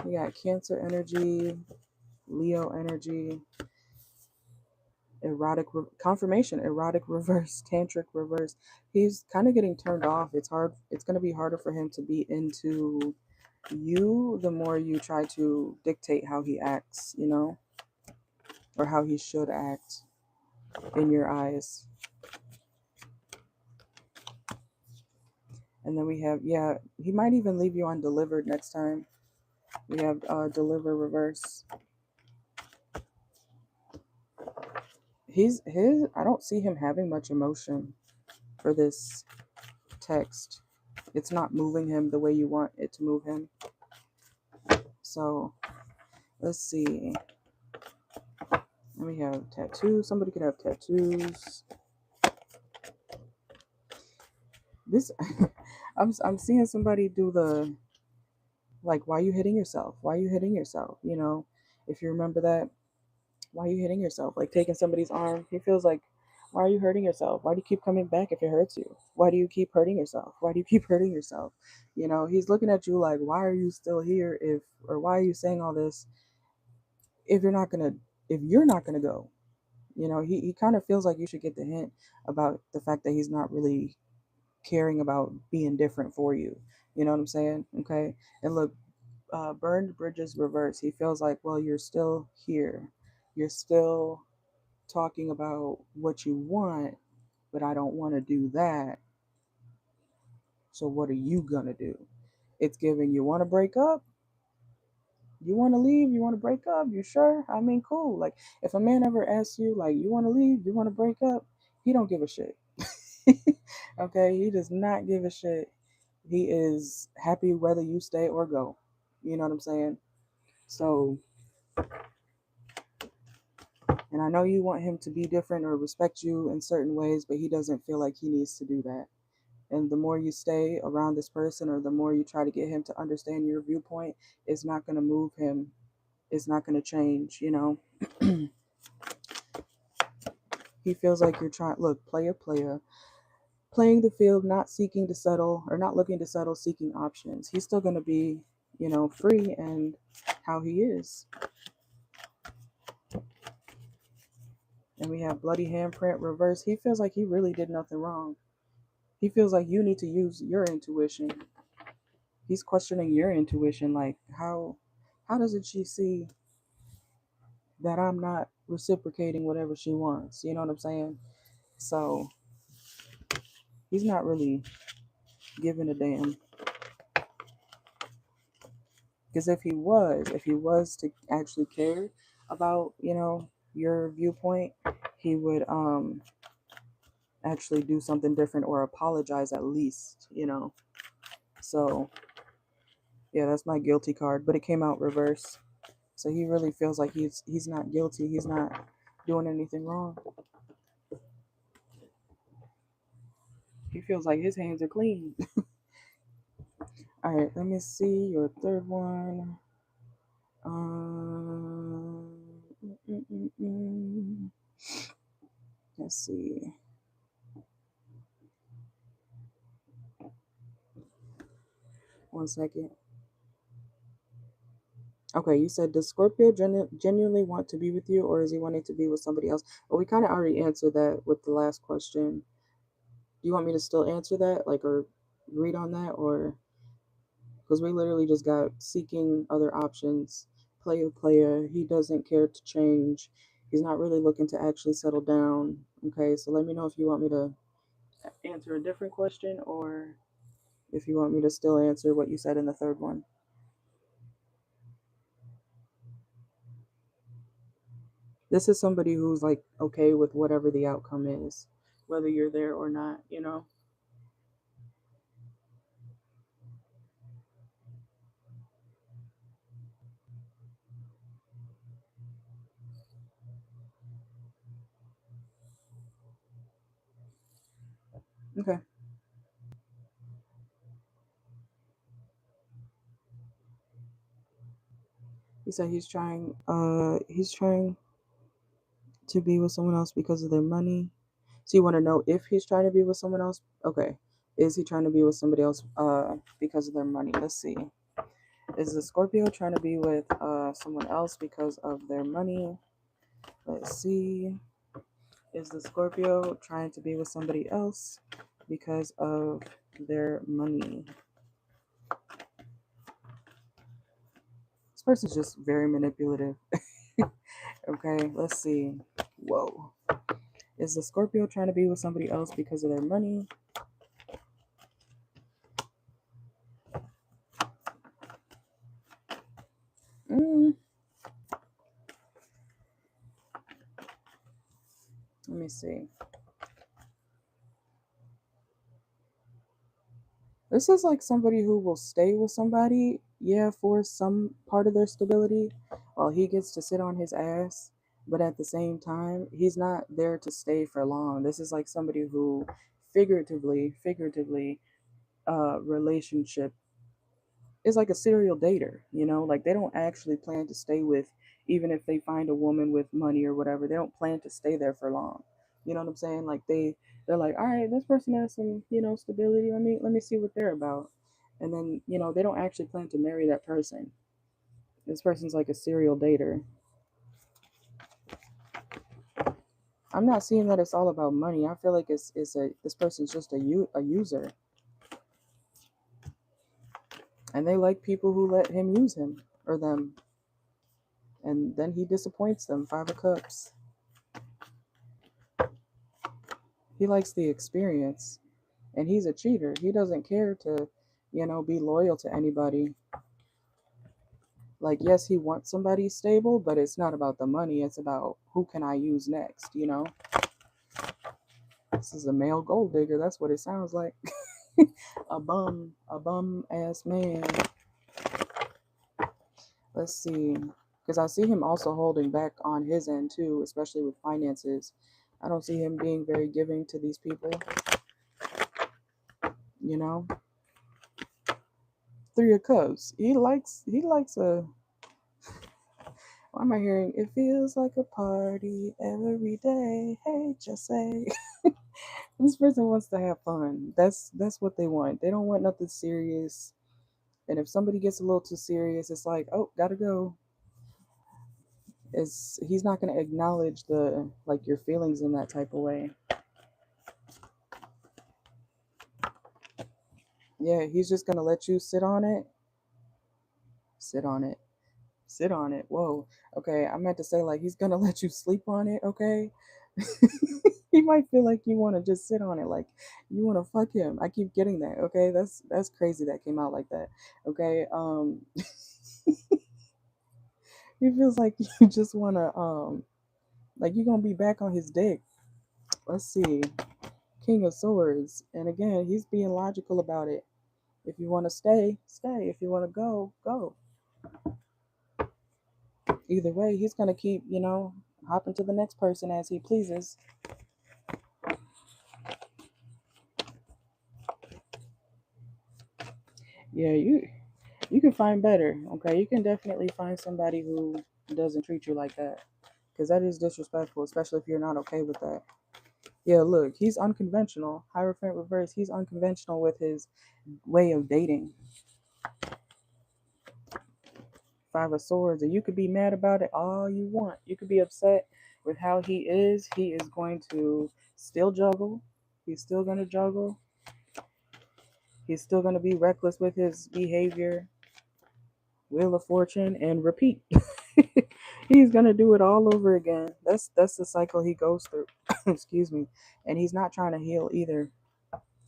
we got Cancer energy, Leo energy, confirmation, erotic reverse, tantric reverse. He's kind of getting turned off. It's going to be harder for him to be into you the more you try to dictate how he acts, or how he should act in your eyes. And then we have, yeah, he might even leave you undelivered next time. We have deliver reverse. I don't see him having much emotion for this text. It's not moving him the way you want it to move him. So let's see. We have tattoos. Somebody could have tattoos. This I'm seeing somebody do the, like, why are you hitting yourself? Why are you hitting yourself? If you remember that, why are you hitting yourself? Like taking somebody's arm. He feels like, why are you hurting yourself? Why do you keep coming back if it hurts you? Why do you keep hurting yourself? Why do you keep hurting yourself? He's looking at you like, why are you still here or why are you saying all this if you're not gonna go? He kind of feels like you should get the hint about the fact that he's not really caring about being different for you. You know what I'm saying? Okay. And look, burned bridges reverse. He feels like, well, you're still here. You're still talking about what you want, but I don't want to do that. So what are you gonna do? It's giving, you want to break up? You want to leave? You want to break up? You sure? I mean, cool. Like, if a man ever asks you, like, you want to leave? You want to break up? He don't give a shit. Okay, he does not give a shit. He is happy whether you stay or go. You know what I'm saying? So, and I know you want him to be different or respect you in certain ways, but he doesn't feel like he needs to do that. And the more you stay around this person, or the more you try to get him to understand your viewpoint, it's not going to move him. It's not going to change. He feels like you're trying, look, player, playing the field, not seeking to settle, or not looking to settle, seeking options. He's still going to be, free and how he is. And we have bloody handprint reverse. He feels like he really did nothing wrong. He feels like you need to use your intuition. He's questioning your intuition, like how doesn't she see that I'm not reciprocating whatever she wants? You know what I'm saying? So he's not really giving a damn. Because if he was to actually care about, your viewpoint, he would actually do something different or apologize at least. So Yeah, that's my guilty card, but it came out reverse. So he really feels like he's not guilty. He's not doing anything wrong. He feels like his hands are clean. All right, let me see your third one. Um, mm, mm, mm, mm. Let's see. One second. Okay, you said, does Scorpio genuinely want to be with you, or is he wanting to be with somebody else? Well, we kind of already answered that with the last question. You want me to still answer that, like, or read on that, or because we literally just got seeking other options, player. He doesn't care to change. He's not really looking to actually settle down. Okay, so let me know if you want me to answer a different question, or if you want me to still answer what you said in the third one. This is somebody who's like okay with whatever the outcome is, whether you're there or not. Okay. He said he's trying to be with someone else because of their money. So you want to know if he's trying to be with someone else? Okay. Is he trying to be with somebody else because of their money? Let's see. Is the Scorpio trying to be with someone else because of their money? Let's see. Is the Scorpio trying to be with somebody else because of their money? This person's just very manipulative. Okay, let's see. Whoa. Is the Scorpio trying to be with somebody else because of their money? Mm, let me see. This is like somebody who will stay with somebody, yeah, for some part of their stability while he gets to sit on his ass. But at the same time, he's not there to stay for long. This is like somebody who figuratively, relationship is like a serial dater. Like they don't actually plan to stay with, even if they find a woman with money or whatever, they don't plan to stay there for long. You know what I'm saying? Like they're like, all right, this person has some stability. Let me see what they're about. And then they don't actually plan to marry that person. This person's like a serial dater. I'm not seeing that it's all about money. I feel like this person's just a user, and they like people who let him use him or them, and then he disappoints them. Five of Cups. He likes the experience, and he's a cheater. He doesn't care to be loyal to anybody. Like, yes, he wants somebody stable, but it's not about the money. It's about who can I use next. This is a male gold digger. That's what it sounds like. A bum ass man. Let's see. Because I see him also holding back on his end too, especially with finances. I don't see him being very giving to these people. You know, Three of Cups. He likes a. Why am I hearing? It feels like a party every day. Hey, just say. This person wants to have fun. That's what they want. They don't want nothing serious. And if somebody gets a little too serious, it's like, oh, gotta go. He's not gonna acknowledge the like your feelings in that type of way. Yeah, he's just gonna let you sit on it. Sit on it. Sit on it. Whoa. Okay, I meant to say like he's gonna let you sleep on it, okay? He might feel like you wanna just sit on it, like you wanna fuck him. I keep getting that, okay? That's crazy that came out like that. Okay. He feels like you just wanna like you're gonna be back on his dick. Let's see. King of Swords. And again, he's being logical about it. If you want to stay, stay. If you want to go, go. Either way, he's going to keep, hopping to the next person as he pleases. Yeah, you can find better, okay? You can definitely find somebody who doesn't treat you like that, because that is disrespectful, especially if you're not okay with that. Yeah, look, he's unconventional. Hierophant reverse, he's unconventional with his way of dating. Five of Swords, and you could be mad about it all you want. You could be upset with how he is. He is going to still juggle. He's still going to juggle. He's still going to be reckless with his behavior. Wheel of Fortune and repeat. He's going to do it all over again. That's the cycle he goes through. Excuse me. And he's not trying to heal either.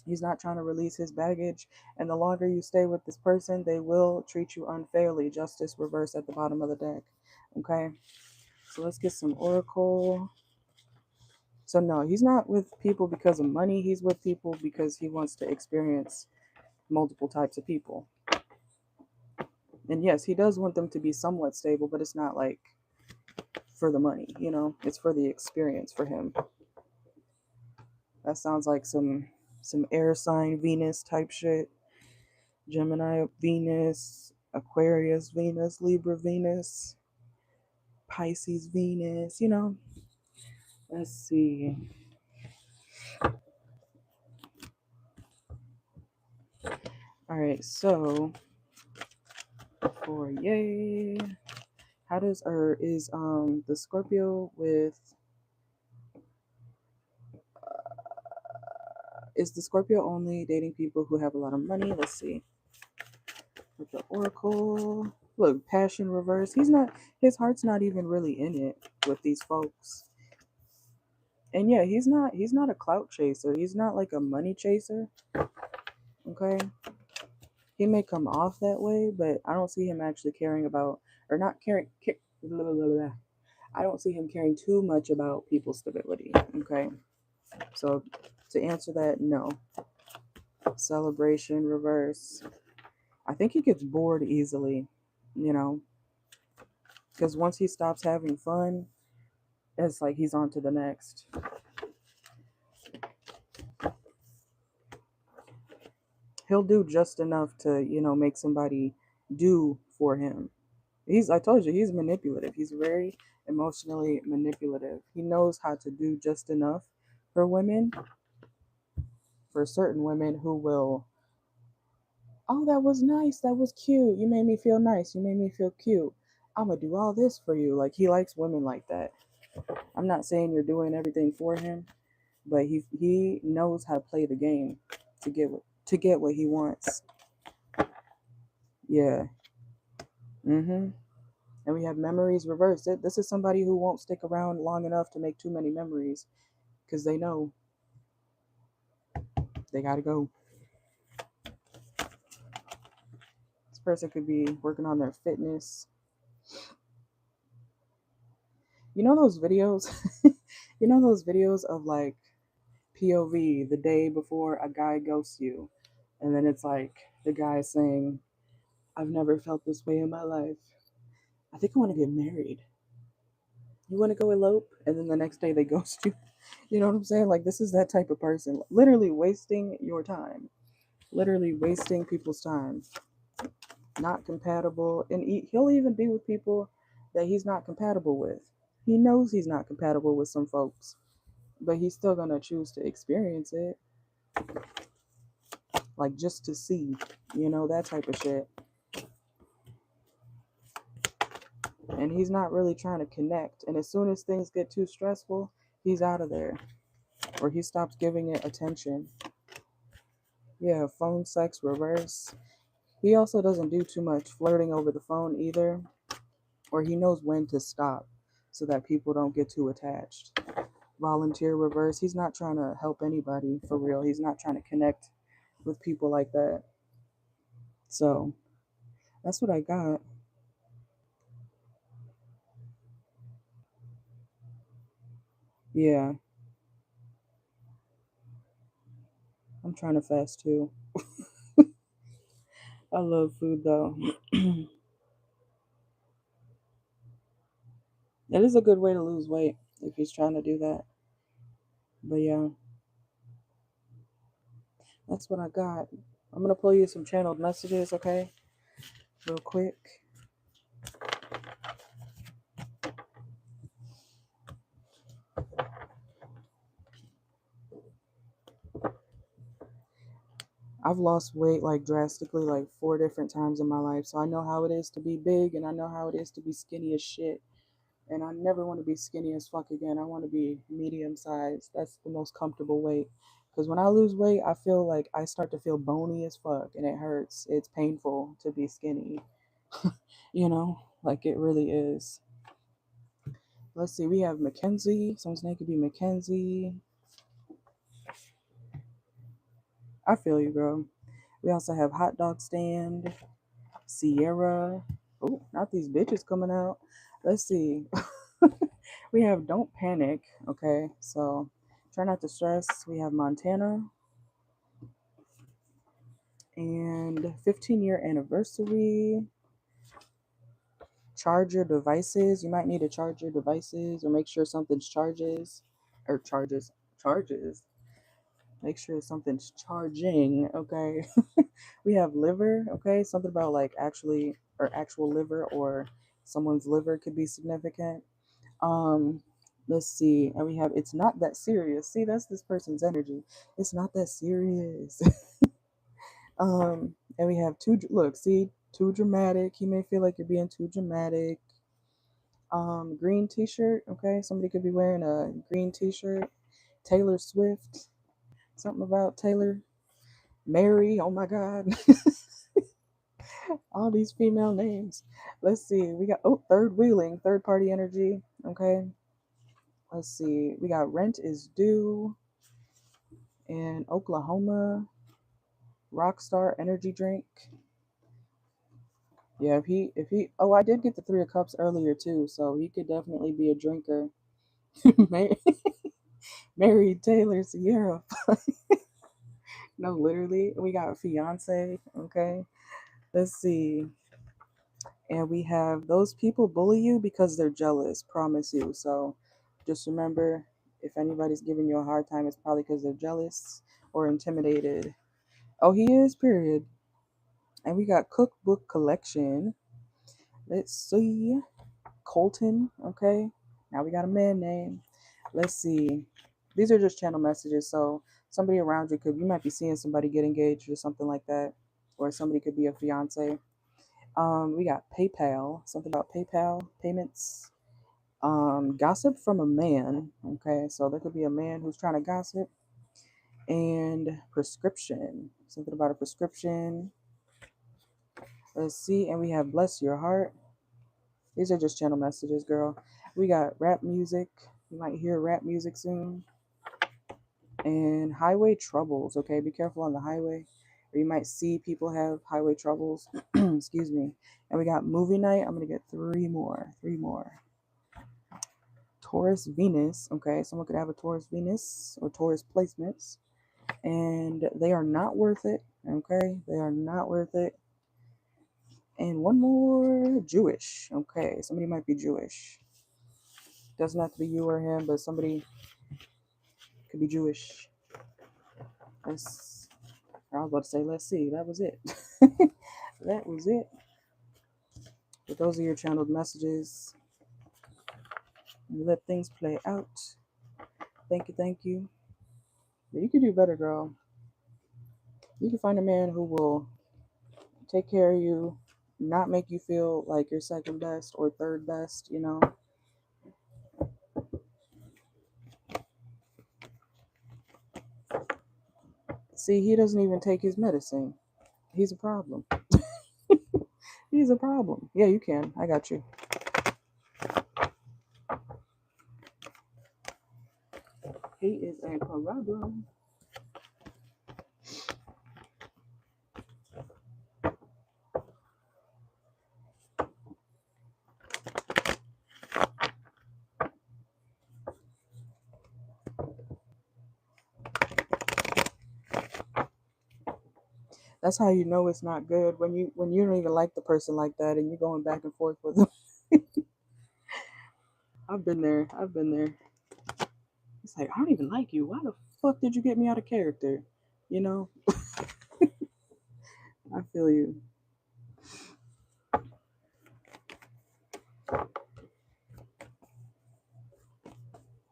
He's not trying to release his baggage. And the longer you stay with this person, they will treat you unfairly. Justice reverse at the bottom of the deck. Okay. So let's get some oracle. So no, he's not with people because of money. He's with people because he wants to experience multiple types of people. And yes, he does want them to be somewhat stable, but it's not like for the money, it's for the experience for him. That sounds like some air sign Venus type shit. Gemini Venus, Aquarius Venus, Libra Venus, Pisces Venus. Let's see. All right, so for yay, how does or is the Scorpio with is the Scorpio only dating people who have a lot of money? Let's see. With the Oracle, look, passion reverse. His heart's not even really in it with these folks. And yeah, he's not a clout chaser. He's not like a money chaser. Okay. He may come off that way, but I don't see him actually caring about or not caring. Blah, blah, blah, blah. I don't see him caring too much about people's stability. Okay. So to answer that, no. Celebration reverse. I think he gets bored easily, because once he stops having fun, it's like he's on to the next. He'll do just enough to, make somebody do for him. I told you, he's manipulative. He's very emotionally manipulative. He knows how to do just enough for women, for certain women who will, oh, that was nice. That was cute. You made me feel nice. You made me feel cute. I'm going to do all this for you. Like, he likes women like that. I'm not saying you're doing everything for him, but he knows how to play the game to get what he wants. Yeah. Mm-hmm. And we have memories reversed. This is somebody who won't stick around long enough to make too many memories because they know they gotta go. This person could be working on their fitness. You know those videos? You know those videos of like POV the day before a guy ghosts you, and then it's like the guy saying, "I've never felt this way in my life. I think I want to get married. You want to go elope?" And then the next day they ghost you. You know what I'm saying? Like, this is that type of person, literally wasting your time, literally wasting people's time. Not compatible, and he'll even be with people that he's not compatible with. He knows he's not compatible with some folks, but he's still gonna choose to experience it, like just to see, that type of shit. And he's not really trying to connect. And as soon as things get too stressful, he's out of there, or he stops giving it attention. Yeah, phone sex reverse. He also doesn't do too much flirting over the phone either, or he knows when to stop so that people don't get too attached. Volunteer reverse. He's not trying to help anybody for real. He's not trying to connect with people like that. So that's what I got. Yeah, I'm trying to fast too. I love food though. It is a good way to lose weight if he's trying to do that. But yeah, that's what I got. I'm gonna pull you some channeled messages, okay? Real quick. I've lost weight like drastically like 4 different times in my life. So I know how it is to be big and I know how it is to be skinny as shit. And I never want to be skinny as fuck again. I want to be medium sized. That's the most comfortable weight. Because when I lose weight, I feel like I start to feel bony as fuck and it hurts. It's painful to be skinny. You know, like it really is. Let's see, we have Mackenzie. Someone's name could be Mackenzie. I feel you, girl. We also have Hot Dog Stand, Sierra. Oh, not these bitches coming out. Let's see. We have Don't Panic. Okay, so try not to stress. We have Montana and 15-year anniversary. Charge your devices. You might need to charge your devices or make sure something's charges. Make sure something's charging. Okay. We have liver. Okay, something about like actually or actual liver or someone's liver could be significant. Um, let's see, and we have it's not that serious. See, that's this person's energy. It's not that serious. And we have look, see, too dramatic. He may feel like you're being too dramatic. Green t-shirt, okay? Somebody could be wearing a green t-shirt. Taylor Swift, something about Taylor. Mary, oh my God. All these female names. Let's see. We got third wheeling, third party energy. Okay. Let's see. We got rent is due in Oklahoma. Rockstar energy drink. Yeah, if he oh, I did get the 3 of Cups earlier too, so he could definitely be a drinker. Mary, Mary Taylor Sierra. No, literally. We got a fiance. Okay. Let's see. And we have those people bully you because they're jealous, promise you. So just remember, if anybody's giving you a hard time, it's probably because they're jealous or intimidated. Oh, he is, period. And we got cookbook collection. Let's see. Colton, okay. Now we got a man name. Let's see. These are just channel messages. So somebody around you might be seeing somebody get engaged or something like that. Or somebody could be a fiance. We got PayPal, something about PayPal payments. Gossip from a man. Okay, so there could be a man who's trying to gossip. And prescription, something about a prescription. Let's see, and we have bless your heart. These are just channel messages, girl. We got rap music. You might hear rap music soon. And highway troubles. Okay, be careful on the highway. Or you might see people have highway troubles. Excuse me. And we got movie night. I'm gonna get 3 more. 3 more. Taurus Venus. Okay, someone could have a Taurus Venus or Taurus placements. And they are not worth it. Okay, they are not worth it. And 1 more, Jewish. Okay, somebody might be Jewish. Doesn't have to be you or him, but somebody could be Jewish. I was about to say, let's see. That was it. That was it. But those are your channeled messages. You let things play out. Thank you, thank you. But you can do better, girl. You can find a man who will take care of you, not make you feel like you're second best or third best, you know. See, he doesn't even take his medicine. He's a problem. He's a problem. Yeah, you can. I got you. He is a problem. That's how you know it's not good, when you don't even like the person like that and you're going back and forth with them. I've been there. I've been there. It's like, I don't even like you. Why the fuck did you get me out of character? You know? I feel you.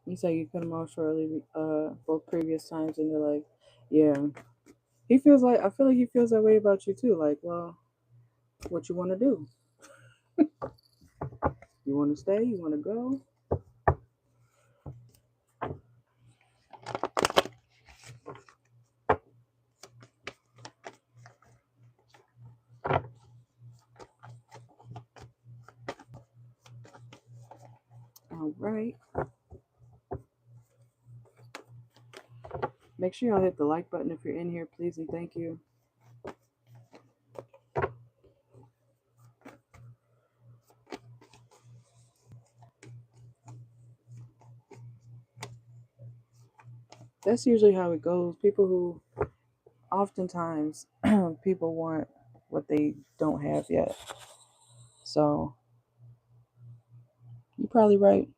You say you cut him off shortly, both previous times, and they're like, yeah. He feels like, I feel like he feels that way about you too. Like, well, what you want to do? You want to stay? You want to go? All right. Make sure y'all hit the like button if you're in here, please, and thank you. That's usually how it goes. People who, oftentimes, people want what they don't have yet. So, you're probably right.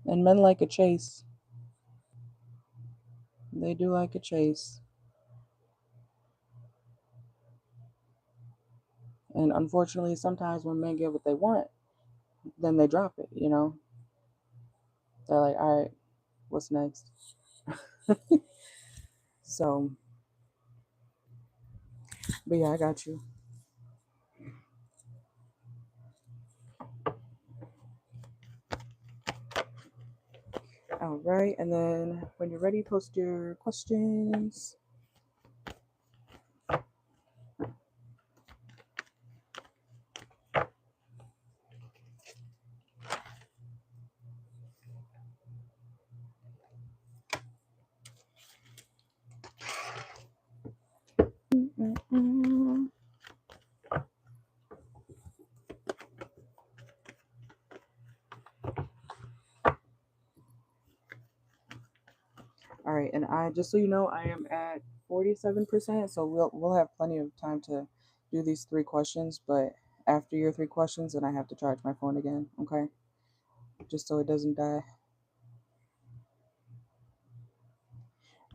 And men like a chase. They do like a chase. And unfortunately, sometimes when men get what they want, then they drop it, you know? They're like, all right, what's next? So, but yeah, I got you. All right, and then when you're ready, post your questions. Mm-mm-mm. All right, and I, just so you know, I am at 47%, so we'll have plenty of time to do these 3 questions. But after your 3 questions, then I have to charge my phone again. Okay, just so it doesn't die.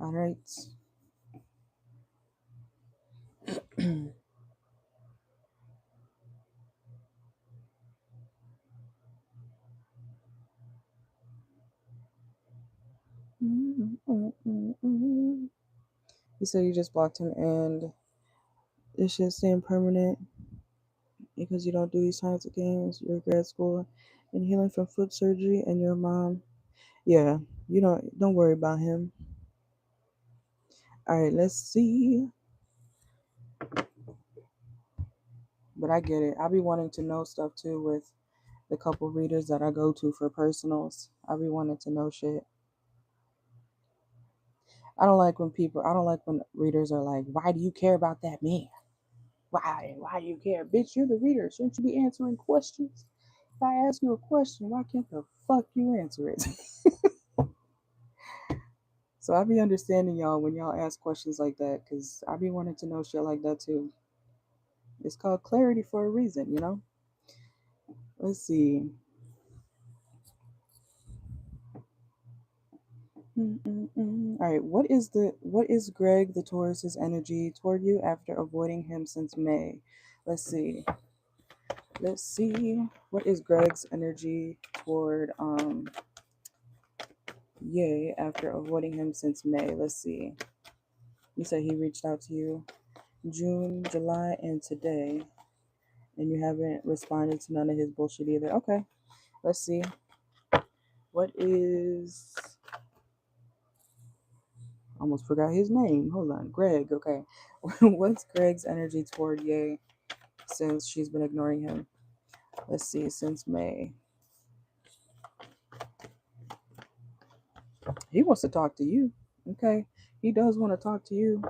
All right. You said you just blocked him, and it should stay permanent because you don't do these types of games. You're grad school and healing from foot surgery, and your mom. Yeah, you don't worry about him. All right, let's see. But I get it. I'll be wanting to know stuff too with the couple readers that I go to for personals. I'll be wanting to know shit. I don't like when readers are like, why do you care about that man? Why? Why do you care? Bitch, you're the reader. Shouldn't you be answering questions? If I ask you a question, why can't the fuck you answer it? So I be understanding y'all when y'all ask questions like that, because I be wanting to know shit like that too. It's called clarity for a reason, you know? Let's see. All right, what is Greg the Taurus's energy toward you after avoiding him since May? Let's see. Let's see. What is Greg's energy toward Yay after avoiding him since May? Let's see. You said he reached out to you June, July, and today, and you haven't responded to none of his bullshit either. Okay, let's see. What is... Almost forgot his name. Hold on. Greg. Okay. What's Greg's energy toward Ye since she's been ignoring him? Let's see. Since May. He wants to talk to you. Okay. He does want to talk to you.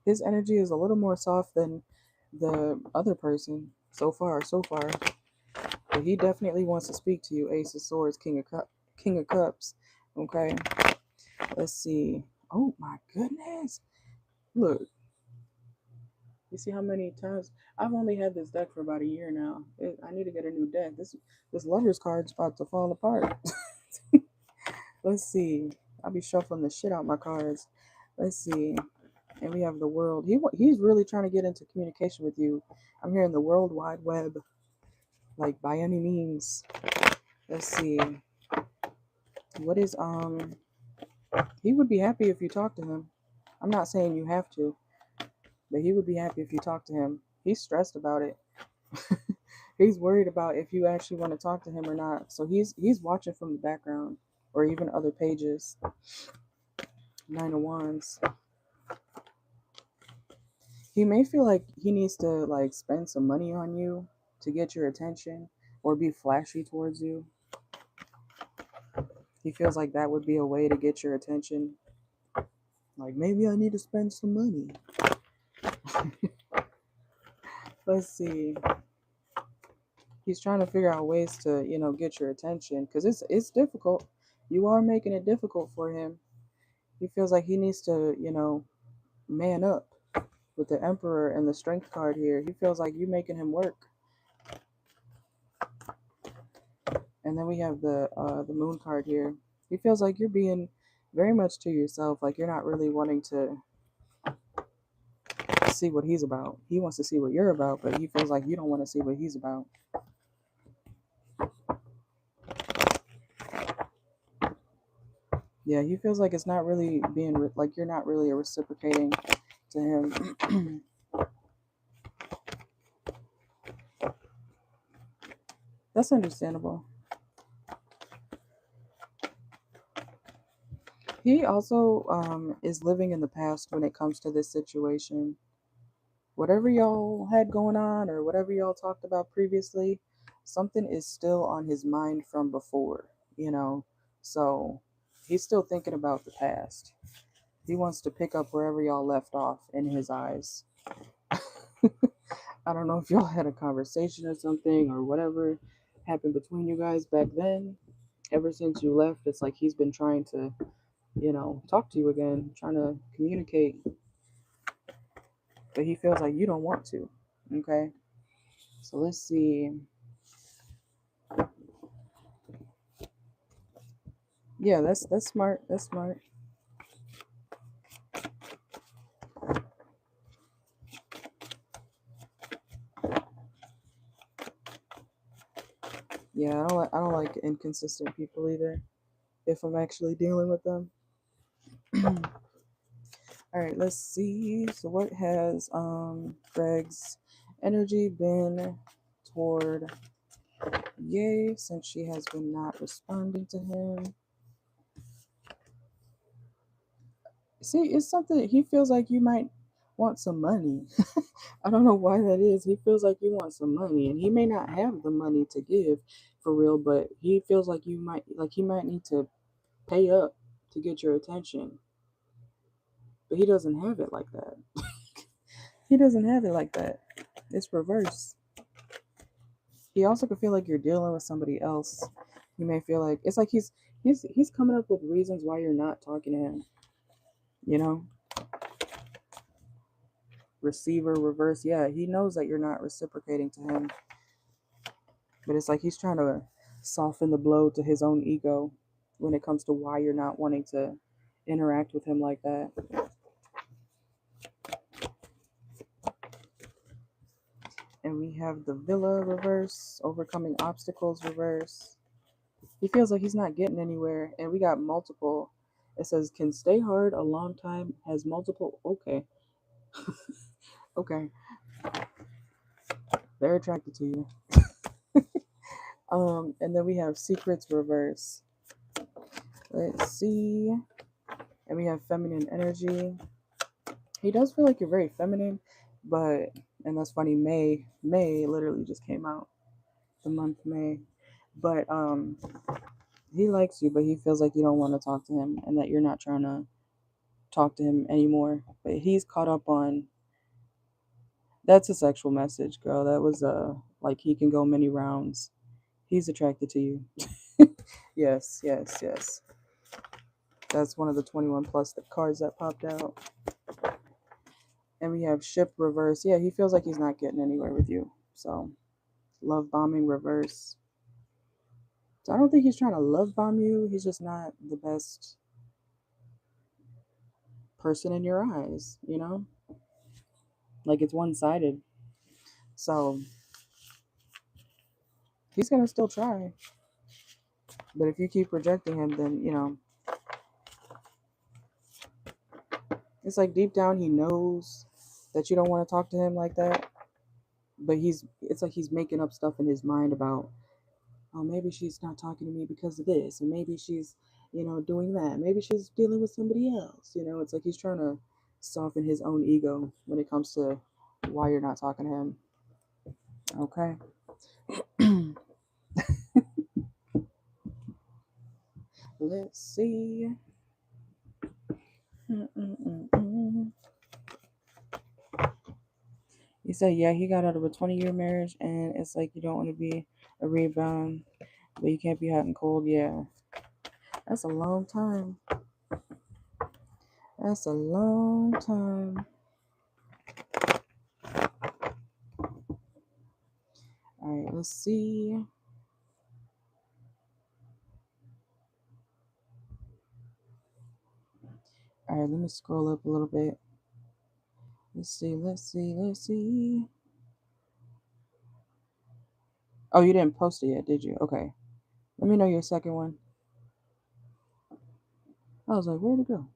His energy is a little more soft than the other person. So far. But he definitely wants to speak to you. Ace of Swords, King of Cups. Okay. Let's see. Oh my goodness. Look, you see how many times I've only had this deck for about a year now. I need to get a new deck. This lover's card's about to fall apart. Let's see. I'll be shuffling the shit out my cards. Let's see. And we have the world. He's really trying to get into communication with you. I'm hearing the World Wide Web, like by any means. Let's see. What is He would be happy if you talk to him. I'm not saying you have to, but he would be happy if you talk to him. He's stressed about it. He's worried about if you actually want to talk to him or not. So he's watching from the background or even other pages. Nine of Wands. He may feel like he needs to like spend some money on you to get your attention or be flashy towards you. He feels like that would be a way to get your attention. Like, maybe I need to spend some money. Let's see. He's trying to figure out ways to, get your attention because it's difficult. You are making it difficult for him. He feels like he needs to, man up with the Emperor and the Strength card here. He feels like you making him work. And then we have the Moon card here. He feels like you're being very much to yourself, like you're not really wanting to see what he's about. He wants to see what you're about, but he feels like you don't want to see what he's about. Yeah, he feels like it's not really being like you're not really reciprocating to him. That's understandable. He also is living in the past when it comes to this situation. Whatever y'all had going on or whatever y'all talked about previously, something is still on his mind from before, So he's still thinking about the past. He wants to pick up wherever y'all left off in his eyes. I don't know if y'all had a conversation or something or whatever happened between you guys back then. Ever since you left, it's like he's been trying to, talk to you again, trying to communicate. But he feels like you don't want to. Okay? So let's see. Yeah, that's smart. That's smart. Yeah, I don't like inconsistent people either. If I'm actually dealing with them. All right, let's see. So what has Greg's energy been toward Yay since she has been not responding to him? See, it's something he feels like you might want some money. I don't know why that is. He feels like you want some money and he may not have the money to give for real, but he feels like he might need to pay up to get your attention. But he doesn't have it like that. He doesn't have it like that. It's reverse. He also could feel like you're dealing with somebody else. You may feel like it's like he's coming up with reasons why you're not talking to him. You know? Receiver, reverse. Yeah, he knows that you're not reciprocating to him. But it's like he's trying to soften the blow to his own ego when it comes to why you're not wanting to interact with him like that. And we have the Villa reverse, overcoming obstacles reverse. He feels like he's not getting anywhere. And we got multiple. It says, can stay hard a long time, has multiple. Okay. Okay. They're attracted to you. And then we have secrets reverse. Let's see. And we have feminine energy. He does feel like you're very feminine, but, and that's funny, May literally just came out. The month May. But he likes you, but he feels like you don't want to talk to him and that you're not trying to talk to him anymore. But he's caught up on, that's a sexual message, girl. That was like he can go many rounds. He's attracted to you. Yes, yes, yes. That's one of the 21 plus the cards that popped out. And we have ship reverse. Yeah, he feels like he's not getting anywhere with you. So, love bombing reverse. So I don't think he's trying to love bomb you. He's just not the best person in your eyes, you know? Like it's one sided. So he's going to still try. But if you keep rejecting him, then, it's like deep down he knows that you don't want to talk to him like that. But it's like he's making up stuff in his mind about, oh, maybe she's not talking to me because of this. And maybe she's, doing that. Maybe she's dealing with somebody else. It's like he's trying to soften his own ego when it comes to why you're not talking to him. Okay. Let's see. You said, yeah, he got out of a 20-year marriage, and it's like you don't want to be a rebound, but you can't be hot and cold. Yeah, that's a long time. That's a long time. All right, let's see. All right, let me scroll up a little bit. Let's see. Oh, you didn't post it yet, did you? Okay. Let me know your second one. I was like, where'd it go?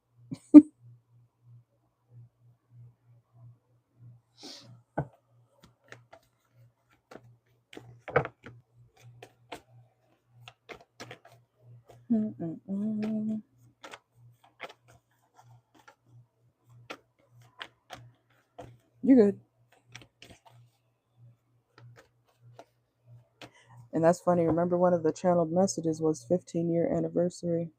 You're good. And that's funny. Remember, one of the channeled messages was 15-year anniversary.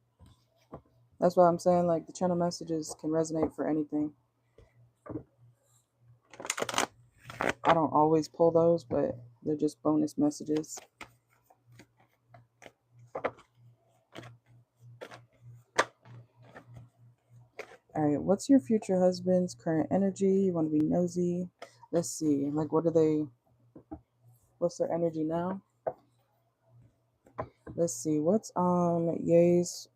That's why I'm saying, like, the channel messages can resonate for anything. I don't always pull those, but they're just bonus messages. All right, what's your future husband's current energy? You want to be nosy. Let's see. Like, what's their energy now? Let's see. What's Ye's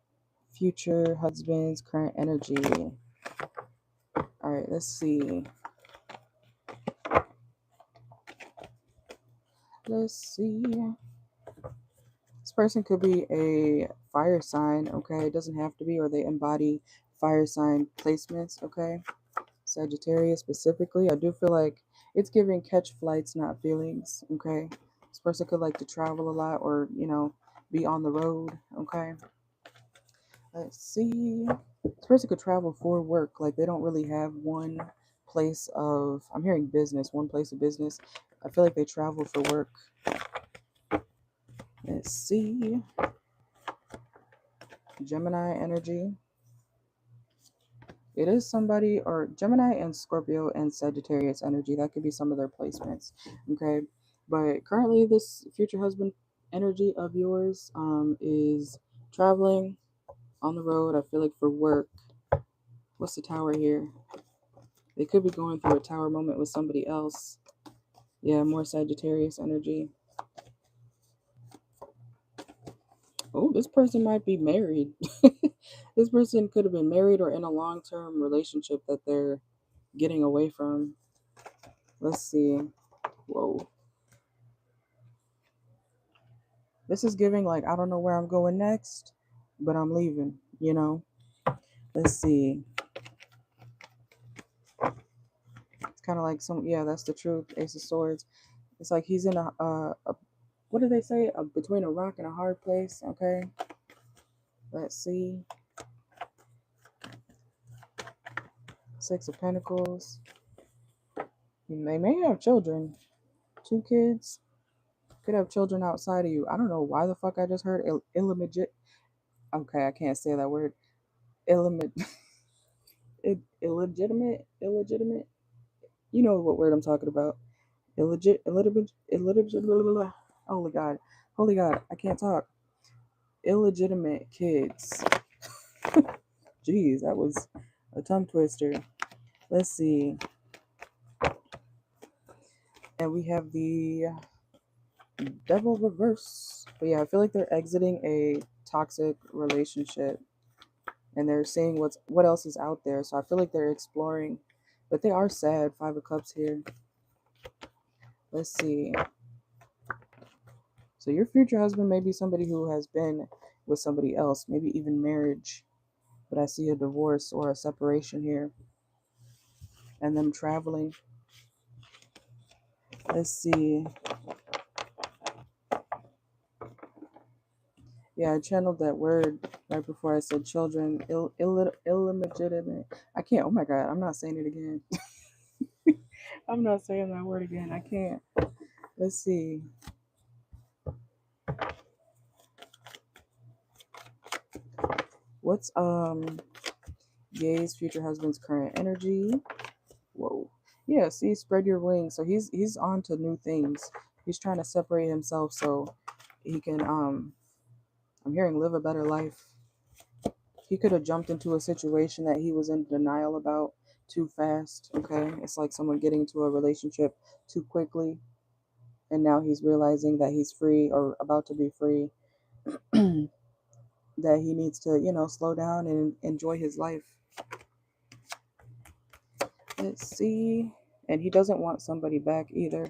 future husband's current energy? All right, let's see. Let's see. This person could be a fire sign, okay? It doesn't have to be, or they embody fire sign placements, okay? Sagittarius specifically. I do feel like it's giving catch flights, not feelings, okay? This person could like to travel a lot or, be on the road, okay? Let's see. This person could travel for work. Like they don't really have one place of, I'm hearing business, one place of business. I feel like they travel for work. Let's see. Gemini energy. It is somebody, or Gemini and Scorpio and Sagittarius energy. That could be some of their placements. Okay. But currently, this future husband energy of yours is traveling on the road. I feel like for work. What's the tower here? They could be going through a tower moment with somebody else. Yeah, more Sagittarius energy. Oh, this person might be married. This person could have been married or in a long-term relationship that they're getting away from. Let's see. Whoa. This is giving like, I don't know where I'm going next, but I'm leaving, Let's see. It's kind of like yeah, that's the truth. Ace of Swords. It's like he's in a what do they say? Between a rock and a hard place, okay? Let's see. Six of Pentacles. They may have children. 2 kids. Could have children outside of you. I don't know why the fuck I just heard illegit. Okay, I can't say that word. Illegitimate. You know what word I'm talking about. Illegitimate. Holy God, I can't talk. Illegitimate kids. Jeez, that was a tongue twister. Let's see. And we have the devil reverse. But yeah, I feel like they're exiting a toxic relationship and they're seeing what else is out there. So I feel like they're exploring, but they are sad. Five of Cups here. Let's see. So your future husband may be somebody who has been with somebody else, maybe even marriage. But I see a divorce or a separation here, and them traveling. Let's see. Yeah, I channeled that word right before I said children. Illegitimate. I can't. Oh my God, I'm not saying it again. I'm not saying that word again. I can't. Let's see. What's Ye's future husband's current energy? Whoa. Yeah, see, spread your wings. So he's on to new things. He's trying to separate himself so he can I'm hearing live a better life. He could have jumped into a situation that he was in denial about too fast. Okay. It's like someone getting into a relationship too quickly. And now he's realizing that he's free or about to be free, that he needs to, slow down and enjoy his life. Let's see. And he doesn't want somebody back either.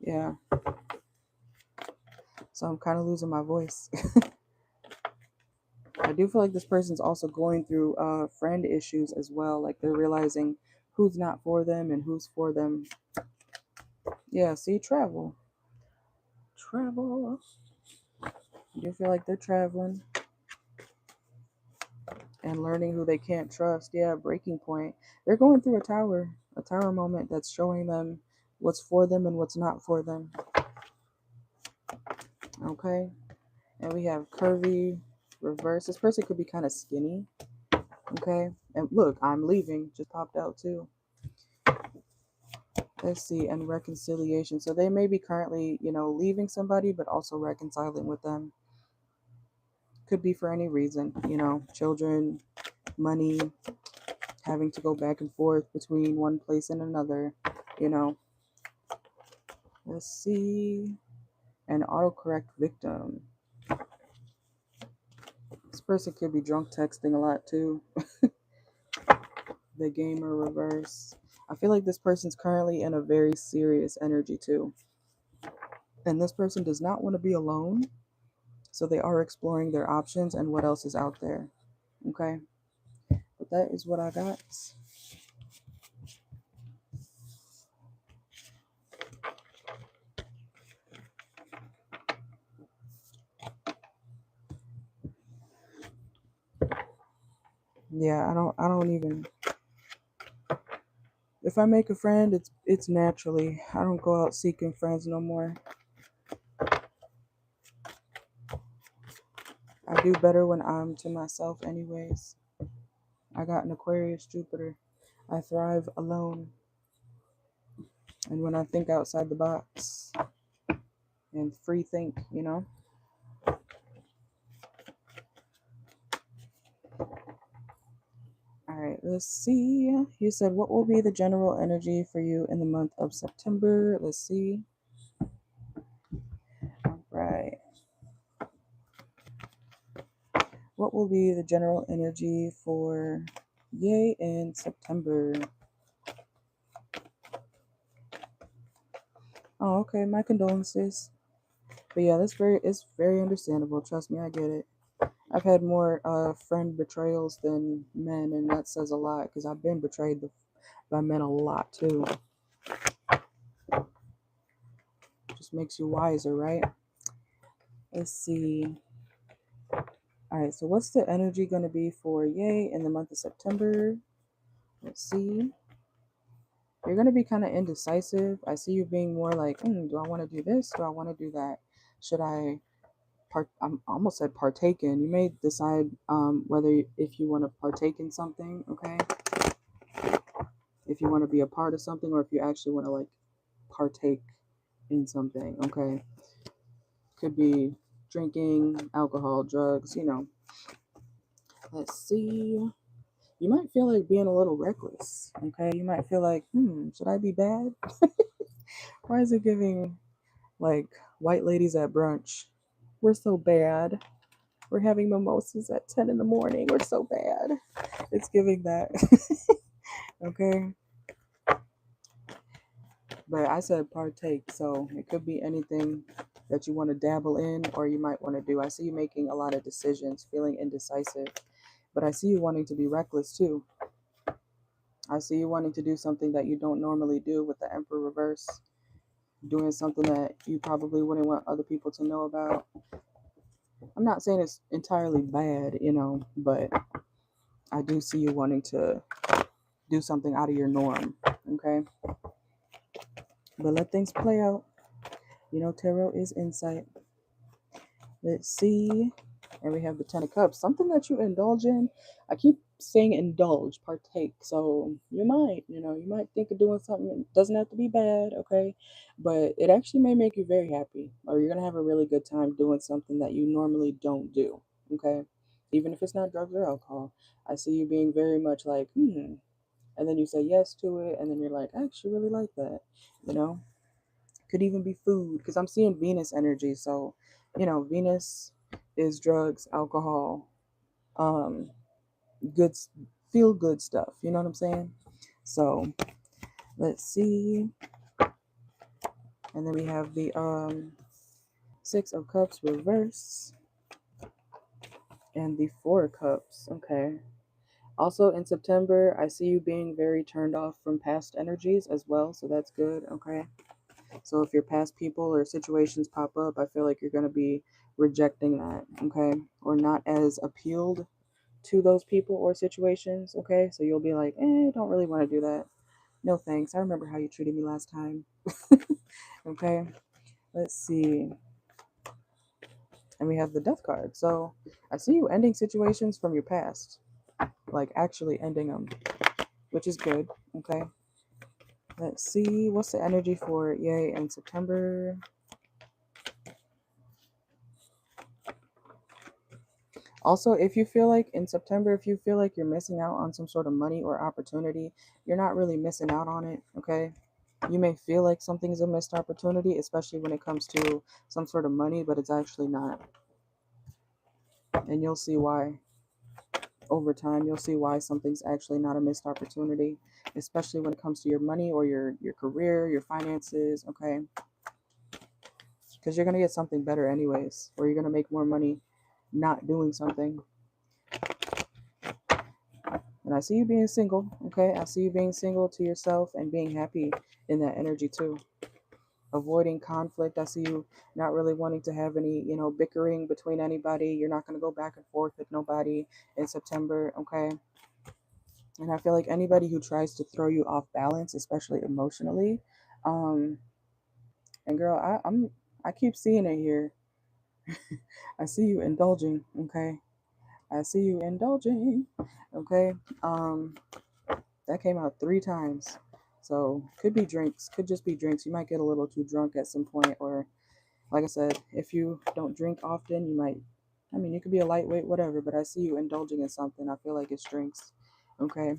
Yeah. So I'm kind of losing my voice. I do feel like this person's also going through friend issues as well. Like they're realizing who's not for them and who's for them. Yeah, see, travel. Travel. I do feel like they're traveling and learning who they can't trust. Yeah, breaking point. They're going through a tower moment that's showing them what's for them and what's not for them. Okay. And we have curvy reverse. This person could be kind of skinny. Okay. And look, I'm leaving. Just popped out too. Let's see. And reconciliation. So they may be currently, leaving somebody, but also reconciling with them. Could be for any reason, children, money, having to go back and forth between one place and another, you know. Let's see. An autocorrect victim. This person could be drunk texting a lot too. The gamer reverse. I feel like this person's currently in a very serious energy too. And this person does not want to be alone. So they are exploring their options and what else is out there. Okay. But that is what I got. Yeah, I don't even, if I make a friend, it's naturally. I don't go out seeking friends no more. I do better when I'm to myself anyways. I got an Aquarius Jupiter. I thrive alone. And when I think outside the box and free think, All right, let's see. You said, what will be the general energy for you in the month of September? Let's see. All right. What will be the general energy for Yay in September? Oh, okay. My condolences. But yeah, it's very understandable. Trust me, I get it. I've had more friend betrayals than men, and that says a lot because I've been betrayed by men a lot too. Just makes you wiser, right? Let's see. All right, so what's the energy going to be for Yay in the month of September? Let's see. You're going to be kind of indecisive. I see you being more like, do I want to do this? Do I want to do that? Should I I almost said partake in. You may decide if you want to partake in something, okay? If you want to be a part of something or if you actually want to like partake in something, okay? Could be drinking, alcohol, drugs, Let's see. You might feel like being a little reckless, okay? You might feel like, should I be bad? Why is it giving like white ladies at brunch? We're so bad. We're having mimosas at 10 in the morning. We're so bad. It's giving that. Okay. But I said partake, so it could be anything that you want to dabble in or you might want to do. I see you making a lot of decisions, feeling indecisive, but I see you wanting to be reckless too. I see you wanting to do something that you don't normally do with the Emperor reverse, doing something that you probably wouldn't want other people to know about. I'm not saying it's entirely bad, but I do see you wanting to do something out of your norm, okay? But let things play out. Tarot is insight. Let's see. And we have the Ten of Cups. Something that you indulge in. I keep saying indulge, partake. So you might think of doing something. It doesn't have to be bad, okay? But it actually may make you very happy. Or you're going to have a really good time doing something that you normally don't do, okay? Even if it's not drugs or alcohol. I see you being very much like, and then you say yes to it. And then you're like, I actually really like that, you know? Could even be food because I'm seeing Venus energy. So, Venus is drugs, alcohol, um, good, feel good stuff. You know what I'm saying? So let's see. And then we have the Six of Cups reverse and the Four of Cups. Okay. Also in September, I see you being very turned off from past energies as well. So that's good. Okay. So if your past people or situations pop up, I feel like you're going to be rejecting that, okay? Or not as appealed to those people or situations, okay? So you'll be like, don't really want to do that. No thanks. I remember how you treated me last time. Okay, let's see. And we have the Death card. So I see you ending situations from your past, like actually ending them, which is good, okay? Let's see. What's the energy for Yay in September? Also, if you feel like in September, if you feel like you're missing out on some sort of money or opportunity, you're not really missing out on it, okay? You may feel like something's a missed opportunity, especially when it comes to some sort of money, but it's actually not. And you'll see why. Over time, you'll see why something's actually not a missed opportunity, especially when it comes to your money or your career, your finances, okay? Because you're going to get something better anyways, or you're going to make more money not doing something. And I see you being single, okay? I see you being single to yourself and being happy in that energy too. Avoiding conflict. I see you not really wanting to have any, bickering between anybody. You're not going to go back and forth with nobody in September, okay? And I feel like anybody who tries to throw you off balance, especially emotionally, um, and girl, I keep seeing it here. I see you indulging, okay? I see you indulging, okay? That came out 3 times. So could be drinks, could just be drinks. You might get a little too drunk at some point, or like I said, if you don't drink often, you might, you could be a lightweight, whatever, but I see you indulging in something. I feel like it's drinks. Okay.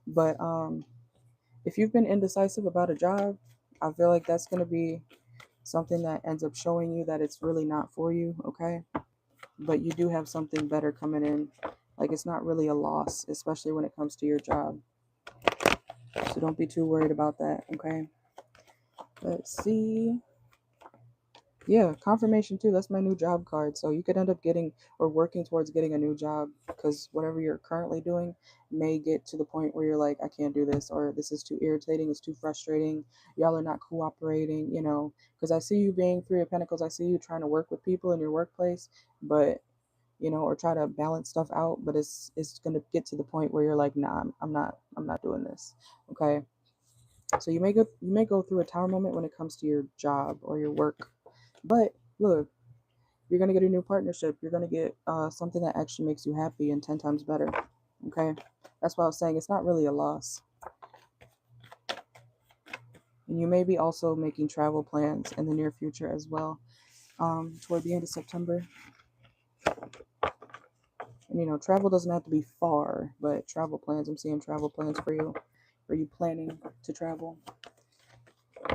But if you've been indecisive about a job, I feel like that's gonna be something that ends up showing you that it's really not for you, okay? But you do have something better coming in. Like it's not really a loss, especially when it comes to your job. So don't be too worried about that, okay? Let's see. Yeah, confirmation too. That's my new job card. So you could end up getting or working towards getting a new job because whatever you're currently doing may get to the point where you're like, I can't do this, or this is too irritating, it's too frustrating. Y'all are not cooperating, because I see you being Three of Pentacles. I see you trying to work with people in your workplace, but or try to balance stuff out, but it's gonna get to the point where you're like, nah, I'm not doing this. Okay. So you may go through a tower moment when it comes to your job or your work. But look, you're gonna get a new partnership. You're gonna get something that actually makes you happy and 10 times better. Okay, that's why I was saying it's not really a loss. And you may be also making travel plans in the near future as well, toward the end of September. And travel doesn't have to be far, but travel plans. I'm seeing travel plans for you. Are you planning to travel?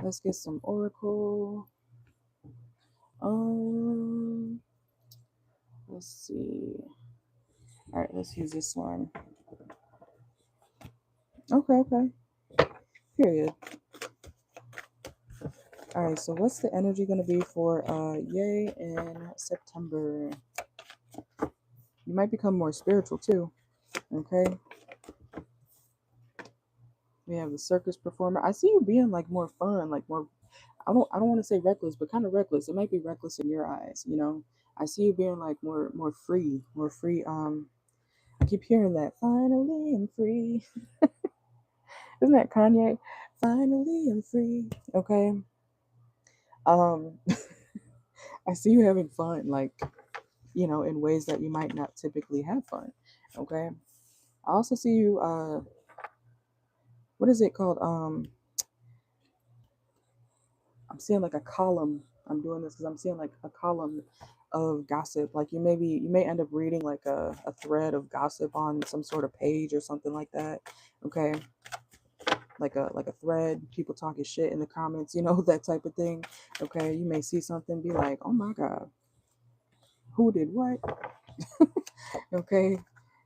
Let's get some oracle. Let's see. All right, let's use this one. Okay. Period. All right, so what's the energy going to be for Yay in September? You might become more spiritual too. Okay. We have the circus performer. I see you being like more fun, like more. I don't want to say reckless, but kind of reckless. It might be reckless in your eyes, you know. I see you being like more free, more free. I keep hearing that. Finally, I'm free. Isn't that Kanye? Finally, I'm free. Okay. Um, I see you having fun, like, you know, in ways that you might not typically have fun. Okay. I also see you. What is it called? I'm seeing like a column. I'm doing this because I'm seeing like a column of gossip. Like you may end up reading like a thread of gossip on some sort of page or something like that. Okay. Like a thread, people talking shit in the comments, you know, that type of thing. Okay. You may see something, be like, oh my God, who did what? Okay.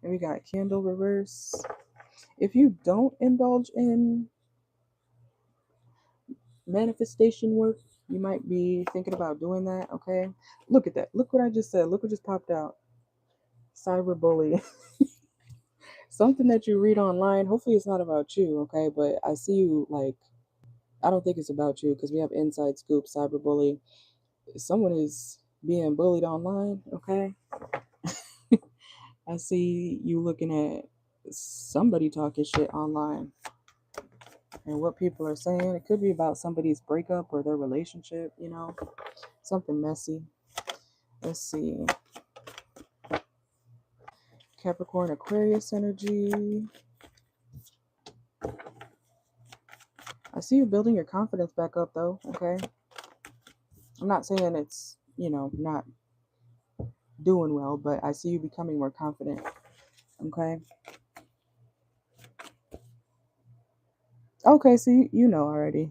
And we got candle reverse. If you don't indulge in manifestation work, you might be thinking about doing that. Okay. Look at that. Look what I just said. Look what just popped out. Cyberbully. Something that you read online. Hopefully it's not about you. Okay. But I see you like, I don't think it's about you because we have inside scoop cyberbully. Someone is being bullied online. Okay. I see you looking at somebody talking shit online and what people are saying. It could be about somebody's breakup or their relationship, you know, something messy. Let's see. Capricorn Aquarius energy. I see you building your confidence back up though, okay? I'm not saying it's, you know, not doing well, but I see you becoming more confident, okay? Okay, so you know already.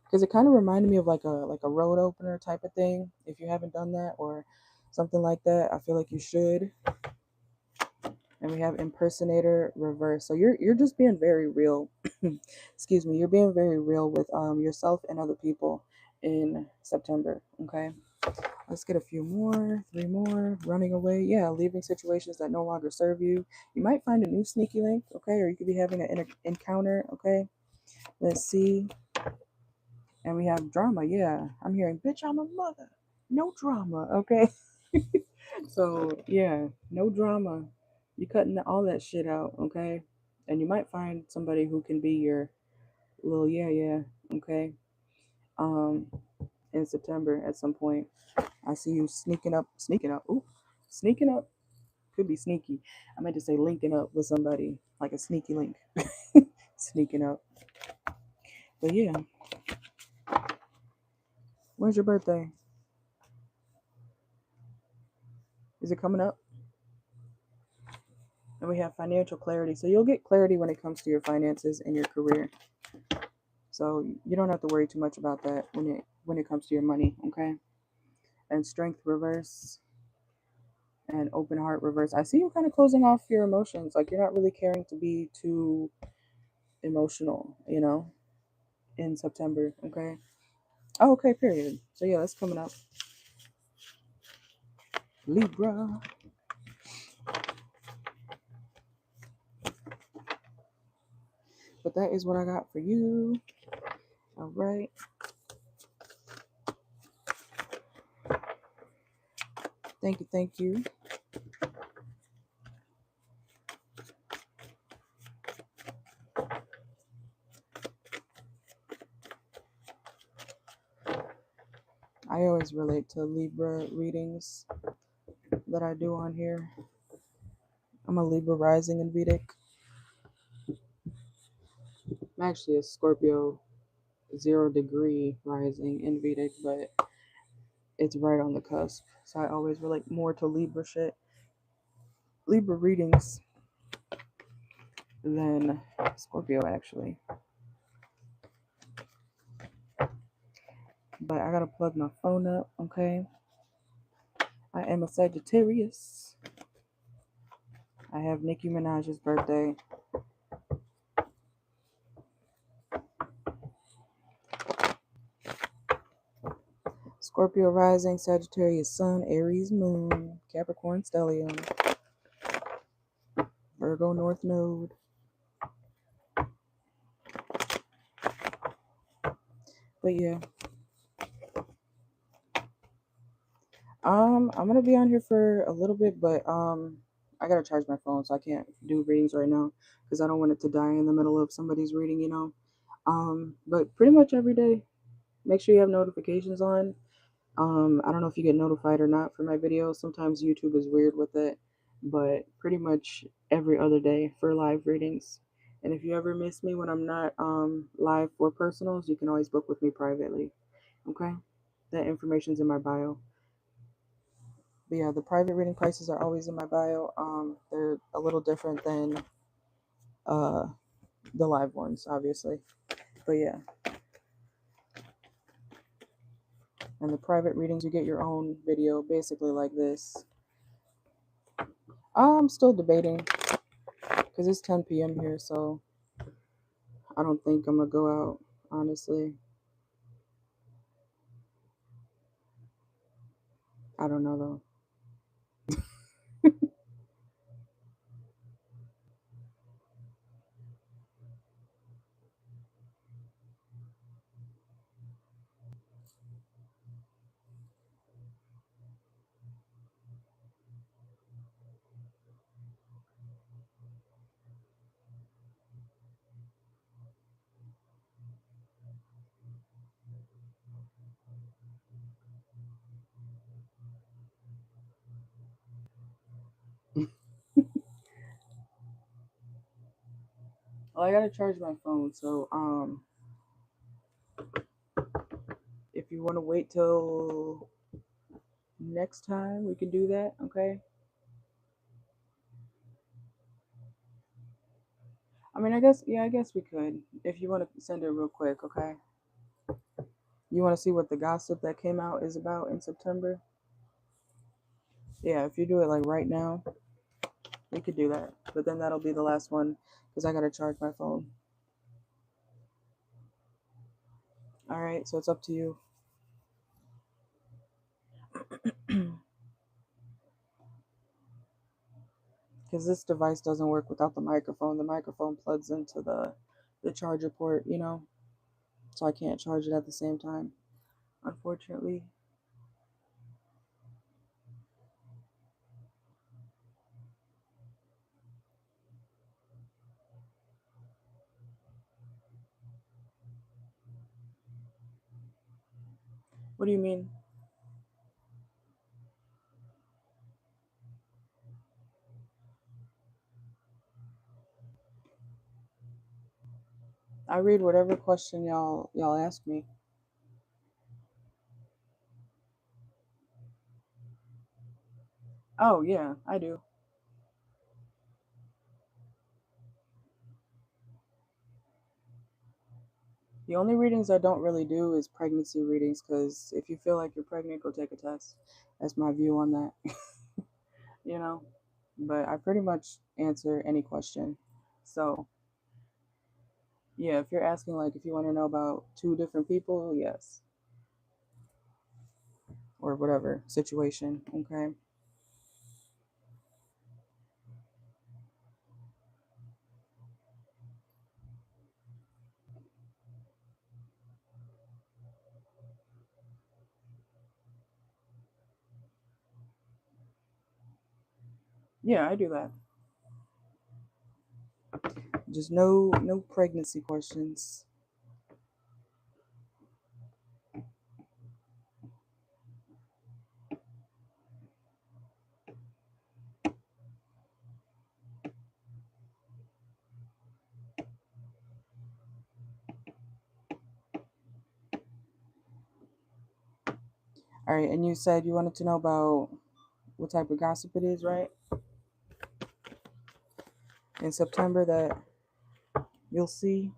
Because it kind of reminded me of like a road opener type of thing. If you haven't done that or something like that, I feel like you should. And we have impersonator reverse. So you're just being very real. Excuse me. You're being very real with yourself and other people in September. Okay. Let's get a few more. 3 more. Running away. Yeah, leaving situations that no longer serve you. You might find a new sneaky link. Okay, or you could be having an encounter. Okay. Let's see. And we have drama. Yeah, I'm hearing, bitch, I'm a mother. No drama. Okay. So yeah, no drama. You cutting all that shit out, okay? And you might find somebody who can be your little yeah, okay? Um, in September at some point. I see you sneaking up. Ooh, sneaking up could be sneaky. I meant to say linking up with somebody like a sneaky link, sneaking up. But yeah, when's your birthday? Is it coming up? And we have financial clarity. So you'll get clarity when it comes to your finances and your career. So you don't have to worry too much about that when it comes to your money, okay? And strength reverse and open heart reverse. I see you kind of closing off your emotions. Like you're not really caring to be too emotional, you know, in September, okay? Oh, okay, period. So yeah, that's coming up. Libra. But that is what I got for you. All right. Thank you, thank you. I always relate to Libra readings that I do on here. I'm a Libra rising in Vedic. I'm actually a Scorpio 0 degree rising in Vedic, but it's right on the cusp. So I always relate more to Libra shit, Libra readings than Scorpio actually. But I gotta plug my phone up, okay? I am a Sagittarius. I have Nicki Minaj's birthday. Scorpio rising, Sagittarius sun, Aries moon, Capricorn stellium, Virgo north node. But yeah. I'm gonna be on here for a little bit, but I gotta charge my phone, so I can't do readings right now because I don't want it to die in the middle of somebody's reading, you know. But pretty much every day, make sure you have notifications on. I don't know if you get notified or not for my videos. Sometimes YouTube is weird with it, but pretty much every other day for live readings. And if you ever miss me when I'm not live for personals, you can always book with me privately. Okay, that information's in my bio. But yeah, the private reading prices are always in my bio. They're a little different than uh the live ones, obviously. But yeah, and the private readings, you get your own video, basically like this. I'm still debating because it's 10 p.m. here, so I don't think I'm gonna go out, honestly. I don't know though. Well, I gotta charge my phone, so if you want to wait till next time, we can do that. Okay. I mean, I guess, yeah, I guess we could. If you want to send it real quick, okay? You want to see what the gossip that came out is about in September? Yeah, if you do it like right now, we could do that. But then that'll be the last one because I gotta charge my phone. All right, so it's up to you. Because this device doesn't work without the microphone. The microphone plugs into the charger port, you know, so I can't charge it at the same time, unfortunately. What do you mean? I read whatever question y'all ask me. Oh yeah, I do. The only readings I don't really do is pregnancy readings because if you feel like you're pregnant, go take a test. That's my view on that, you know. But I pretty much answer any question. So yeah, if you're asking like if you want to know about two different people, yes, or whatever situation, okay. Yeah, I do that. Just no pregnancy questions. All right, and you said you wanted to know about what type of gossip it is, right? In September that you'll see.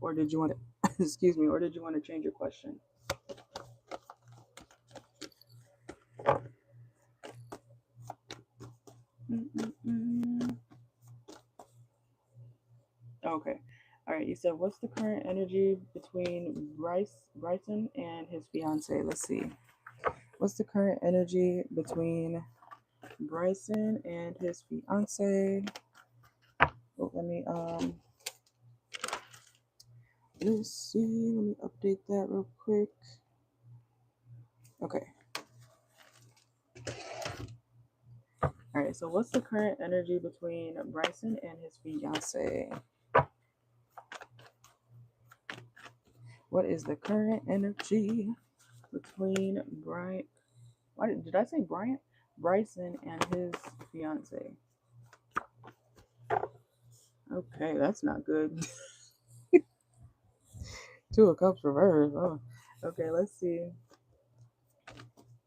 Or did you want to, excuse me, or did you want to change your question? Okay. All right. You said, what's the current energy between Bryson and his fiance? Let's see. What's the current energy between Bryson and his fiance? Oh, let's see. Let me update that real quick. Okay. All right. So, what's the current energy between Bryson and his fiance? What is the current energy between Bryant? Why did I say Bryant? Bryson and his fiance. Okay, that's not good. Two of Cups reverse. Oh, okay. Let's see.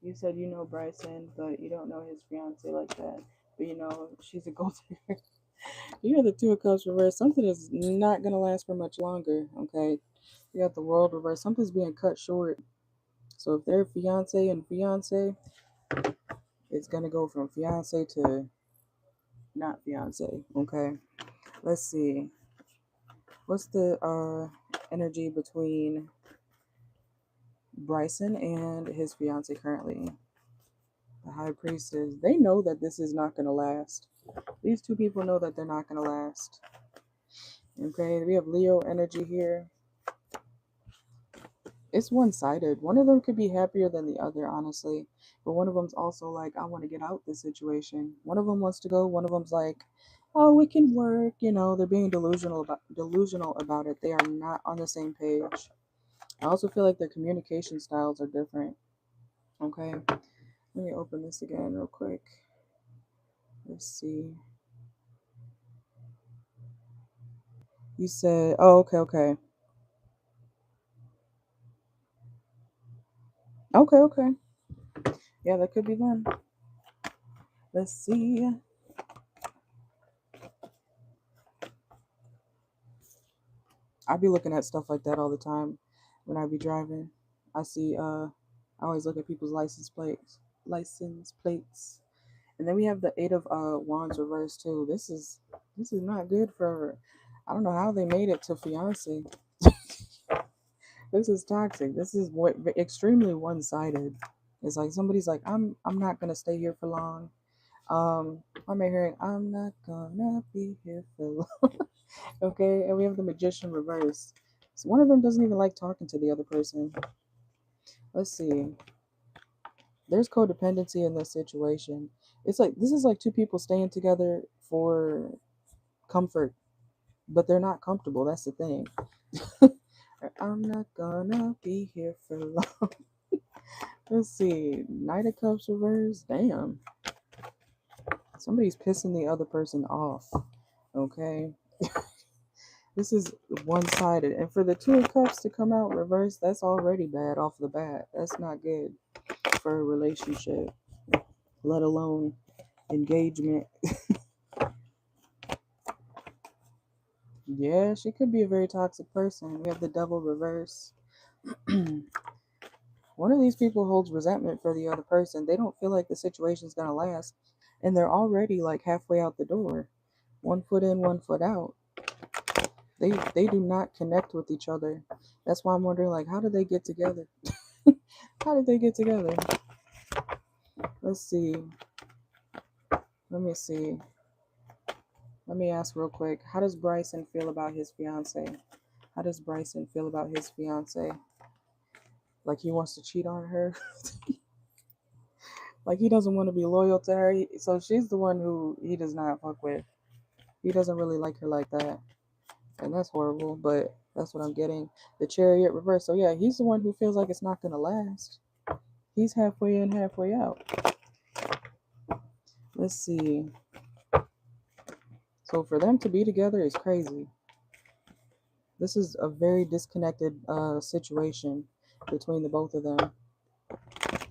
You said you know Bryson, but you don't know his fiance like that. But you know she's a gold digger. You have the Two of Cups reverse. Something is not gonna last for much longer. Okay. You got the World reverse. Something's being cut short. So if they're fiance and fiance, it's gonna go from fiance to not fiance. Okay. Let's see. What's the energy between Bryson and his fiance currently? The High Priestess. They know that this is not gonna last. These two people know that they're not gonna last. Okay, we have Leo energy here. It's one-sided. One of them could be happier than the other, honestly. But one of them's also like, I want to get out this situation. One of them wants to go. One of them's like, oh, we can work. You know, they're being delusional about it. They are not on the same page. I also feel like their communication styles are different. Okay, let me open this again real quick. Let's see. You said, oh, okay. Okay. Yeah, that could be them. Let's see. I be looking at stuff like that all the time when I be driving. I see I always look at people's license plates. And then we have the 8 of wands reversed too. This is not good for, I don't know how they made it to fiance. This is toxic. This is extremely one-sided. It's like somebody's like, I'm not gonna stay here for long. I'm hearing I'm not gonna be here for long. Okay, and we have the Magician reverse. So one of them doesn't even like talking to the other person. Let's see. There's codependency in this situation. It's like this is like two people staying together for comfort, but they're not comfortable. That's the thing. I'm not gonna be here for long. Let's see. Knight of Cups reverse. Damn. Somebody's pissing the other person off. Okay. This is one-sided. And for the Two of Cups to come out reverse, that's already bad off the bat. That's not good for a relationship, let alone engagement. Yeah, she could be a very toxic person. We have the Devil reverse. One of these people holds resentment for the other person. They don't feel like the situation's gonna last, and they're already like halfway out the door. One foot in, one foot out. They do not connect with each other. That's why I'm wondering, like, how did they get together? How did they get together? Let's see. Let me see. Let me ask real quick. How does Bryson feel about his fiance? How does Bryson feel about his fiance? Like he wants to cheat on her? Like he doesn't want to be loyal to her? So she's the one who he does not fuck with. He doesn't really like her like that. And that's horrible, but that's what I'm getting. The Chariot reverse. So yeah, he's the one who feels like it's not going to last. He's halfway in, halfway out. Let's see. So for them to be together is crazy. This is a very disconnected situation between the both of them.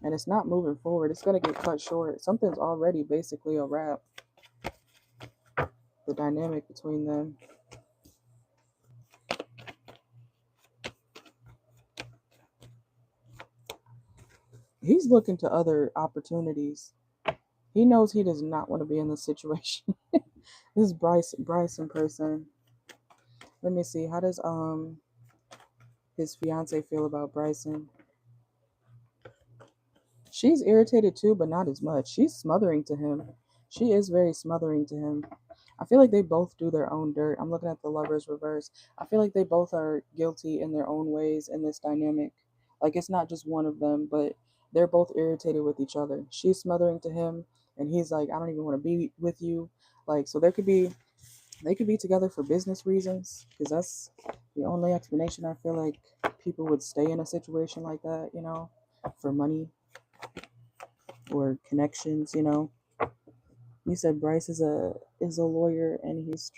And it's not moving forward. It's going to get cut short. Something's already basically a wrap. The dynamic between them. He's looking to other opportunities. He knows he does not want to be in this situation. This Bryson person. Let me see. How does his fiance feel about Bryson? She's irritated too, but not as much. She's smothering to him. She is very smothering to him. I feel like they both do their own dirt. I'm looking at the lovers reverse. I feel like they both are guilty in their own ways in this dynamic. Like it's not just one of them, but they're both irritated with each other. She's smothering to him, and he's like, I don't even want to be with you. Like, so they could be together for business reasons, because that's the only explanation. I feel like people would stay in a situation like that, for money or connections. You said Bryce is a lawyer, and he was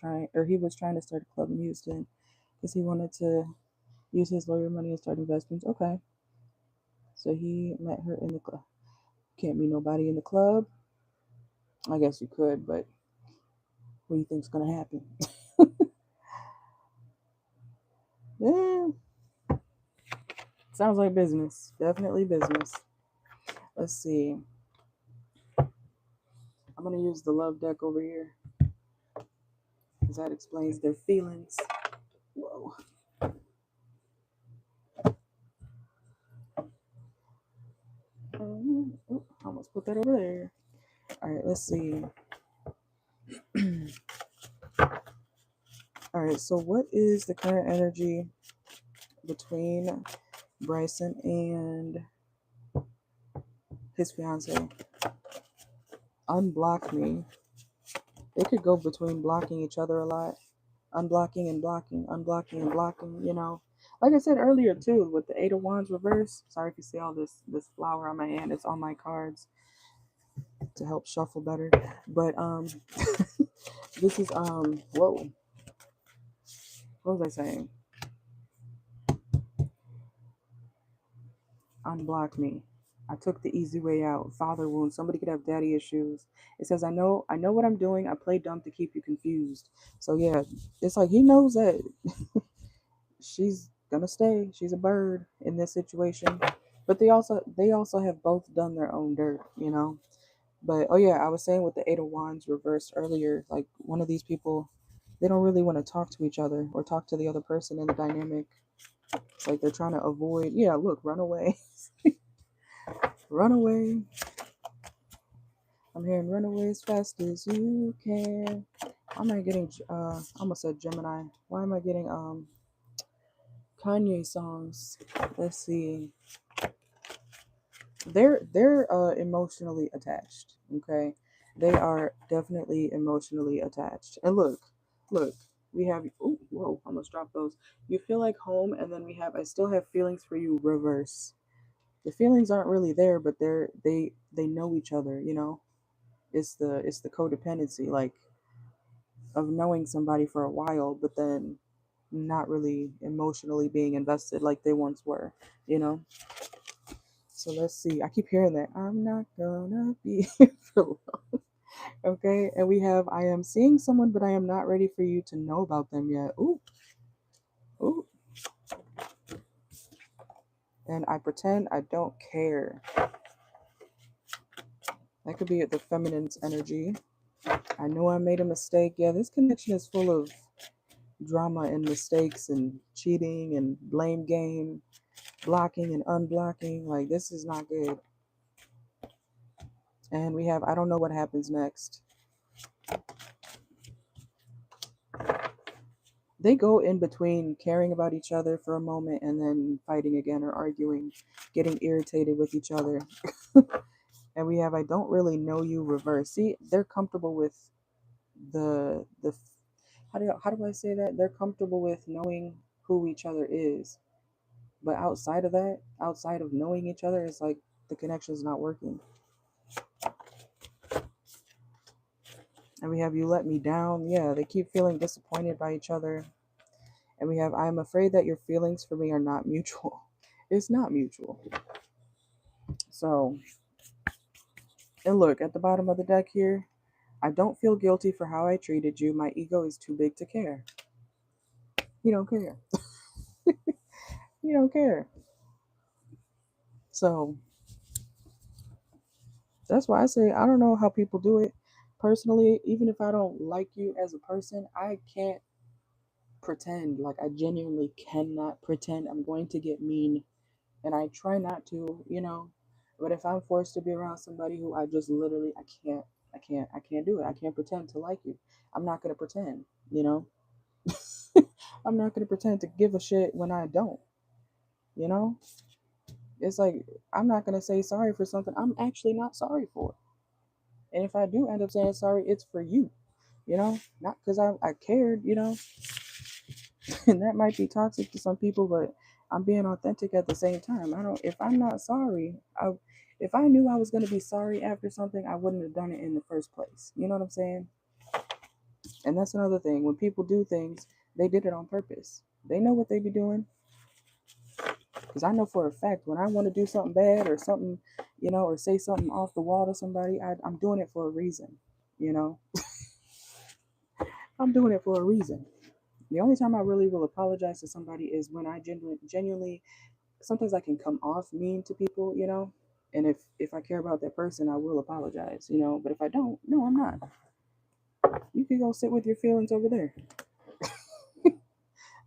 trying to start a club in Houston because he wanted to use his lawyer money and start investments. Okay, so he met her in the club. Can't meet nobody in the club. I guess you could, but what do you think's gonna happen? Yeah, sounds like business. Definitely business. Let's see. I'm gonna use the love deck over here because that explains their feelings. Whoa. Almost put that over there. All right, let's see. All right, so what is the current energy between Bryson and his fiance? Unblock me. They could go between blocking each other a lot, unblocking and blocking, unblocking and blocking. Like I said earlier too, with the Eight of Wands reverse. Sorry if you see all this flower on my hand. It's on my cards to help shuffle better. But this is whoa. What was I saying? Unblock me. I took the easy way out. Father wound. Somebody could have daddy issues. It says, I know what I'm doing. I play dumb to keep you confused. So yeah, it's like he knows that she's gonna stay. She's a bird in this situation. But they also have both done their own dirt. But oh yeah, I was saying with the Eight of Wands reversed earlier, like one of these people, they don't really want to talk to each other or talk to the other person in the dynamic. It's like they're trying to avoid, yeah, look, run away. Run away. I'm hearing run away as fast as you can. Why am I getting I almost said Gemini. Why am I getting Kanye songs? Let's see. They're emotionally attached. Okay. They are definitely emotionally attached. And look, we have whoa, almost dropped those. You feel like home, and then we have I still have feelings for you reverse. The feelings aren't really there, but they know each other. It's the codependency, like, of knowing somebody for a while, but then not really emotionally being invested like they once were, you know? So let's see. I keep hearing that. I'm not gonna be here for long. Okay. And we have I am seeing someone, but I am not ready for you to know about them yet. Ooh. Ooh. And I pretend I don't care. That could be the feminine's energy. I know I made a mistake. Yeah, this connection is full of drama and mistakes and cheating and blame game, blocking and unblocking. Like, this is not good. And we have I don't know what happens next. They go in between caring about each other for a moment and then fighting again or arguing, getting irritated with each other. And we have I don't really know you reverse. See, they're comfortable with the how do I say that? They're comfortable with knowing who each other is. But outside of that, outside of knowing each other, it's like the connection's not working. And we have you let me down. Yeah, they keep feeling disappointed by each other. And we have I'm afraid that your feelings for me are not mutual. It's not mutual. So, and look at the bottom of the deck here. I don't feel guilty for how I treated you. My ego is too big to care. You don't care. You don't care. So, That's why I say I don't know how people do it. Personally, even if I don't like you as a person, I can't pretend. Like, I genuinely cannot pretend I'm going to get mean, and I try not to, But if I'm forced to be around somebody who I just literally I can't do it. I can't pretend to like you. I'm not gonna pretend, you know. I'm not gonna pretend to give a shit when I don't, you know. It's like I'm not gonna say sorry for something I'm actually not sorry for. And if I do end up saying sorry, it's for you, not because I cared, and that might be toxic to some people, but I'm being authentic at the same time. If I'm not sorry, if I knew I was going to be sorry after something, I wouldn't have done it in the first place. You know what I'm saying? And that's another thing. When people do things, they did it on purpose. They know what they be doing. Because I know for a fact when I want to do something bad or something, or say something off the wall to somebody, I'm doing it for a reason. You know, I'm doing it for a reason. The only time I really will apologize to somebody is when I genuinely, sometimes I can come off mean to people, and if I care about that person, I will apologize, but if I don't, no, I'm not. You can go sit with your feelings over there.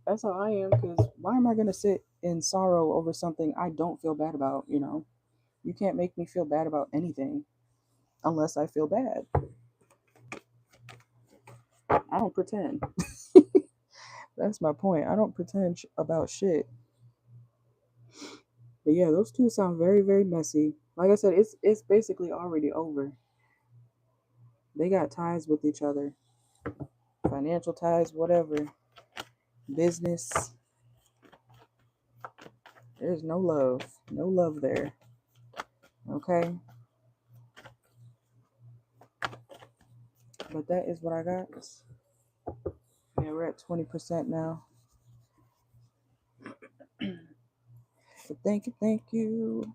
That's how I am, because why am I going to sit in sorrow over something I don't feel bad about? You can't make me feel bad about anything unless I feel bad. I don't pretend. That's my point. I don't pretend about shit. But yeah, those two sound very, very messy. Like I said, it's basically already over. They got ties with each other, financial ties, whatever, business. There's no love there. Okay, but that is what I got. Yeah, we're at 20% now. But thank you, thank you.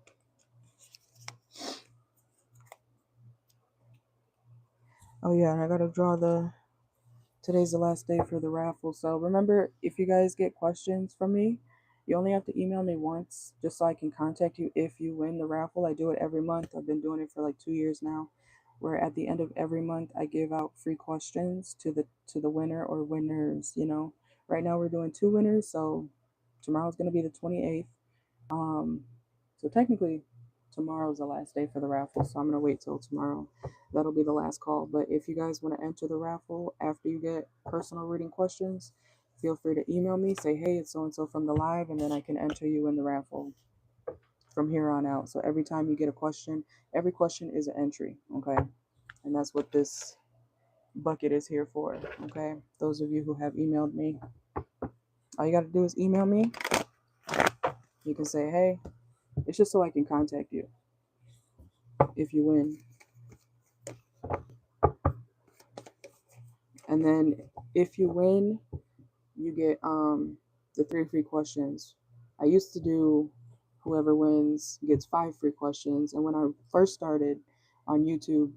Oh yeah, and I gotta draw today's the last day for the raffle. So remember, if you guys get questions from me, you only have to email me once just so I can contact you if you win the raffle. I do it every month. I've been doing it for like 2 years now. Where at the end of every month I give out free questions to the winner or winners, Right now we're doing two winners, so tomorrow's gonna be the 28th. Um, so technically, tomorrow's the last day for the raffle, so I'm gonna wait till tomorrow. That'll be the last call. But if you guys want to enter the raffle after you get personal reading questions, feel free to email me. Say, hey, it's so and so from the live, and then I can enter you in the raffle from here on out. So every time you get a question, every question is an entry, okay? And that's what this bucket is here for, okay? Those of you who have emailed me, all you got to do is email me. You can say, hey, it's just so I can contact you if you win. And then if you win, you get the 3 free questions. I used to do whoever wins gets 5 free questions. And when I first started on YouTube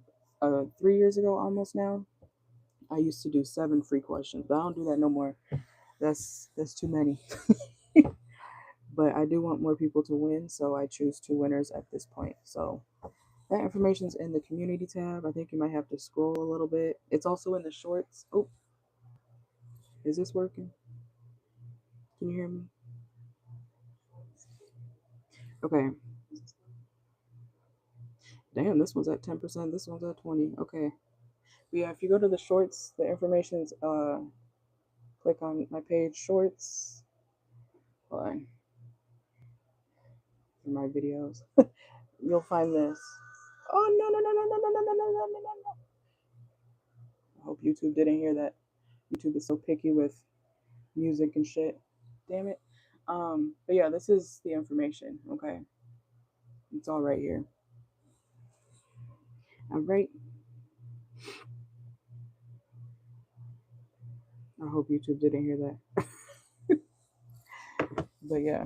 3 years ago almost now, I used to do 7 free questions. But I don't do that no more. That's too many. But I do want more people to win, so I choose 2 winners at this point. So that information's in the community tab. I think you might have to scroll a little bit. It's also in the shorts. Oh, is this working? Can you hear me? Okay. Damn, this one's at 10%. This one's at 20. Okay. But yeah, if you go to the shorts, the information's click on my page shorts. Hold on. In my videos. You'll find this. Oh no no no no no no no no no no no no. I hope YouTube didn't hear that. YouTube is so picky with music and shit. Damn it. But yeah, this is the information, okay? It's all right here. All right. I hope YouTube didn't hear that. But yeah.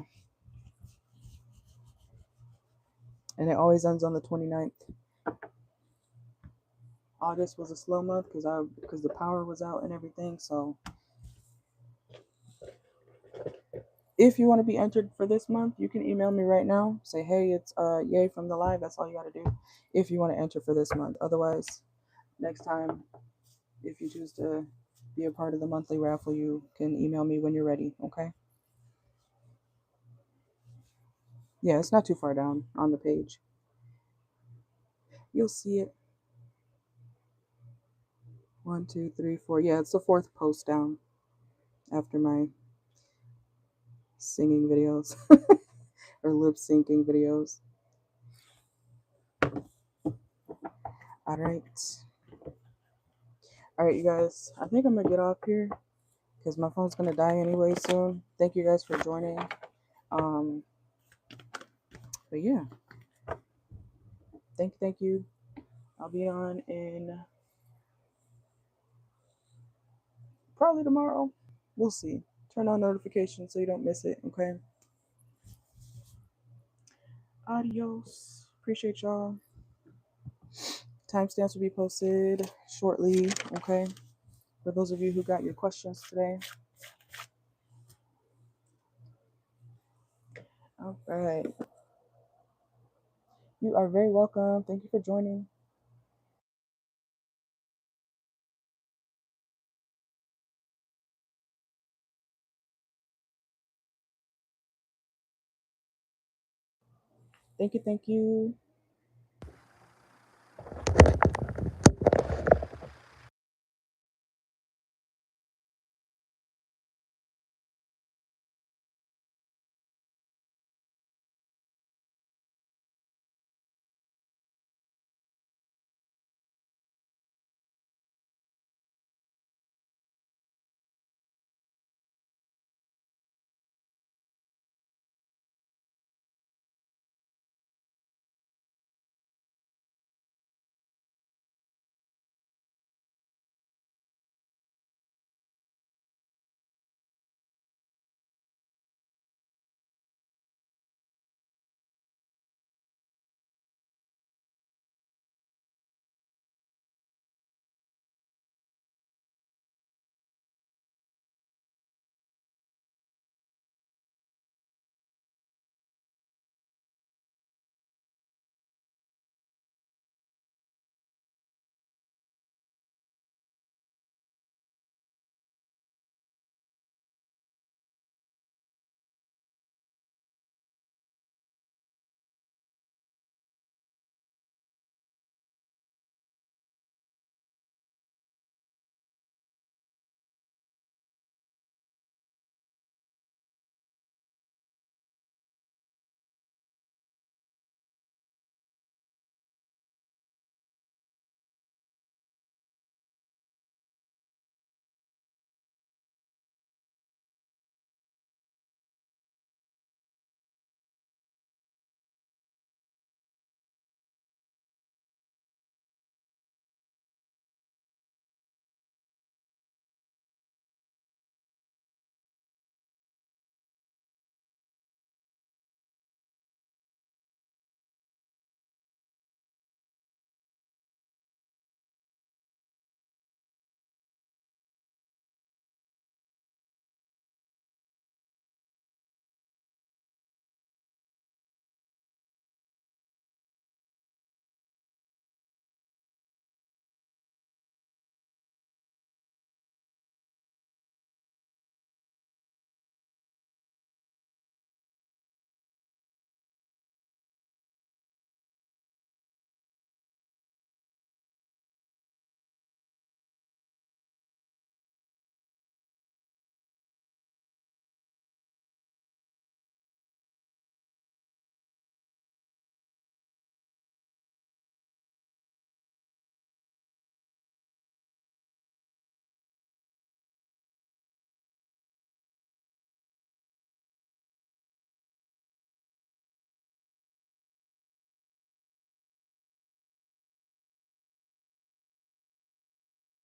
And it always ends on the 29th. August was a slow month because the power was out and everything, so If you want to be entered for this month, you can email me right now. Say, hey, it's Yay from the live. That's all you got to do if you want to enter for this month. Otherwise, next time, if you choose to be a part of the monthly raffle, you can email me when you're ready. Okay? Yeah, it's not too far down on the page. You'll see it. 1, 2, 3, 4. Yeah, it's the fourth post down after my singing videos or lip syncing videos. All right. All right, you guys. I think I'm going to get off here because my phone's going to die anyway soon. Thank you guys for joining. Um, but yeah, thank you. I'll be on in probably tomorrow. We'll see. Turn on notifications so you don't miss it. Okay. Adios. Appreciate y'all. Timestamps will be posted shortly. Okay. For those of you who got your questions today. All right. You are very welcome. Thank you for joining. Thank you.